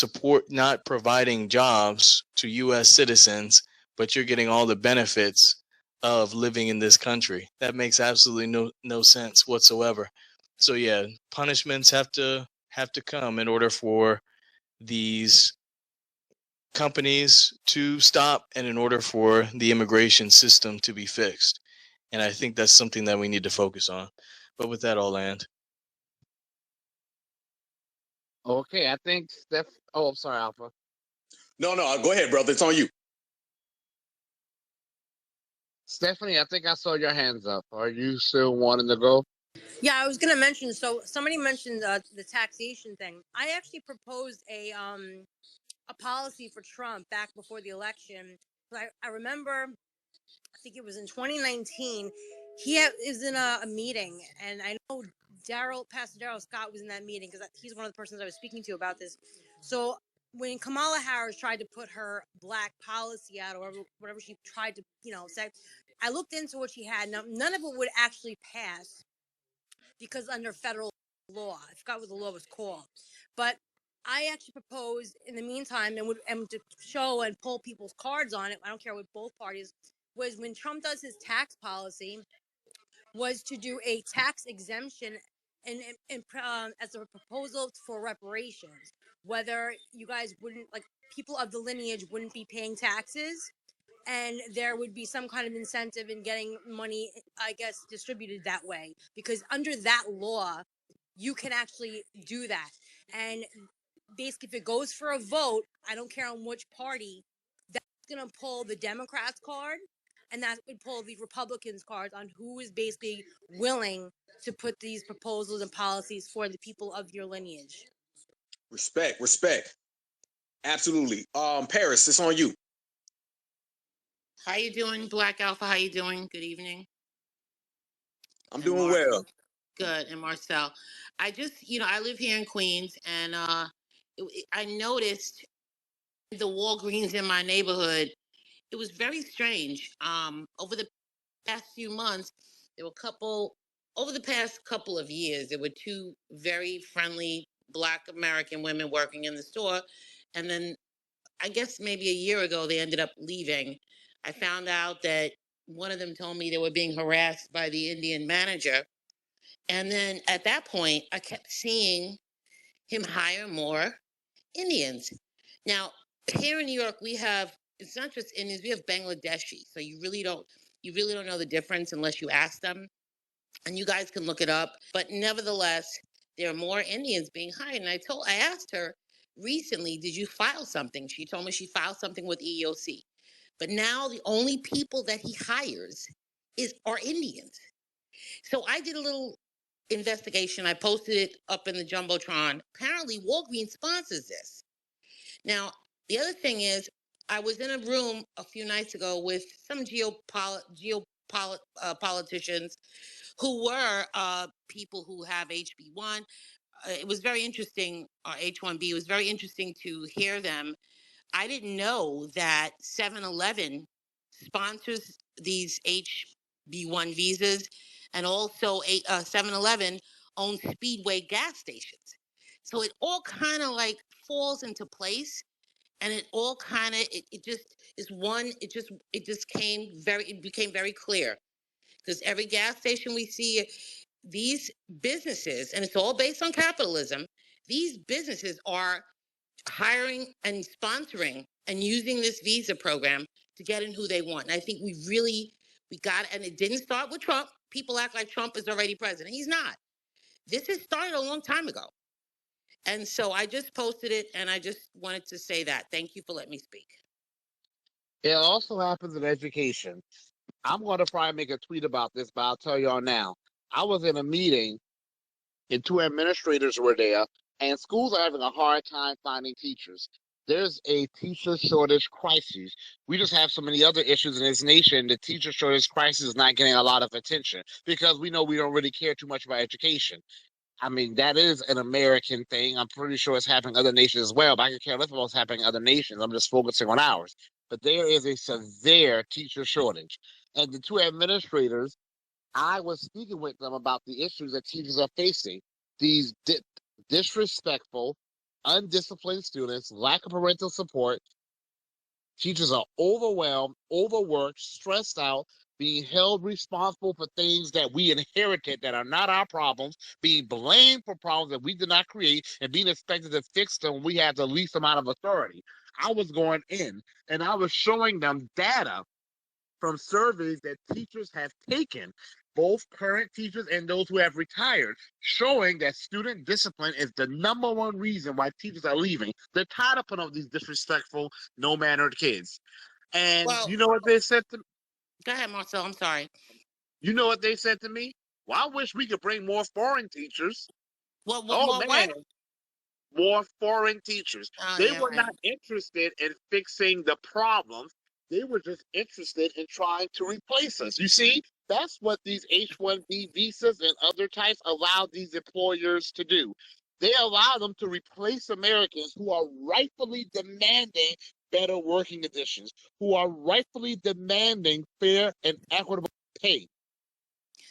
providing jobs to US citizens, but you're getting all the benefits of living in this country. That makes absolutely no sense whatsoever. So yeah, punishments have to come in order for these companies to stop and in order for the immigration system to be fixed. And I think that's something that we need to focus on. But with that, I'll land. Okay, I think Steph. Oh, I'm sorry, Alpha. No, go ahead, brother. It's on you. Stephanie, I think I saw your hands up. Are you still wanting to go? Yeah, I was going to mention. So somebody mentioned the taxation thing. I actually proposed a policy for Trump back before the election. I remember, I think it was in 2019. He is in a meeting, and I know Pastor Darrell Scott was in that meeting because he's one of the persons I was speaking to about this. So when Kamala Harris tried to put her black policy out, or whatever she tried to, say, I looked into what she had. Now, none of it would actually pass because under federal law, I forgot what the law was called, but I actually proposed in the meantime, and to show and pull people's cards on it. I don't care what both parties, was when Trump does his tax policy, was to do a tax exemption as a proposal for reparations. Whether you guys wouldn't, like, people of the lineage wouldn't be paying taxes, and there would be some kind of incentive in getting money, I guess, distributed that way. Because under that law, you can actually do that. And basically, if it goes for a vote, I don't care on which party, that's going to pull the Democrats' card, and that would pull the Republicans' cards on who is basically willing to put these proposals and policies for the people of your lineage. Respect. Absolutely. Paris, it's on you. How you doing, Black Alpha? How you doing? Good evening. I'm doing well. Good. And Marcel, I just, I live here in Queens, and I noticed the Walgreens in my neighborhood. It was very strange. Over the past few months, over the past couple of years, there were two very friendly Black American women working in the store, and then I guess maybe a year ago they ended up leaving. I found out that one of them told me they were being harassed by the Indian manager. And then at that point, I kept seeing him hire more Indians. Now, here in New York, it's not just Indians, we have Bangladeshi. So you really don't know the difference unless you ask them. And you guys can look it up. But nevertheless, there are more Indians being hired. And I asked her recently, did you file something? She told me she filed something with EEOC. But now the only people that he hires are Indians. So I did a little investigation. I posted it up in the Jumbotron. Apparently, Walgreens sponsors this. Now, the other thing is, I was in a room a few nights ago with some politicians who were people who have HB1. It was very interesting, H1B. It was very interesting to hear them. I didn't know that 7-Eleven sponsors these HB1 visas, and also 7-Eleven owns Speedway gas stations. So it all kind of like falls into place, and it all kind of it just is one. It became very clear, because every gas station we see, these businesses, and it's all based on capitalism, these businesses are hiring and sponsoring and using this visa program to get in who they want. And I think we got it. And it didn't start with Trump. People act like Trump is already president. He's not. This has started a long time ago. And so I just posted it, and I just wanted to say that. Thank you for letting me speak. It also happens in education. I'm going to probably make a tweet about this, but I'll tell y'all now. I was in a meeting, and two administrators were there, and schools are having a hard time finding teachers. There's a teacher shortage crisis. We just have so many other issues in this nation. The teacher shortage crisis is not getting a lot of attention because we know we don't really care too much about education. I mean, that is an American thing. I'm pretty sure it's happening in other nations as well, but I can care less about what's happening in other nations. I'm just focusing on ours. But there is a severe teacher shortage. And the two administrators, I was speaking with them about the issues that teachers are facing. These disrespectful, undisciplined students, lack of parental support. Teachers are overwhelmed, overworked, stressed out, being held responsible for things that we inherited that are not our problems, being blamed for problems that we did not create, and being expected to fix them when we have the least amount of authority. I was going in and I was showing them data from surveys that teachers have taken, both current teachers and those who have retired, showing that student discipline is the number one reason why teachers are leaving. They're tired of putting up these disrespectful, no-mannered kids. And you know what they said to me? Go ahead, Marcel. I'm sorry. You know what they said to me? Well, I wish we could bring more foreign teachers. What? More foreign teachers. They were not interested in fixing the problems. They were just interested in trying to replace us. You see, that's what these H-1B visas and other types allow these employers to do. They allow them to replace Americans who are rightfully demanding better working conditions, who are rightfully demanding fair and equitable pay.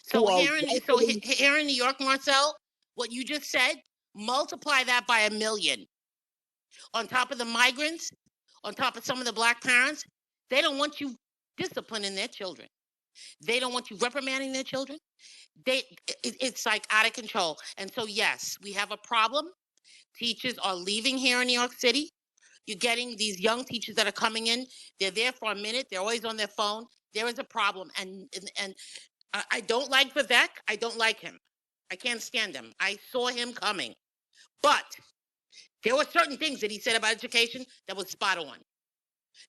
So here in New York, Marcel, what you just said, multiply that by 1 million. On top of the migrants, on top of some of the Black parents, they don't want you disciplining their children. They don't want you reprimanding their children. It's like out of control. And so, yes, we have a problem. Teachers are leaving here in New York City. You're getting these young teachers that are coming in. They're there for a minute. They're always on their phone. There is a problem. And I don't like Vivek. I don't like him. I can't stand him. I saw him coming. But there were certain things that he said about education that was spot on.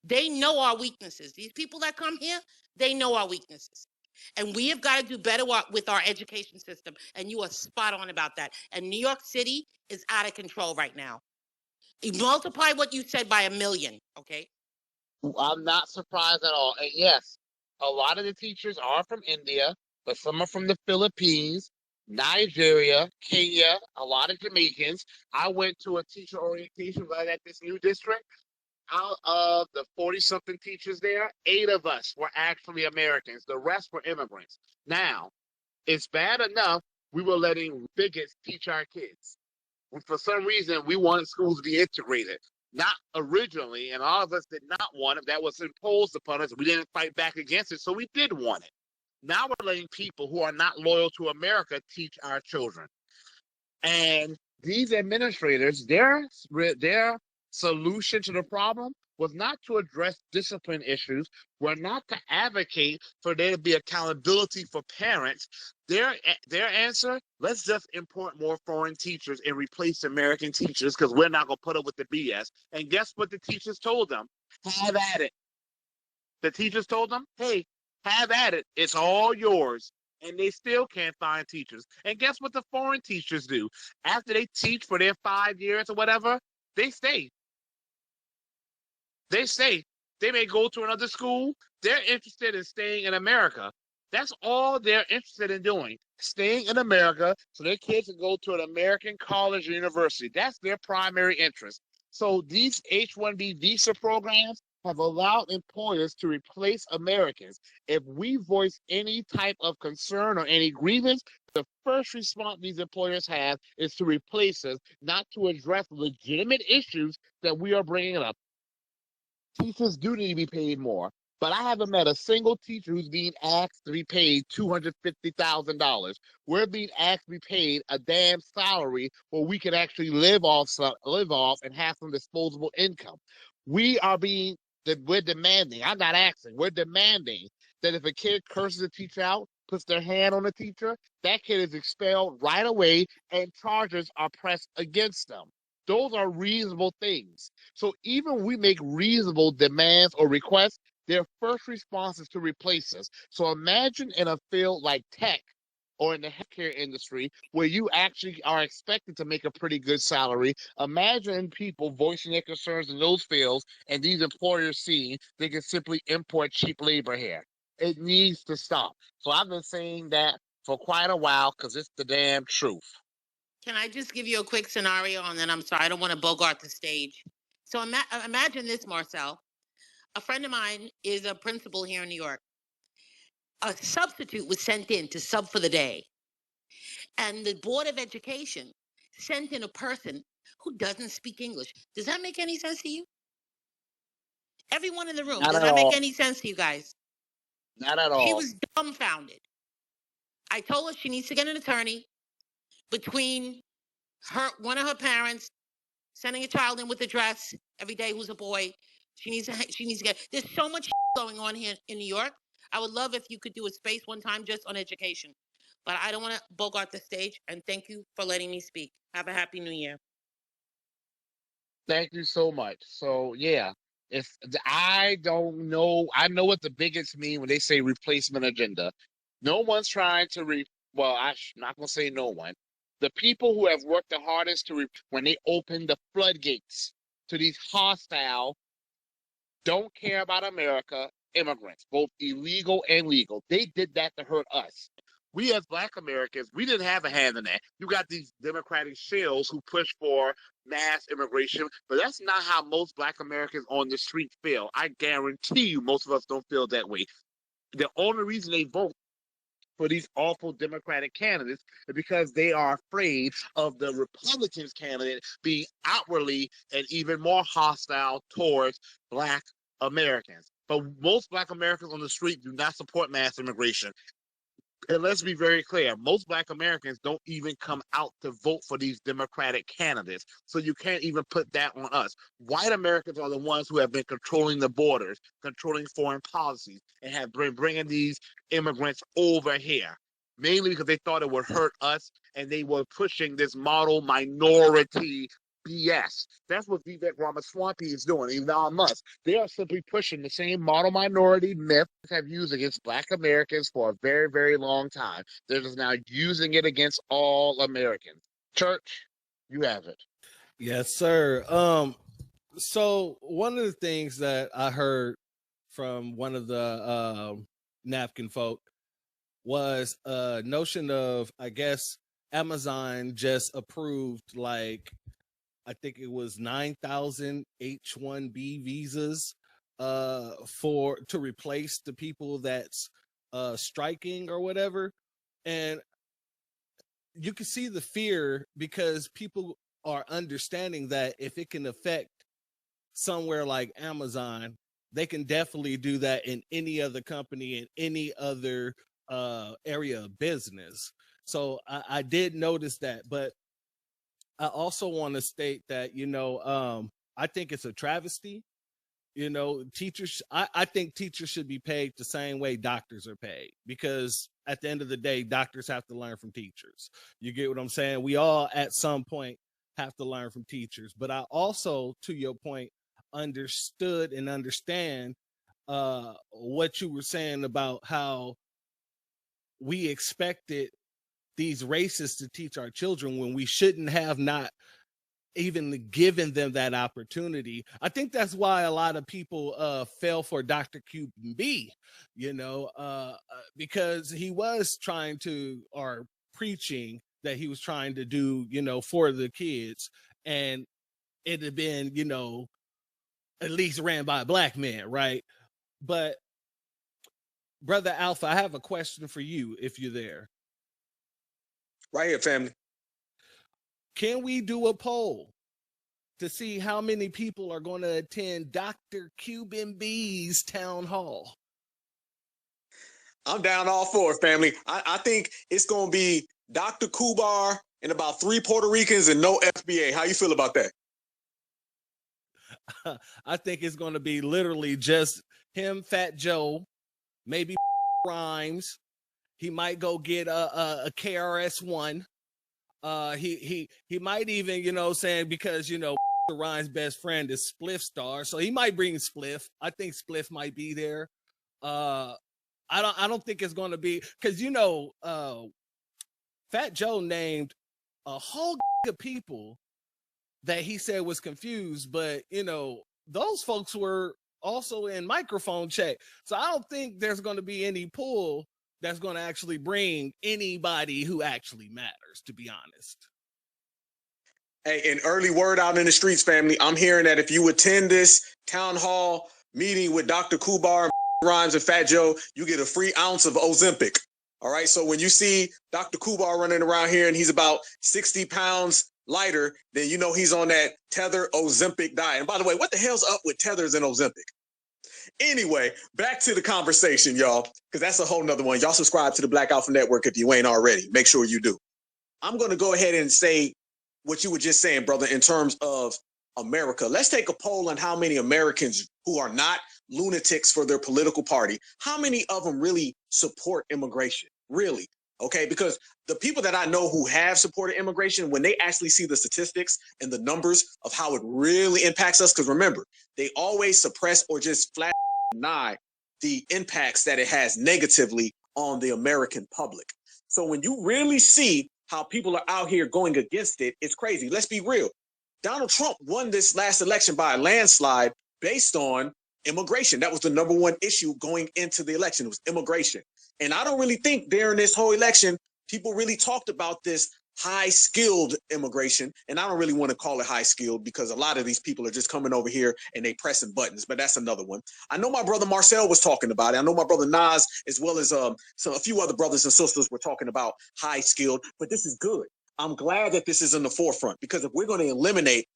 They know our weaknesses. These people that come here, they know our weaknesses. And we have got to do better with our education system. And you are spot on about that. And New York City is out of control right now. You multiply what you said by 1 million, okay? I'm not surprised at all. And yes, a lot of the teachers are from India, but some are from the Philippines, Nigeria, Kenya, a lot of Jamaicans. I went to a teacher orientation right at this new district. Out of the 40-something teachers there, 8 of us were actually Americans. The rest were immigrants. Now, it's bad enough we were letting bigots teach our kids. For some reason, we wanted schools to be integrated. Not originally, and all of us did not want it. That was imposed upon us. We didn't fight back against it, so we did want it. Now we're letting people who are not loyal to America teach our children. And these administrators, their solution to the problem was not to address discipline issues, were not to advocate for there to be accountability for parents. Their answer, let's just import more foreign teachers and replace American teachers because we're not going to put up with the BS. And guess what the teachers told them? Have at it. The teachers told them, hey, have at it. It's all yours. And they still can't find teachers. And guess what the foreign teachers do? After they teach for their 5 years or whatever, they stay. They say they may go to another school. They're interested in staying in America. That's all they're interested in doing, staying in America so their kids can go to an American college or university. That's their primary interest. So these H-1B visa programs have allowed employers to replace Americans. If we voice any type of concern or any grievance, the first response these employers have is to replace us, not to address legitimate issues that we are bringing up. Teachers do need to be paid more, but I haven't met a single teacher who's being asked to be paid $250,000. We're being asked to be paid a damn salary where we can actually live off and have some disposable income. We're demanding. I'm not asking. We're demanding that if a kid curses a teacher out, puts their hand on a teacher, that kid is expelled right away, and charges are pressed against them. Those are reasonable things. So even when we make reasonable demands or requests, their first response is to replace us. So imagine in a field like tech or in the healthcare industry where you actually are expected to make a pretty good salary. Imagine people voicing their concerns in those fields and these employers seeing they can simply import cheap labor here. It needs to stop. So I've been saying that for quite a while because it's the damn truth. Can I just give you a quick scenario? And then I'm sorry, I don't want to bogart the stage. So imagine this, Marcel. A friend of mine is a principal here in New York. A substitute was sent in to sub for the day. And the Board of Education sent in a person who doesn't speak English. Does that make any sense to you? Everyone in the room, Not does at that make all. any sense to you guys? Not at She all. was dumbfounded. I told her she needs to get an attorney between one of her parents sending a child in with a dress every day who's a boy. She needs to get. There's so much going on here in New York. I would love if you could do a space one time just on education. But I don't want to bogart the stage. And thank you for letting me speak. Have a happy New Year. Thank you so much. So yeah, if I don't know, I know what the bigots mean when they say replacement agenda. No one's trying to well, I'm not gonna say no one. The people who have worked the hardest when they open the floodgates to these hostile, don't care about America immigrants, both illegal and legal. They did that to hurt us. We as Black Americans, we didn't have a hand in that. You got these Democratic shells who push for mass immigration, but that's not how most Black Americans on the street feel. I guarantee you most of us don't feel that way. The only reason they vote for these awful Democratic candidates is because they are afraid of the Republicans candidate being outwardly and even more hostile towards Black Americans. But most Black Americans on the street do not support mass immigration. And let's be very clear, most Black Americans don't even come out to vote for these Democratic candidates. So you can't even put that on us. White Americans are the ones who have been controlling the borders, controlling foreign policies, and have been bringing these immigrants over here, mainly because they thought it would hurt us, and they were pushing this model minority BS. That's what Vivek Ramaswamy is doing, Elon Musk. They are simply pushing the same model minority myth have used against Black Americans for a very, very long time. They're just now using it against all Americans. Church, you have it. Yes, sir. So one of the things that I heard from one of the napkin folk was a notion of, I guess, Amazon just approved, like, I think it was 9,000 H-1B visas to replace the people that's striking or whatever. And you can see the fear because people are understanding that if it can affect somewhere like Amazon, they can definitely do that in any other company, in any other area of business. So I did notice that, but I also want to state that, I think it's a travesty. Teachers, I think teachers should be paid the same way doctors are paid, because at the end of the day, doctors have to learn from teachers. You get what I'm saying? We all at some point have to learn from teachers. But I also, to your point, understood and understand what you were saying about how we expected these races to teach our children when we shouldn't have not even given them that opportunity. I think that's why a lot of people fell for Dr. Cuban B, because he was trying to, or preaching that he was trying to do, for the kids. And it had been, at least ran by a Black man, right? But Brother Alpha, I have a question for you if you're there. Right here, family. Can we do a poll to see how many people are going to attend Dr. Cuban B's town hall? I'm down all for it, family. I think it's going to be Dr. Kubar and about 3 Puerto Ricans and no FBA. How you feel about that? I think it's going to be literally just him, Fat Joe, maybe Rhymes. He might go get a KRS-One. He might even, saying, because, Ryan's best friend is Spliff Star, so he might bring Spliff. I think Spliff might be there. I don't think it's going to be, because Fat Joe named a whole of people that he said was confused, but those folks were also in microphone check. So I don't think there's going to be any pull that's going to actually bring anybody who actually matters, to be honest. Hey, an early word out in the streets, family. I'm hearing that if you attend this town hall meeting with Dr. Kubar, Rhymes, and Fat Joe, you get a free ounce of Ozempic. All right. So when you see Dr. Kubar running around here and he's about 60 pounds lighter, then he's on that Tether Ozempic diet. And by the way, what the hell's up with Tethers and Ozempic? Anyway, back to the conversation, y'all, because that's a whole nother one. Y'all subscribe to the Black Alpha Network if you ain't already. Make sure you do. I'm going to go ahead and say what you were just saying, brother, in terms of America. Let's take a poll on how many Americans who are not lunatics for their political party, how many of them really support immigration? Really? Okay, because the people that I know who have supported immigration, when they actually see the statistics and the numbers of how it really impacts us, because remember, they always suppress or just flat deny the impacts that it has negatively on the American public. So when you really see how people are out here going against it, it's crazy. Let's be real. Donald Trump won this last election by a landslide based on immigration. That was the number one issue going into the election. It was immigration. And I don't really think during this whole election, people really talked about this high-skilled immigration. And I don't really want to call it high-skilled because a lot of these people are just coming over here and they pressing buttons, but that's another one. I know my brother Marcel was talking about it. I know my brother Nas, as well as a few other brothers and sisters were talking about high-skilled, but this is good. I'm glad that this is in the forefront, because if we're going to eliminate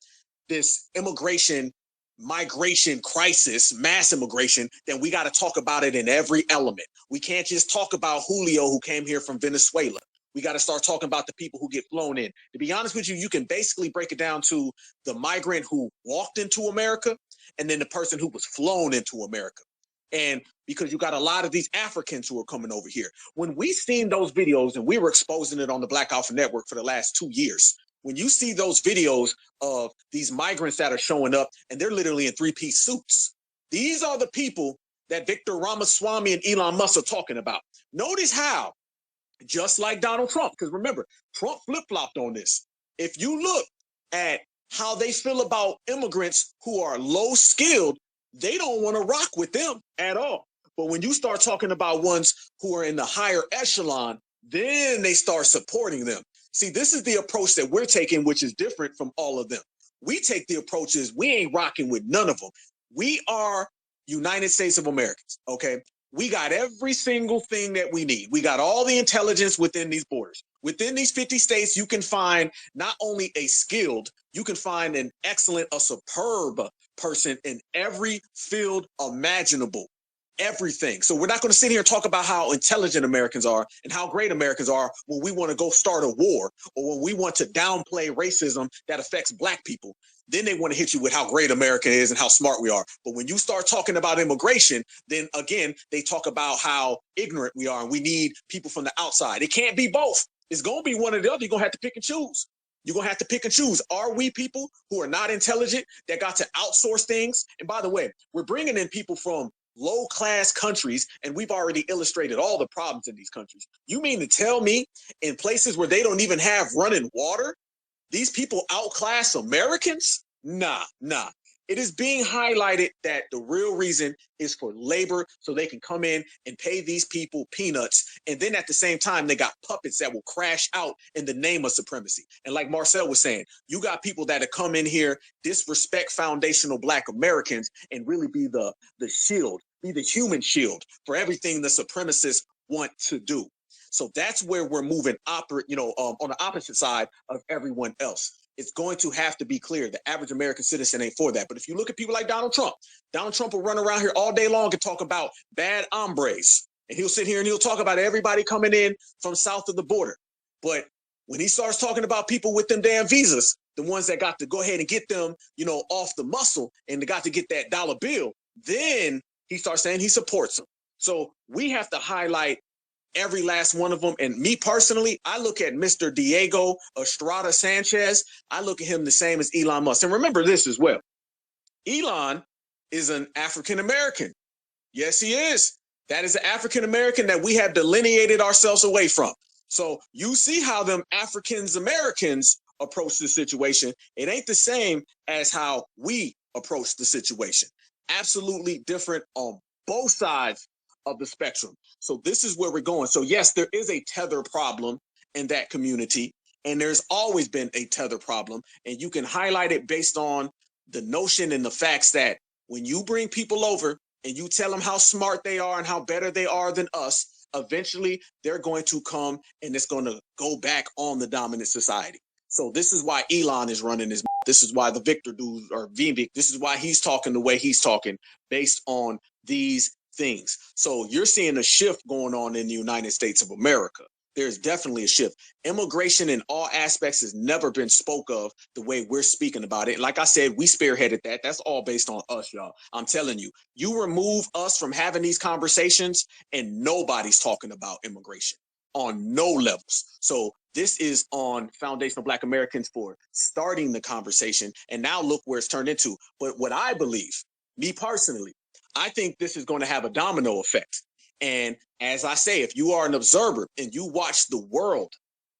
this immigration migration crisis, mass immigration, then we got to talk about it in every element. We can't just talk about Julio who came here from Venezuela. We got to start talking about the people who get flown in. To be honest with you, you can basically break it down to the migrant who walked into America and then the person who was flown into America. And because you got a lot of these Africans who are coming over here. When we seen those videos, and we were exposing it on the Black Alpha Network for the last 2 years, when you see those videos of these migrants that are showing up and they're literally in three-piece suits, these are the people that Victor Ramaswamy and Elon Musk are talking about. Notice how, just like Donald Trump, because remember, Trump flip-flopped on this. If you look at how they feel about immigrants who are low-skilled, they don't want to rock with them at all. But when you start talking about ones who are in the higher echelon, then they start supporting them. See, this is the approach that we're taking, which is different from all of them. We take the approach is we ain't rocking with none of them. We are United States of Americans, okay? We got every single thing that we need. We got all the intelligence within these borders. Within these 50 states, you can find not only a skilled, you can find an excellent, a superb person in every field imaginable. Everything. So we're not going to sit here and talk about how intelligent Americans are and how great Americans are when we want to go start a war or when we want to downplay racism that affects Black people. Then they want to hit you with how great America is and how smart we are. But when you start talking about immigration, then again, they talk about how ignorant we are and we need people from the outside. It can't be both. It's going to be one or the other. You're going to have to pick and choose. You're going to have to pick and choose. Are we people who are not intelligent that got to outsource things? And by the way, we're bringing in people from low-class countries, and we've already illustrated all the problems in these countries. You mean to tell me in places where they don't even have running water, these people outclass Americans? Nah. It is being highlighted that the real reason is for labor so they can come in and pay these people peanuts. And then at the same time, they got puppets that will crash out in the name of supremacy. And like Marcel was saying, you got people that come in here, disrespect foundational Black Americans and really be the shield, be the human shield for everything the supremacists want to do. So that's where we're moving on the opposite side of everyone else. It's going to have to be clear. The average American citizen ain't for that. But if you look at people like Donald Trump will run around here all day long and talk about bad hombres. And he'll sit here and he'll talk about everybody coming in from south of the border. But when he starts talking about people with them damn visas, the ones that got to go ahead and get them, off the muscle and they got to get that dollar bill, then he starts saying he supports them. So we have to highlight every last one of them. And me personally, I look at Mr. Diego Estrada Sanchez. I look at him the same as Elon Musk. And remember this as well. Elon is an African-American. Yes, he is. That is an African-American that we have delineated ourselves away from. So you see how them Africans-Americans approach the situation. It ain't the same as how we approach the situation. Absolutely different on both sides of the spectrum. So this is where we're going. So yes, there is a tether problem in that community, and there's always been a tether problem, and you can highlight it based on the notion and the facts that when you bring people over and you tell them how smart they are and how better they are than us, eventually they're going to come and it's going to go back on the dominant society. So this is why Elon is running his. This is why the Victor dude or Vivek, this is why he's talking the way he's talking based on these things. So you're seeing a shift going on in the United States of America. There's definitely a shift. Immigration in all aspects has never been spoke of the way we're speaking about it. Like I said, we spearheaded that. That's all based on us, y'all. I'm telling you, you remove us from having these conversations and nobody's talking about immigration on no levels. So this is on foundational Black Americans for starting the conversation. And now look where it's turned into. But what I believe, me personally, I think this is going to have a domino effect. And as I say, if you are an observer and you watch the world,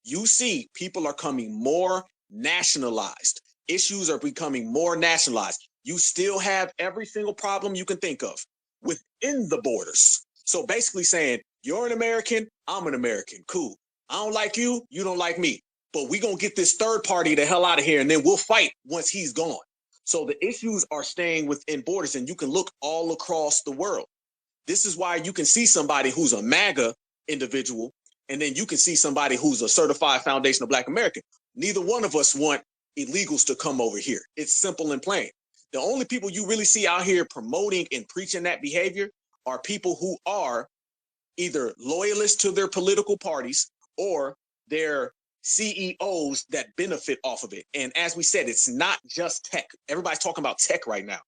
you see people are coming more nationalized. Issues are becoming more nationalized. You still have every single problem you can think of within the borders. So basically saying, you're an American, I'm an American. Cool. I don't like you, you don't like me. But we're going to get this third party the hell out of here, and then we'll fight once he's gone. So the issues are staying within borders, and you can look all across the world. This is why you can see somebody who's a MAGA individual, and then you can see somebody who's a certified foundational Black American. Neither one of us want illegals to come over here. It's simple and plain. The only people you really see out here promoting and preaching that behavior are people who are either loyalists to their political parties or their CEOs that benefit off of it. And as we said, it's not just tech. Everybody's talking about tech right now.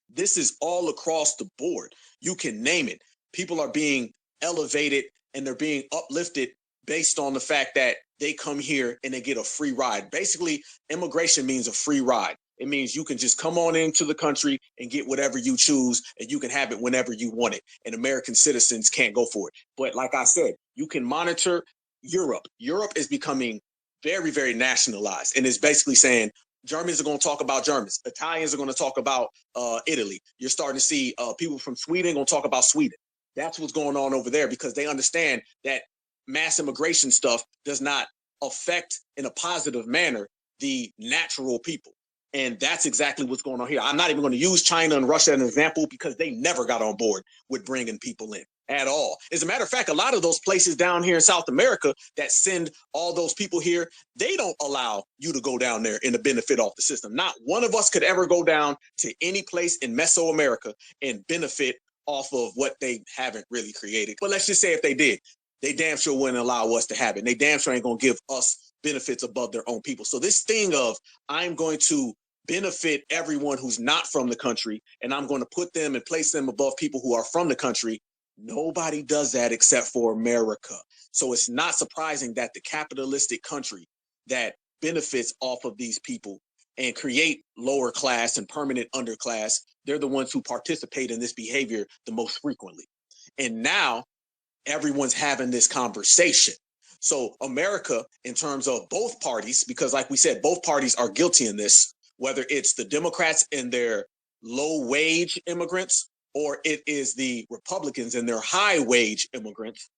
This is all across the board. You can name it. People are being elevated and they're being uplifted based on the fact that they come here and they get a free ride. Basically, immigration means a free ride. It means you can just come on into the country and get whatever you choose, and you can have it whenever you want it. And American citizens can't go for it. But like I said, you can monitor Europe. Europe is becoming very, very nationalized, and it's basically saying Germans are going to talk about Germans. Italians are going to talk about Italy. You're starting to see people from Sweden going to talk about Sweden. That's what's going on over there because they understand that mass immigration stuff does not affect in a positive manner the natural people. And that's exactly what's going on here. I'm not even going to use China and Russia as an example because they never got on board with bringing people in at all. As a matter of fact, a lot of those places down here in South America that send all those people here, they don't allow you to go down there and to benefit off the system. Not one of us could ever go down to any place in Mesoamerica and benefit off of what they haven't really created. But let's just say if they did, they damn sure wouldn't allow us to have it. And they damn sure ain't going to give us benefits above their own people. So this thing of I'm going to benefit everyone who's not from the country, and I'm going to put them and place them above people who are from the country. Nobody does that except for America. So it's not surprising that the capitalistic country that benefits off of these people and create lower class and permanent underclass, they're the ones who participate in this behavior the most frequently. And now everyone's having this conversation. So America, in terms of both parties, because like we said, both parties are guilty in this, whether it's the Democrats and their low wage immigrants, or it is the Republicans and their high wage immigrants,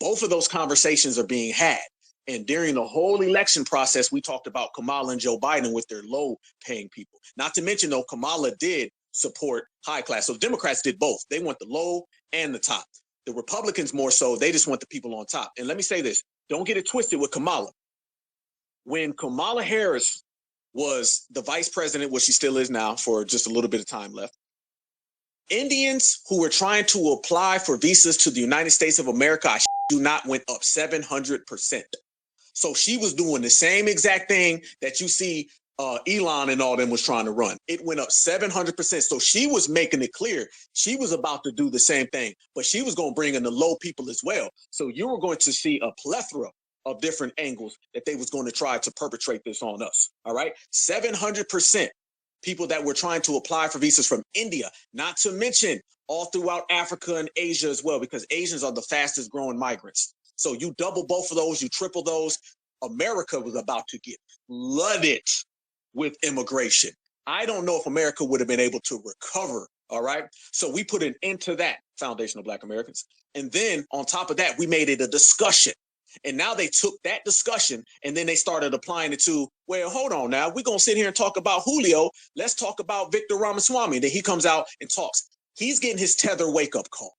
both of those conversations are being had. And during the whole election process, we talked about Kamala and Joe Biden with their low paying people. Not to mention though, Kamala did support high class. So Democrats did both. They want the low and the top. The Republicans more so, they just want the people on top. And let me say this, don't get it twisted with Kamala. When Kamala Harris was the vice president, which she still is now for just a little bit of time left, Indians who were trying to apply for visas to the United States of America, I do not, went up 700%. So she was doing the same exact thing that you see Elon and all them was trying to run. It went up 700%. So she was making it clear she was about to do the same thing, but she was going to bring in the low people as well. So you were going to see a plethora of different angles that they was going to try to perpetrate this on us. All right. 700% people that were trying to apply for visas from India, not to mention all throughout Africa and Asia as well, because Asians are the fastest growing migrants. So you double both of those, you triple those. America was about to get flooded with immigration. I don't know if America would have been able to recover. All right. So we put an end to that, Foundation of Black Americans. And then on top of that, we made it a discussion. And now they took that discussion and then they started applying it to, well, hold on now. We're going to sit here and talk about Julio. Let's talk about Victor Ramaswamy. Then he comes out and talks. He's getting his Tether wake-up call.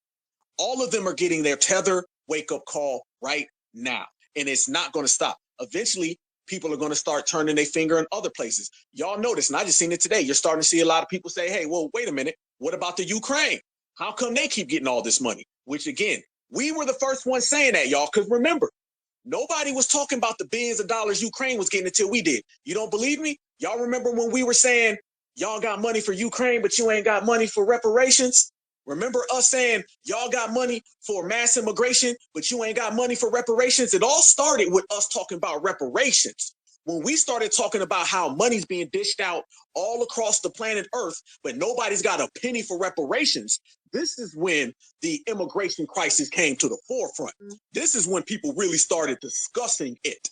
All of them are getting their Tether wake-up call right now. And it's not going to stop. Eventually, people are going to start turning their finger in other places. Y'all notice, and I just seen it today, you're starting to see a lot of people say, hey, well, wait a minute. What about the Ukraine? How come they keep getting all this money? Which, again, we were the first ones saying that, y'all, because remember, nobody was talking about the billions of dollars Ukraine was getting until we did. You don't believe me? Y'all remember when we were saying, y'all got money for Ukraine, but you ain't got money for reparations? Remember us saying, y'all got money for mass immigration, but you ain't got money for reparations? It all started with us talking about reparations. When we started talking about how money's being dished out all across the planet Earth, but nobody's got a penny for reparations, this is when the immigration crisis came to the forefront. This is when people really started discussing it.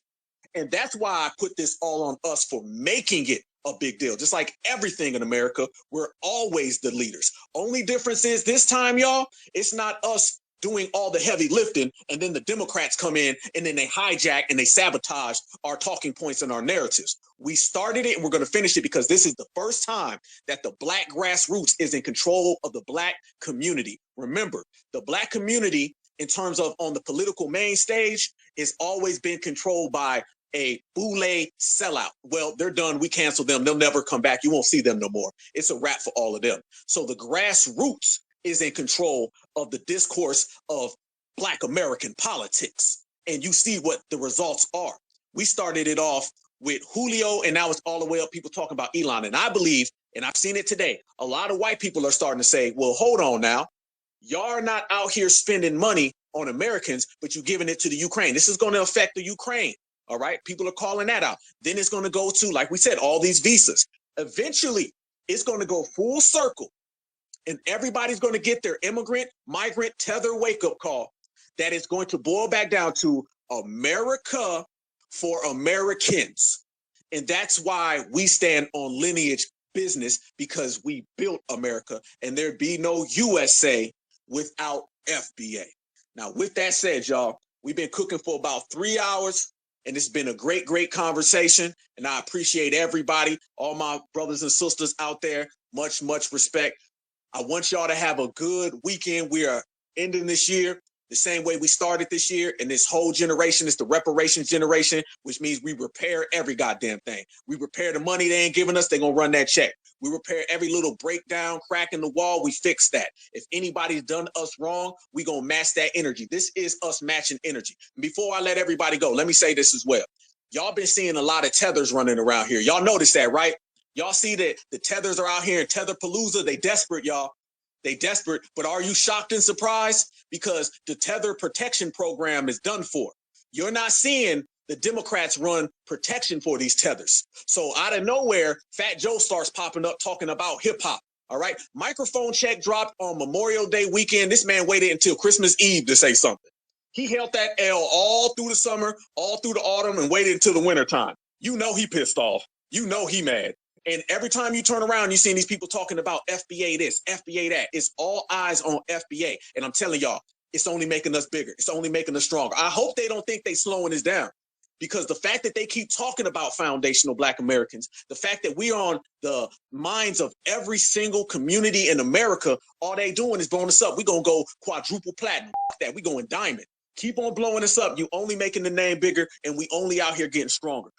And that's why I put this all on us for making it a big deal. Just like everything in America, we're always the leaders. Only difference is this time, y'all, it's not us doing all the heavy lifting and then the Democrats come in and then they hijack and they sabotage our talking points and our narratives. We started it and we're going to finish it because this is the first time that the Black grassroots is in control of the Black community. Remember, the Black community in terms of on the political main stage has always been controlled by a boule sellout. Well, they're done. We cancel them. They'll never come back. You won't see them no more. It's a wrap for all of them. So the grassroots is in control of the discourse of Black American politics. And you see what the results are. We started it off with Julio, and now it's all the way up, people talking about Elon. And I believe, and I've seen it today, a lot of white people are starting to say, well, hold on now. Y'all are not out here spending money on Americans, but you're giving it to the Ukraine. This is going to affect the Ukraine. All right. People are calling that out. Then it's going to go to, like we said, all these visas. Eventually, it's going to go full circle. And everybody's going to get their immigrant, migrant, tether wake-up call that is going to boil back down to America for Americans. And that's why we stand on lineage business, because we built America, and there'd be no USA without FBA. Now, with that said, y'all, we've been cooking for about 3 hours, and it's been a great, great conversation. And I appreciate everybody, all my brothers and sisters out there. Much, much respect. I want y'all to have a good weekend. We are ending this year the same way we started this year, and this whole generation is the reparations generation, which means we repair every goddamn thing. We repair the money they ain't giving us, they're gonna run that check. We repair every little breakdown, crack in the wall, we fix that. If anybody's done us wrong, we gonna match that energy. This is us matching energy. Before I let everybody go, let me say this as well. Y'all been seeing a lot of tethers running around here. Y'all notice that, right? Y'all see that the tethers are out here in Tetherpalooza. They desperate, y'all. They desperate, but are you shocked and surprised? Because the Tether protection program is done for. You're not seeing the Democrats run protection for these tethers. So out of nowhere, Fat Joe starts popping up talking about hip hop. All right. Microphone check dropped on Memorial Day weekend. This man waited until Christmas Eve to say something. He held that L all through the summer, all through the autumn, and waited until the winter time. You know he pissed off. You know he mad. And every time you turn around, you're seeing these people talking about FBA this, FBA that. It's all eyes on FBA. And I'm telling y'all, it's only making us bigger. It's only making us stronger. I hope they don't think they slowing us down, because the fact that they keep talking about foundational Black Americans, the fact that we're on the minds of every single community in America, all they doing is blowing us up. We're going to go quadruple platinum. That we going diamond. Keep on blowing us up. You only making the name bigger, and we only out here getting stronger.